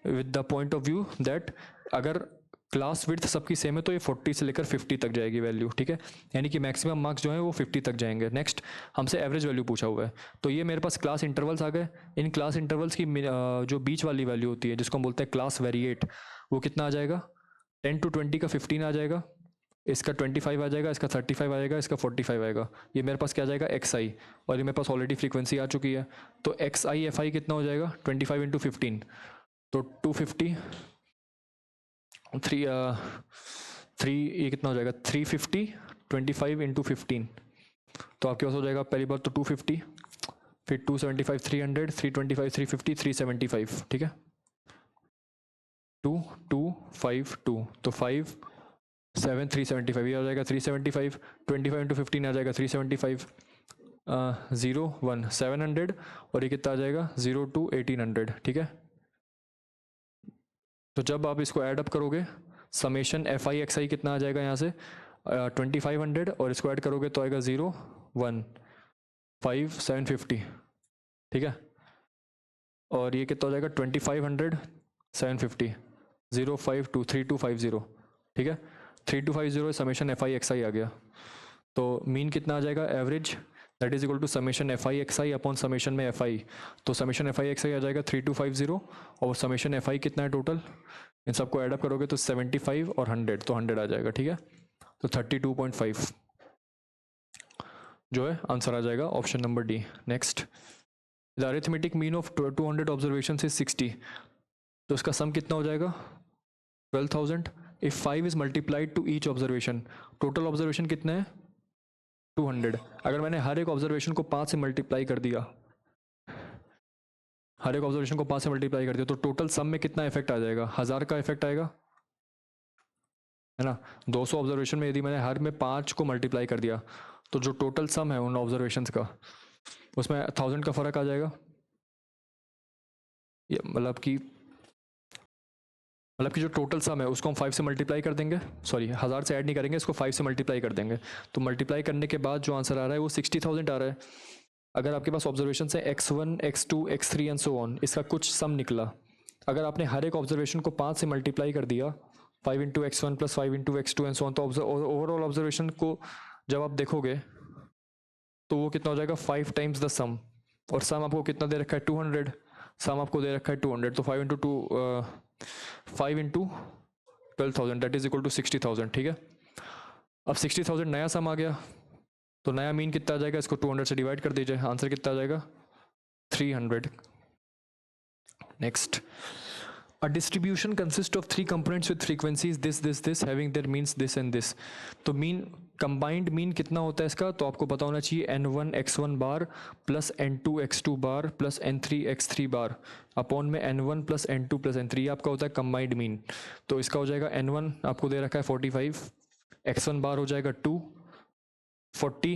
[SPEAKER 1] with the point of view that अगर क्लास विड्थ सबकी सेम है तो ये 40 से लेकर 50 तक जाएगी वैल्यू, ठीक है, यानी कि मैक्सिमम मार्क्स जो है वो 50 तक जाएंगे। नेक्स्ट हमसे एवरेज वैल्यू पूछा हुआ है, तो ये मेरे पास क्लास इंटरवल्स आ गए। इन क्लास इंटरवल्स की जो बीच वाली वैल्यू होती है जिसको हम बोलते हैं क्लास वेरिएट, वो कितना आ जाएगा 10 to 20 का 15 आ जाएगा, इसका 25 आ जाएगा, इसका 35 आ जाएगा, इसका 45 आएगा। ये मेरे पास क्या आ जाएगा एक्स आई, और ये मेरे पास ऑलरेडी फ्रीक्वेंसी आ चुकी है, तो एक्स आई एफ आई कितना हो जाएगा 25 इंटू 15, तो 250 थ्री ये कितना हो जाएगा 350 25 इंटू 15, तो आपके पास हो जाएगा पहली बार तो 250, फिर 275 300 325 350 375, ठीक है 2 2 5 2, तो 5 7 375, ये आ जाएगा 375, 25 इंटू 15 आ जाएगा 375, 0 1 700, और ये कितना आ जाएगा 0 2 1800, ठीक है। तो जब आप इसको ऐड अप करोगे समेशन एफ आई एक्स आई कितना आ जाएगा यहाँ से 2500, और इसको ऐड करोगे तो आएगा 0 1 5 750, ठीक है, और ये कितना हो जाएगा 2500 750 0 5 2 3 2 5 0, ठीक है 3250 summation F I X I आ गया। तो मीन कितना आ जाएगा average that is equal to summation F I X I upon summation में एफ आई, तो summation F I X I आ जाएगा 3250, और समेशन एफ आई कितना है टोटल, इन सबको ऐड अप करोगे तो 75 और 100, तो 100 आ जाएगा, ठीक है, तो 32.5 जो है आंसर आ जाएगा option number D. Next the arithmetic mean of 200 observation is 60, तो इसका सम कितना हो जाएगा 12,000। If 5 is multiplied to each observation, total observation कितना है 200, अगर मैंने हर एक ऑब्जर्वेशन को 5 से मल्टीप्लाई कर दिया, हर एक ऑब्जर्वेशन को 5 से मल्टीप्लाई कर दिया, तो टोटल सम में कितना इफेक्ट आ जाएगा 1000 का इफेक्ट आएगा, है ना। 200 ऑब्जर्वेशन में यदि मैंने हर में 5 को मल्टीप्लाई कर दिया, तो जो टोटल सम है उन ऑब्जर्वेशंस का उसमें 1000 का फर्क आ जाएगा, ये मतलब कि जो टोटल सम है उसको हम 5 से मल्टीप्लाई कर देंगे, सॉरी 1000 से ऐड नहीं करेंगे, इसको 5 से मल्टीप्लाई कर देंगे, तो मल्टीप्लाई करने के बाद जो आंसर आ रहा है वो 60,000 आ रहा है। अगर आपके पास ऑब्जर्वेशन है x1 x2 x3 and so on, इसका कुछ सम निकला, अगर आपने हर एक ऑब्जर्वेशन को 5 से मल्टीप्लाई कर दिया 5 into x1 plus 5 into x2 and so on, तो ओवरऑल ऑब्जर्वेशन को जब आप देखोगे तो वो कितना हो जाएगा 5 टाइम्स द सम, और सम आपको कितना दे रखा है 200, सम आपको दे रखा है 200, तो 5 into 12,000 that is equal to 60,000, ठीक है। अब 60,000 नया सम आ गया, तो नया मीन कितना आ जाएगा, इसको 200 से डिवाइड कर दीजिए, आंसर कितना आ जाएगा 300। Next a distribution consist of 3 components with frequencies this having their means this and this, तो मीन कंबाइंड मीन कितना होता है इसका, तो आपको पता होना चाहिए n1 x1 bar plus n2 x2 bar plus n3 x3 bar upon में n1 plus n2 plus n3, आपका होता है कंबाइंड मीन। तो इसका हो जाएगा n1 आपको दे रखा है 45, x1 बार हो जाएगा 2 40,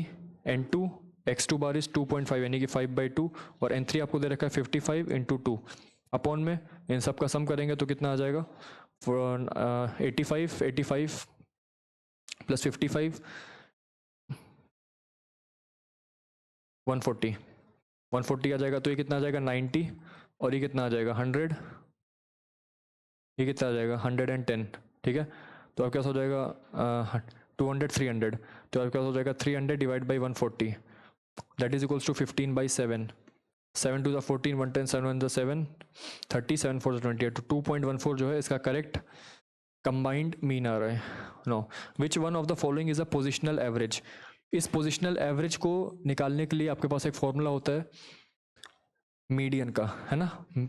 [SPEAKER 1] n2 x2 बार इज 2.5 यानी कि 5/2, और n3 आपको दे रखा है 55 इंटू 2 अपॉन में इन सब का सम करेंगे तो कितना आ जाएगा 85 प्लस 55 140 आ जाएगा, तो ये कितना आ जाएगा 90, और ये कितना आ जाएगा 100, ये कितना आ जाएगा 110, ठीक है। तो आपके पास हो जाएगा 200 300, तो आपके पास हो जाएगा 300 divide by 140 that is equals to 15/7, 7 to the 14 110 7 1 the 7 30 7 4 the 28, तो 2.14 जो है इसका करेक्ट कंबाइंड मीन आ रहा है। Know which one of the following is a positional average, इस पोजिशनल एवरेज को निकालने के लिए आपके पास एक फॉर्मूला होता है मीडियन का, है ना।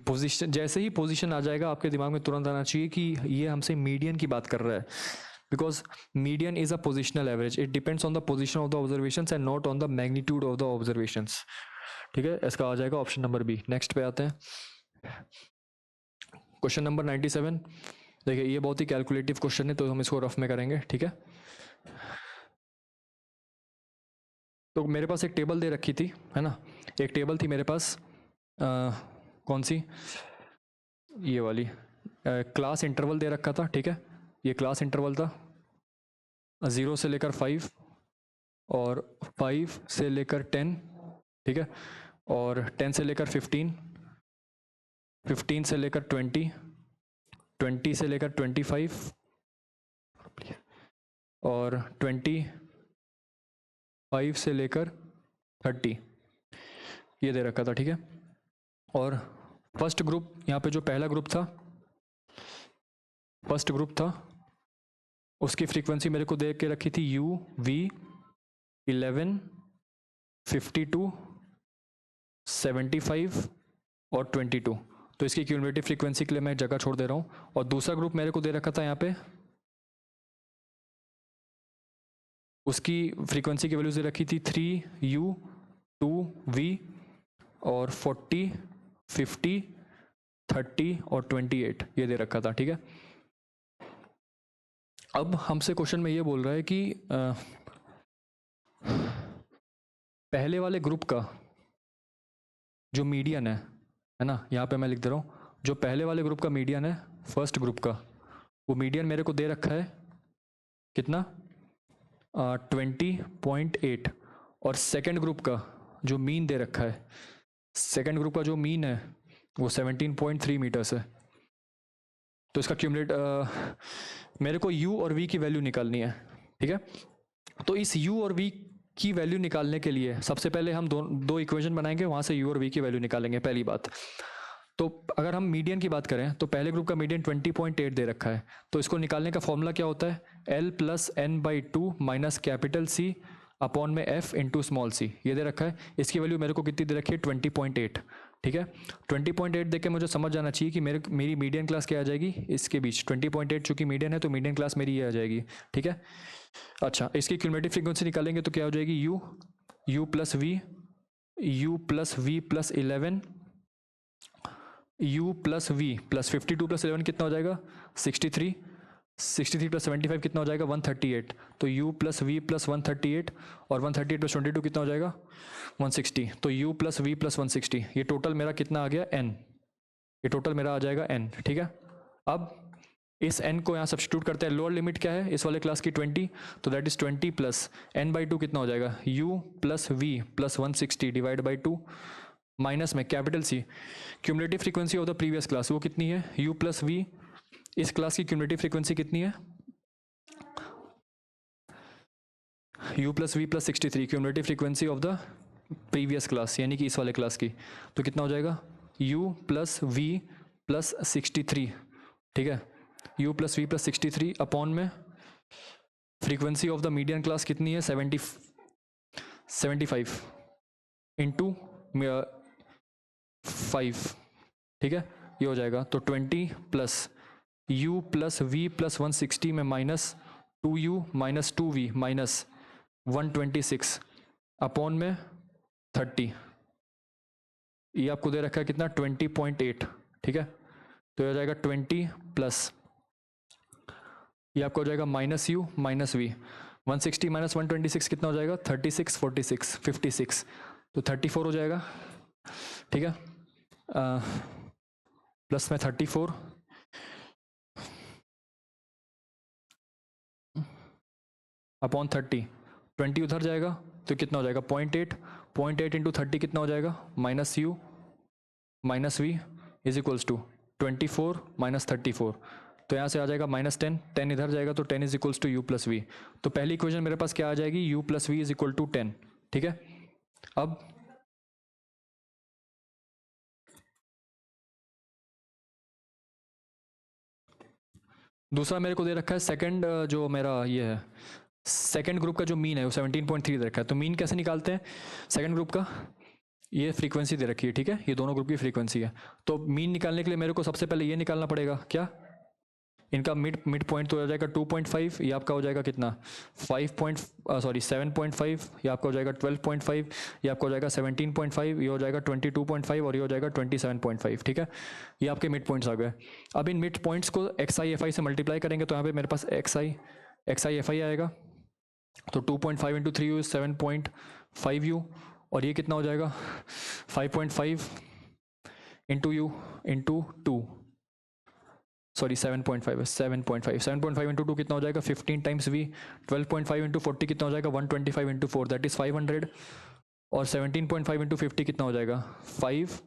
[SPEAKER 1] पोजीशन जैसे ही पोजीशन आ जाएगा आपके दिमाग में तुरंत आना चाहिए कि ये हमसे मीडियन की बात कर रहा है, because median is a positional average. It depends on the position of the observations and not on the magnitude of the observations. ठीक है, इसका आ जाएगा ऑप्शन नंबर बी. नेक्स्ट पे आते हैं, क्वेश्चन नंबर 97. देखिए ये बहुत ही कैलकुलेटिव क्वेश्चन है, तो हम इसको रफ में करेंगे. ठीक है, तो मेरे पास एक टेबल दे रखी थी, है ना. एक टेबल थी मेरे पास, कौन सी, ये वाली. क्लास इंटरवल दे रखा था. ठीक है, ये क्लास इंटरवल था 0 से लेकर 5 और 5 से लेकर 10. ठीक है, और 10 से लेकर 15, 15 से लेकर 20, 20 से लेकर 25 और 25 से लेकर 30, ये दे रखा था. ठीक है, और फर्स्ट ग्रुप, यहाँ पे जो पहला ग्रुप था, फर्स्ट ग्रुप था, उसकी फ्रीक्वेंसी मेरे को दे के रखी थी u v 11 52 75 और 22. तो इसकी क्यूमुलेटिव फ्रीक्वेंसी के लिए मैं जगह छोड़ दे रहा हूँ. और दूसरा ग्रुप मेरे को दे रखा था यहाँ पे, उसकी फ्रीक्वेंसी की वैल्यूज दे रखी थी 3u 2v और 40 50 30 और 28, ये दे रखा था. ठीक है, अब हमसे क्वेश्चन में ये बोल रहा है कि पहले वाले ग्रुप का जो मीडियन है ना, यहाँ पे मैं लिख दे रहा हूँ, जो पहले वाले ग्रुप का मीडियन है, फर्स्ट ग्रुप का, वो मीडियन मेरे को दे रखा है कितना, 20.8. और सेकंड ग्रुप का जो मीन दे रखा है, सेकंड ग्रुप का जो मीन है वो 17.3 मीटर्स है. तो इसका क्यूमुलेट मेरे को u और v की वैल्यू निकालनी है. ठीक है, तो इस u और v की वैल्यू निकालने के लिए सबसे पहले हम दो इक्वेशन बनाएंगे, वहाँ से u और v की वैल्यू निकालेंगे. पहली बात, तो अगर हम मीडियन की बात करें तो पहले ग्रुप का मीडियन 20.8 दे रखा है. तो इसको निकालने का फॉर्मूला क्या होता है, L plus n/2 minus capital C upon में F इंटू स्मॉल c, ये दे रखा है. इसकी वैल्यू मेरे को कितनी दे रखी है, 20.8. ठीक है, 20.8 देख के मुझे समझ जाना चाहिए कि मेरी मीडियन क्लास क्या आ जाएगी इसके बीच. 20.8 चूंकि मीडियन है तो मीडियन क्लास मेरी ये आ जाएगी. ठीक है, अच्छा, इसकी क्यूमुलेटिव फ्रीक्वेंसी निकालेंगे तो क्या हो जाएगी, u plus v, u plus v plus 11, u plus v plus 52 plus 11 कितना हो जाएगा, 63, 63 प्लस 75 कितना हो जाएगा, 138. तो u प्लस v प्लस 138 और 138 प्लस 22 कितना हो जाएगा, 160. तो u प्लस v प्लस 160, ये टोटल मेरा कितना आ गया, n. ये टोटल मेरा आ जाएगा n. ठीक है, अब इस n को यहाँ सब्स्टिट्यूट करते हैं. लोअर लिमिट क्या है इस वाले क्लास की, 20. तो दैट इज 20 प्लस n/2 कितना हो जाएगा, u plus v plus 160 divide by 2 minus में capital C, cumulative frequency of the previous class वो कितनी है, u प्लस v. इस क्लास की क्यूमुलेटिव फ्रीक्वेंसी कितनी है, u plus v plus 63, cumulative frequency of the previous class यानी कि इस वाले क्लास की. तो कितना हो जाएगा, u प्लस v प्लस 63. ठीक है, u plus v plus 63 upon में frequency of the median class कितनी है, 75 इंटू 5. ठीक है, ये हो जाएगा. तो 20 plus u plus v plus 160 में minus 2u minus 2v minus 126 upon में 30. ये आपको दे रखा है कितना, 20.8. ठीक है, तो ये हो जाएगा 20 प्लस, ये आपको हो जाएगा minus u minus v, 160 minus 126 कितना हो जाएगा, 36 46 56, तो 34 हो जाएगा. ठीक है, प्लस में 34 अपॉन 30, 20 उधर जाएगा तो कितना हो जाएगा, 0.8 इंटू 30 कितना हो जाएगा, minus u minus v is equals to 24 minus 34. तो यहाँ से आ जाएगा माइनस 10, 10 इधर जाएगा तो 10 is equals to u plus v. तो पहली इक्वेशन मेरे पास क्या आ जाएगी, u plus v is equal to 10. ठीक है, अब दूसरा मेरे को दे रखा है सेकंड, जो मेरा ये है सेकंड ग्रुप का जो मीन है वो 17.3 दे रखा है. तो मीन कैसे निकालते हैं सेकंड ग्रुप का, ये फ्रीक्वेंसी दे रखी है. ठीक है, ये दोनों ग्रुप की फ्रीक्वेंसी है. तो मीन निकालने के लिए मेरे को सबसे पहले ये निकालना पड़ेगा क्या, इनका मिड पॉइंट तो हो जाएगा 2.5, ये आपका हो जाएगा कितना 7.5, ये आपका हो जाएगा 12.5, ये आपका हो जाएगा 17.5, ये हो जाएगा 22.5 और ये हो जाएगा 27.5, ठीक है। ये आपके मिड पॉइंट्स आ गए। अब इन मिड पॉइंट्स को XI/FI से मल्टीप्लाई करेंगे तो यहाँ पे मेरे पास XI/FI आएगा, तो 2.5 इंटू 3U 7.5U, और ये कितना हो जाएगा 5.5 into U into 2, sorry 7.5 into 2 कितना हो जाएगा 15 टाइम्स V, 12.5 इंटू 40 कितना हो जाएगा 125 इंटू 4 दैट इज़ 500, और 17.5 इंटू 50 कितना हो जाएगा 5,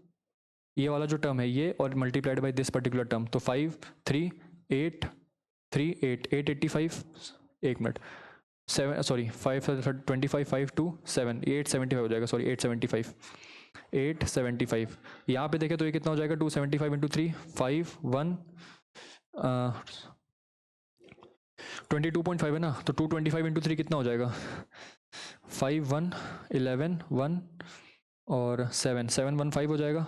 [SPEAKER 1] ये वाला जो टर्म है ये, और multiplied by this particular term, तो 5 3 8 3 8 885, एक मिनट 7 सॉरी 5 25 5 2 7 875 हो जाएगा, सॉरी 875। यहाँ पे देखें तो ये कितना हो जाएगा 275 इंटू 3 5 1 22.5 है ना, तो 225 इंटू 3 कितना हो जाएगा 5 1 11 1 और 7 715 हो जाएगा,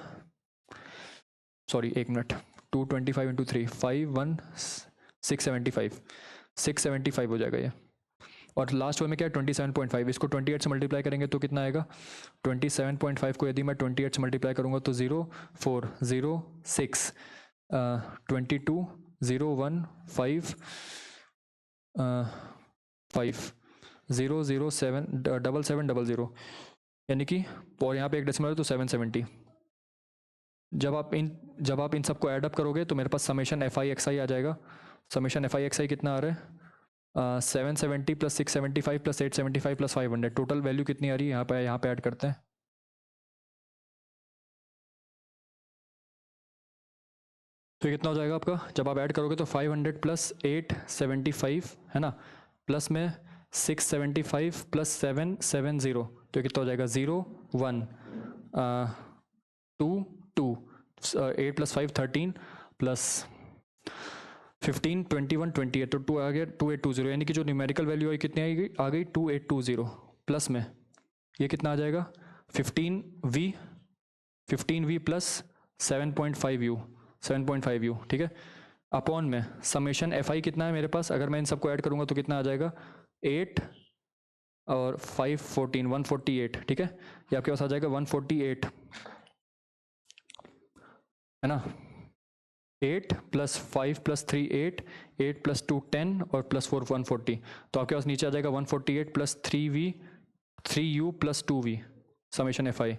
[SPEAKER 1] सॉरी एक मिनट 225 इंटू 3 5 1 675 हो जाएगा ये, और लास्ट में क्या है 27.5, इसको 28 से मल्टीप्लाई करेंगे तो कितना आएगा 27.5 को यदि मैं 28 से मल्टीप्लाई करूँगा तो 0 4 0 6 22 0 1 5 5 0 0 7 7 7 0 यानी कि, और यहाँ पे एक डेसिमल है तो 770। जब आप इन सबको ऐड अप करोगे तो मेरे पास समेशन FI/XI आ जाएगा। समेशन FI/XI कितना आ रहा है 770 plus 675 plus 875 plus 500, total value कितनी आ रही है यहाँ पे ऐड करते हैं, तो ये कितना हो जाएगा आपका, जब आप ऐड करोगे तो 500 प्लस 875 है ना, प्लस में 675 प्लस 770, तो ये कितना हो जाएगा 0 1 2 2 8 प्लस 5 13 प्लस 15 21 28, तो 2 आ गया 2820, यानी कि जो न्यूमेरिकल वैल्यू आई कितनी आ गई 2820, प्लस में ये कितना आ जाएगा 15V प्लस 7.5U, ठीक है, अपॉन में समेशन FI कितना है मेरे पास, अगर मैं इन सबको ऐड करूँगा तो कितना आ जाएगा 8 और 5 14 148, ठीक है, ये आपके पास आ जाएगा 148 है ना, 8 प्लस 5 प्लस 3 8 8 प्लस 2 10 और प्लस 4 140, तो आपके पास नीचे आ जाएगा 148 plus 3U plus 2V summation FI,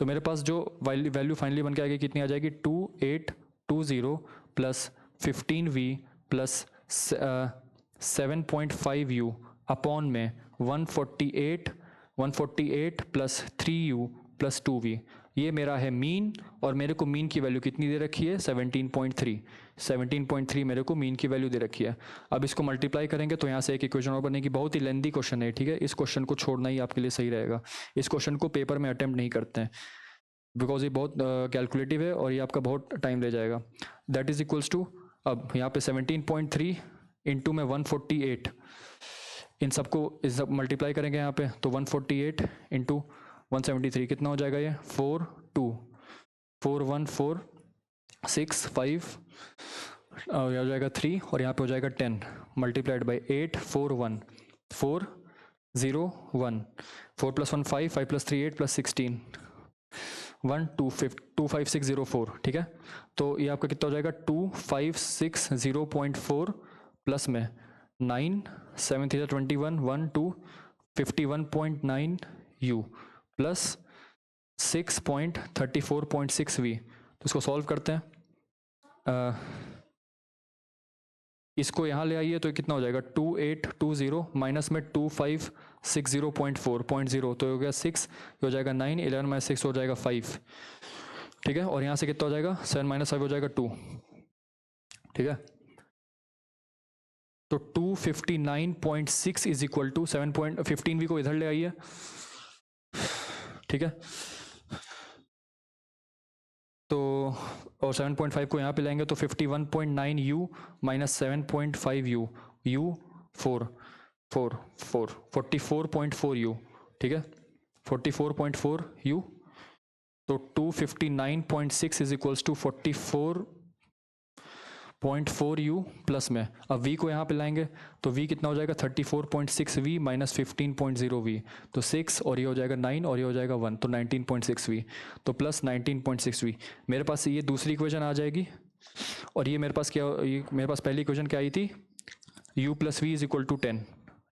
[SPEAKER 1] तो मेरे पास जो वैल्यू फाइनली बन के आएगी कितनी आ जाएगी 2820 plus 15V plus 7.5U upon में 148 प्लस 3U प्लस 2V, ये मेरा है मीन, और मेरे को मीन की वैल्यू कितनी दे रखी है 17.3 मेरे को मीन की वैल्यू दे रखी है। अब इसको मल्टीप्लाई करेंगे तो यहाँ से एक इक्वेशन और बनेगी, बहुत ही लेंदी क्वेश्चन है, ठीक है, इस क्वेश्चन को छोड़ना ही आपके लिए सही रहेगा, इस क्वेश्चन को पेपर में अटेम्प्ट नहीं करते हैं बिकॉज ये बहुत कैलकुलेटिव है और ये आपका बहुत टाइम ले जाएगा। दैट इज इक्वल्स टू, अब यहाँ पे 17.3 इंटू में 148, इन सबको इस सब मल्टीप्लाई करेंगे यहाँ पे, तो 148 इंटू 173 कितना हो जाएगा ये 4 2 4 1 4 6 5 और हो जाएगा 3 और यहाँ पे हो जाएगा 10 multiplied by 8 4 1 4 0 1 4 plus 1 5 5 plus 3 8 plus 16 1 2 5 6 0 4, ठीक है, तो ये आपका कितना हो जाएगा 2560.4 प्लस में 9 7 3 21 1 2 51.9U प्लस 6.34.6V, तो इसको सॉल्व करते हैं, इसको यहाँ ले आइए तो कितना हो जाएगा 2820 माइनस में 2560.4 तो हो गया 6, हो जाएगा 9 11 माइनस 6 हो जाएगा 5, ठीक है, और यहाँ से कितना हो जाएगा 7 माइनस 5 हो जाएगा 2, ठीक है, तो 259.6 इज इक्वल टू 7.15V को इधर ले आइए, ठीक है, तो और 7.5 को यहाँ पे लाएंगे तो 51.9U minus 7.5U U 44.4U, ठीक है, 44.4U, तो 259.6 is equals to 0.4 u plus में, अब v को यहाँ पे लाएंगे तो v कितना हो जाएगा 34.6 v माइनस 15.0 v, तो 6 और ये हो जाएगा 9 और ये हो जाएगा 1, तो 19.6 v, तो प्लस 19.6 v। मेरे पास ये दूसरी इक्वेशन आ जाएगी। और ये मेरे पास क्या, ये मेरे पास पहली इक्वेशन क्या आई थी, u plus V is equal to 10,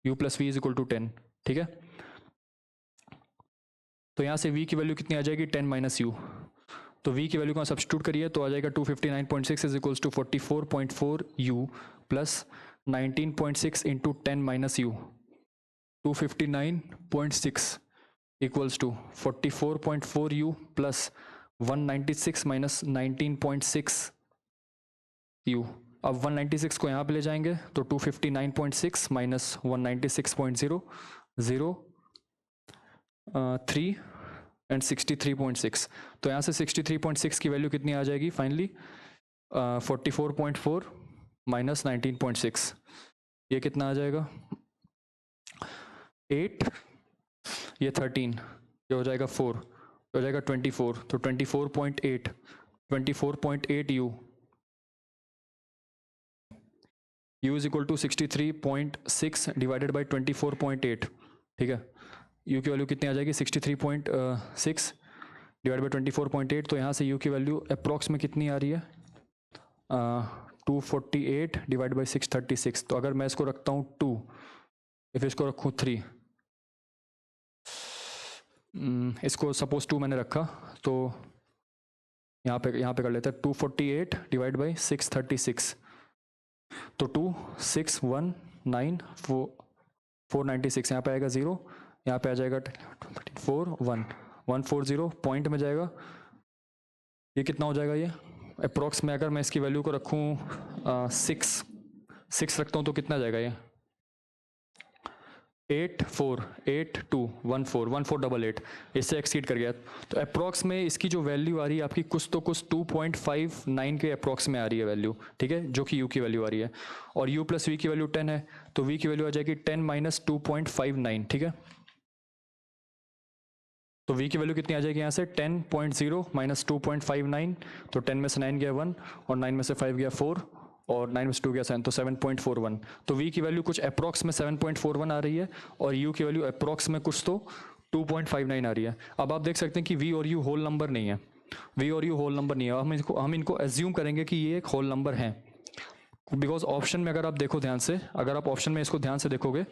[SPEAKER 1] u plus V is equal to 10, ठीक है। तो यहाँ से v की वैल्यू कितनी आ जाएगी 10 माइनस यू, तो v की वैल्यू को सब्स्टिट्यूट करिए तो आ जाएगा 259.6 is equals to 44.4 u plus 19.6 into 10 minus U, 259.6 equals to 44.4 u plus 196 minus 19.6 u। अब 196 को यहाँ पे ले जाएंगे तो 259.6 माइनस 196.0, 3 एंड 63.6, तो यहाँ से 63.6 की वैल्यू कितनी आ जाएगी फाइनली 44.4 माइनस 19.6, ये कितना आ जाएगा 8, ये 13, ये हो जाएगा 4, ये हो जाएगा 24, तो 24.8 u is equal to 63.6 divided by 24.8, ठीक है। u की वैल्यू कितनी आ जाएगी 63.6 डिवाइड बाई 24.8, तो यहाँ से u की वैल्यू अप्रॉक्स में कितनी आ रही है 248 डिवाइड बाई 636, तो अगर मैं इसको रखता हूँ 2, फिर इसको रखूँ 3, इसको सपोज 2 मैंने रखा, तो यहाँ पे कर लेते हैं 248 डिवाइड बाई 636, तो 2619496, यहाँ पे आएगा 0, यहाँ पे आ जाएगा 140 पॉइंट में जाएगा। ये कितना हो जाएगा, ये अप्रॉक्स में अगर मैं इसकी वैल्यू को रखूँ 6 रखता हूँ तो कितना जाएगा ये 848214 इससे एक्सीड कर गया, तो अप्रॉक्स में इसकी जो वैल्यू आ रही है आपकी कुछ तो कुछ 2.59 के अप्रॉक्स में आ रही है वैल्यू, ठीक है, जो कि u की वैल्यू आ रही है। और u प्लस वी की वैल्यू 10 है, तो v की वैल्यू आ जाएगी 10 माइनस 2.59, ठीक है। तो v की वैल्यू कितनी आ जाएगी यहाँ से 10.0 माइनस 2.59, तो 10 में से 9 गया 1 और 9 में से 5 गया 4 और 9 में से 2 गया 7, तो 7.41। तो v की वैल्यू कुछ अप्रॉक्स में 7.41 आ रही है और u की वैल्यू अप्रॉक्स में कुछ तो 2.59 आ रही है। अब आप देख सकते हैं कि v और u होल नंबर नहीं है, v और u होल नंबर नहीं है, हम इनको एज्यूम करेंगे कि ये एक होल नंबर है, बिकॉज ऑप्शन में अगर आप देखो ध्यान से, अगर आप ऑप्शन में इसको ध्यान से देखोगे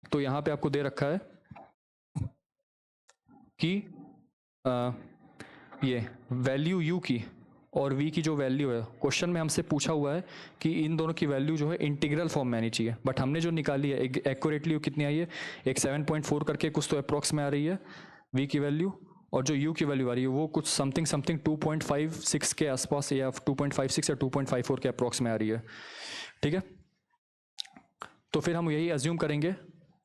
[SPEAKER 1] तो यहाँ पे आपको दे रखा है कि ये वैल्यू u की और v की जो वैल्यू है, क्वेश्चन में हमसे पूछा हुआ है कि इन दोनों की वैल्यू जो है इंटीग्रल फॉर्म में आनी चाहिए, बट हमने जो निकाली है एक्यूरेटली कितनी आई है, एक 7.4 करके कुछ तो अप्रॉक्स में आ रही है v की वैल्यू, और जो u की वैल्यू आ रही है वो कुछ समथिंग 2.56 के आसपास या 2.56 या 2.54 के अप्रॉक्स में आ रही है, ठीक है। तो फिर हम यही एज्यूम करेंगे,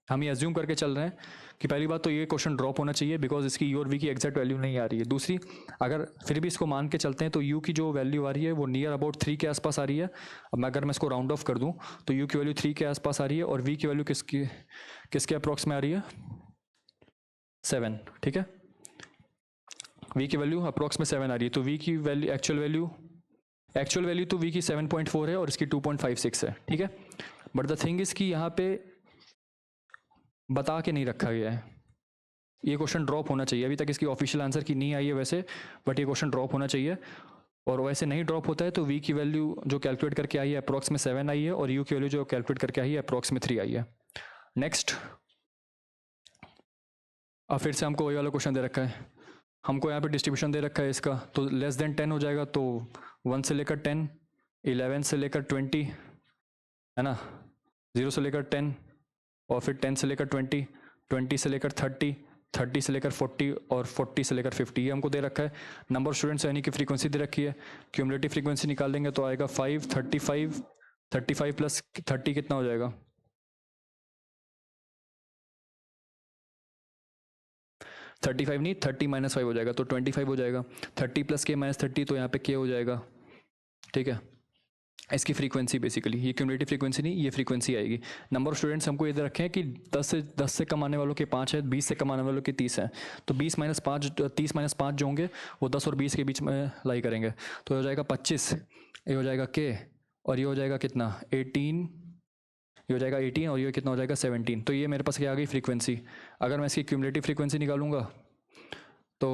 [SPEAKER 1] हम ये एज्यूम करके चल रहे हैं कि पहली बात तो ये क्वेश्चन ड्रॉप होना चाहिए बिकॉज इसकी u और v की एग्जैक्ट वैल्यू नहीं आ रही है। दूसरी, अगर फिर भी इसको मान के चलते हैं तो u की जो वैल्यू आ रही है वो नियर अबाउट 3 के आसपास आ रही है। अब अगर मैं इसको राउंड ऑफ कर दूं तो u की वैल्यू 3 के आसपास आ रही है और v की वैल्यू किसके अप्रॉक्स में आ रही है 7, ठीक है। v की वैल्यू अप्रॉक्स में 7 आ रही है, तो v की वैल्यू एक्चुअल वैल्यू तो v की 7.4 है और इसकी 2.56 है, ठीक है। बट द थिंग इज कि यहाँ पे बता के नहीं रखा गया है, ये क्वेश्चन ड्रॉप होना चाहिए। अभी तक इसकी ऑफिशियल आंसर की नहीं आई है वैसे, बट ये क्वेश्चन ड्रॉप होना चाहिए, और वैसे नहीं ड्रॉप होता है तो v की वैल्यू जो कैलकुलेट करके आई है अप्रॉक्स में 7 आई है और u की वैल्यू जो कैलकुलेट करके आई है अप्रॉक्स में 3 आई है। नेक्स्ट, अब फिर से हमको वही वाला क्वेश्चन दे रखा है, हमको यहाँ पे डिस्ट्रीब्यूशन दे रखा है इसका, तो लेस देन 10 हो जाएगा, तो 1 से लेकर 10, 11 से लेकर 20 है ना, 0 से लेकर 10 और फिर 10 से लेकर 20, 20 से लेकर 30, 30 से लेकर 40 और 40 से लेकर 50, ये हमको दे रखा है। नंबर ऑफ स्टूडेंट्स यानी कि फ्रीक्वेंसी दे रखी है, क्यूमुलेटिव फ्रीक्वेंसी निकाल देंगे तो आएगा 5, 35, 35 प्लस 30 कितना हो जाएगा 35 नहीं 30 माइनस 5 हो जाएगा, तो 25 हो जाएगा। 30 प्लस के माइनस 30, तो यहाँ पे के हो जाएगा, ठीक है। इसकी फ्रीक्वेंसी बेसिकली, ये क्यूमुलेटिव फ्रीक्वेंसी नहीं, ये फ्रीक्वेंसी आएगी। नंबर ऑफ स्टूडेंट्स हमको इधर रखे हैं कि 10 से कमाने वालों के 5 है, 20 से कमाने वालों के 30 हैं, तो 20 माइनस 5, 30 माइनस 5 जो होंगे वो 10 और 20 के बीच में लाई करेंगे, तो ये हो जाएगा 25, ये हो जाएगा के, और ये हो जाएगा कितना 18, ये हो जाएगा 18 और ये कितना हो जाएगा 17। तो ये मेरे पास क्या आ गई फ्रीक्वेंसी। अगर मैं इसकी क्यूमुलेटिव फ्रीक्वेंसी निकालूंगा तो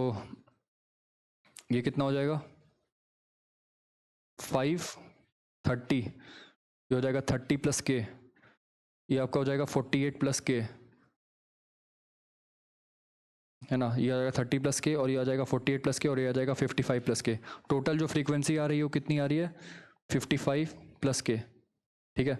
[SPEAKER 1] ये कितना हो जाएगा 530, ये हो जाएगा 30 प्लस के, ये आपका हो जाएगा 48 प्लस के, है ना, ये आ जाएगा 30 प्लस के, और ये आ जाएगा 48 प्लस के, और ये आ जाएगा 55 प्लस के। टोटल जो फ्रीक्वेंसी आ रही है वो कितनी आ रही है 55 प्लस के, ठीक है।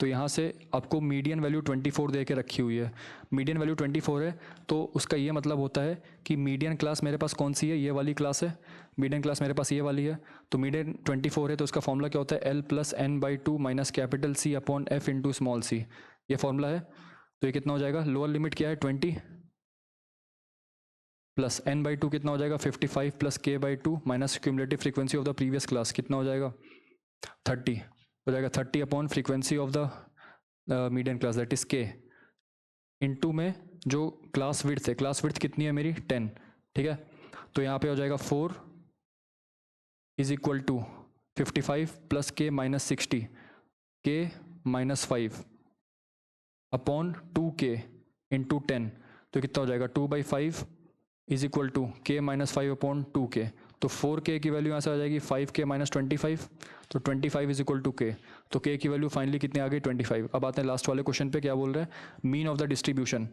[SPEAKER 1] तो यहाँ से आपको मीडियन वैल्यू 24 दे के रखी हुई है, मीडियन वैल्यू 24 है, तो उसका ये मतलब होता है कि मीडियन क्लास मेरे पास कौन सी है, ये वाली क्लास है, मीडियन क्लास मेरे पास ये वाली है, तो मीडियन 24 है, तो उसका फॉर्मूला क्या होता है L plus n/2 minus capital C upon F into small c, ये फॉर्मूला है। तो ये कितना हो जाएगा, लोअर लिमिट क्या है 20 प्लस n/2 कितना हो जाएगा 55 plus k/2 minus cumulative frequency of the previous class कितना हो जाएगा 30, हो जाएगा 30 upon frequency of the median class that is के, इनटू में जो क्लास विड्थ है, क्लास विड्थ कितनी है मेरी 10, ठीक है। तो यहाँ पे हो जाएगा 4 इज इक्वल टू 55 प्लस के माइनस 60, के माइनस 5 अपॉन 2k इंटू 10, तो कितना हो जाएगा 2/5 इज इक्वल टू के माइनस 5 अपॉन 2k, तो 4k की वैल्यू यहाँ से आ जाएगी 5k माइनस 25, तो 25 इज इक्वल टू के, तो k की वैल्यू फाइनली कितनी आ गई 25। अब आते हैं लास्ट वाले क्वेश्चन पे, क्या बोल रहे हैं mean of the distribution,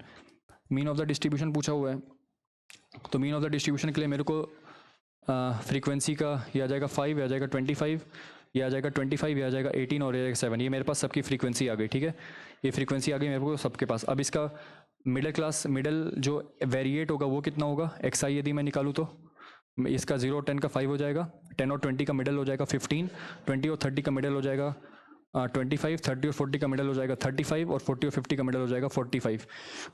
[SPEAKER 1] mean of the distribution पूछा हुआ है। तो मीन ऑफ द डिस्ट्रीब्यूशन के लिए मेरे को फ्रीक्वेंसी का ये आ जाएगा 5, ये आ जाएगा 25, ये आ जाएगा 25, ये आ जाएगा 18 और ये आ जाएगा 7, ये मेरे पास सबकी फ्रीक्वेंसी आ गई, ठीक है, ये फ्रीक्वेंसी आ गई मेरे को सबके पास। अब इसका मिडिल क्लास, मिडिल जो वेरिएट होगा वो कितना होगा xi, यदि मैं निकालूँ तो इसका 0 और 10 का 5 हो जाएगा, 10 और 20 का मिडल हो जाएगा 15, 20 और 30 का मिडल हो जाएगा 25, 30 और 40 का मिडल हो जाएगा 35, और 40 और 50 का मिडल हो जाएगा 45,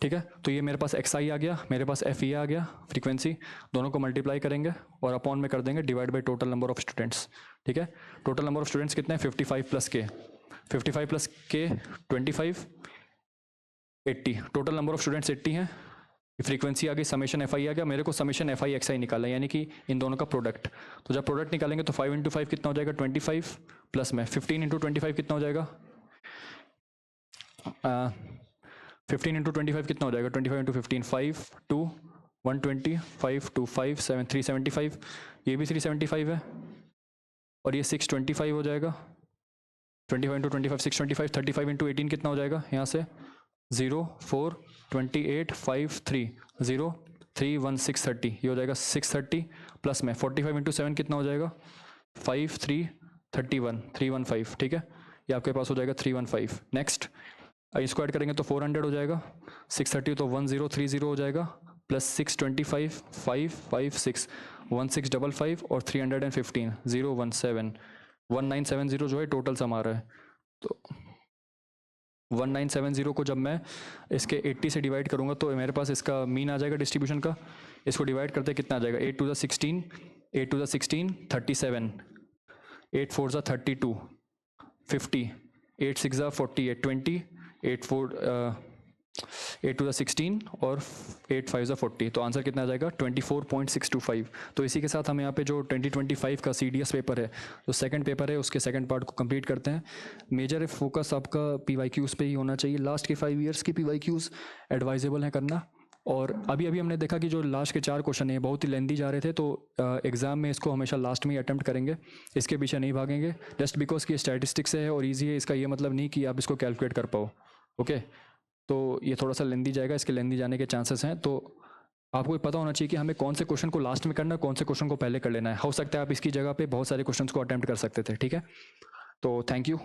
[SPEAKER 1] ठीक है। तो ये मेरे पास xi आ गया, मेरे पास fe आ गया फ्रीक्वेंसी, दोनों को मल्टीप्लाई करेंगे और अपॉन में कर देंगे divide by total number of students, ठीक है। टोटल नंबर ऑफ स्टूडेंट्स कितने हैं 55 प्लस के, 55 प्लस के 25, 80, टोटल नंबर ऑफ स्टूडेंट्स 80 हैं, फ्रीक्वेंसी आ गई, समेशन fi आ गया, मेरे को समेशन fi xi निकाला है, यानी कि इन दोनों का प्रोडक्ट। तो जब प्रोडक्ट निकालेंगे तो 5 इंटू 5 कितना हो जाएगा 25, प्लस में 15 इंटू 25 कितना हो जाएगा 15 इंटू 25 कितना हो जाएगा 25 इंटू 15, 5 2 120, 5 2 5 7 375, ये भी 375 है, और ये 625 हो जाएगा, 25 इंटू 25 625, 35 इंटू 18 कितना हो जाएगा यहाँ से 0 4 28 5 3 0 3 1 630, ये हो जाएगा 630, प्लस में 45 इंटू 7 कितना हो जाएगा 5 3 31 315, ठीक है, ये आपके पास हो जाएगा 315। नेक्स्ट इसको ऐड करेंगे तो 400 हो जाएगा, 630 तो 1030 हो जाएगा, प्लस 625 5 5 6 1655 और 315 017 1970 जो है टोटल सम आ रहा है। तो 1970 को जब मैं इसके 80 से डिवाइड करूंगा तो मेरे पास इसका मीन आ जाएगा डिस्ट्रीब्यूशन का, इसको डिवाइड करते कितना आ जाएगा 8 टू द 16 37, 8 4 32 50, 8 6 48 20, 8 टू द 16 और 8 5 40, तो आंसर कितना आ जाएगा 24.625। तो इसी के साथ हम यहाँ पे जो 2025 का CDS पेपर है, जो सेकंड पेपर है, उसके सेकंड पार्ट को कंप्लीट करते हैं। मेजर फोकस आपका PYQs पे ही होना चाहिए, लास्ट के 5 ईयर्स की PYQs एडवाइजेबल है करना। और अभी हमने देखा कि जो लास्ट के 4 क्वेश्चन हैं बहुत ही लेंदी जा रहे थे, तो एग्ज़ाम में इसको हमेशा लास्ट में ही अटैम्प्ट करेंगे, इसके पीछे नहीं भागेंगे, जस्ट बिकॉज कि स्टैटिस्टिक्स है और ईजी है, इसका ये मतलब नहीं कि आप इसको कैलकुलेट कर पाओ, ओके। तो ये थोड़ा सा लेंदी जाएगा, इसके लेंदी जाने के चांसेस हैं, तो आपको पता होना चाहिए कि हमें कौन से क्वेश्चन को लास्ट में करना है, कौन से क्वेश्चन को पहले कर लेना है। हो सकता है आप इसकी जगह पे बहुत सारे क्वेश्चंस को अटेम्प्ट कर सकते थे, ठीक है। तो थैंक यू।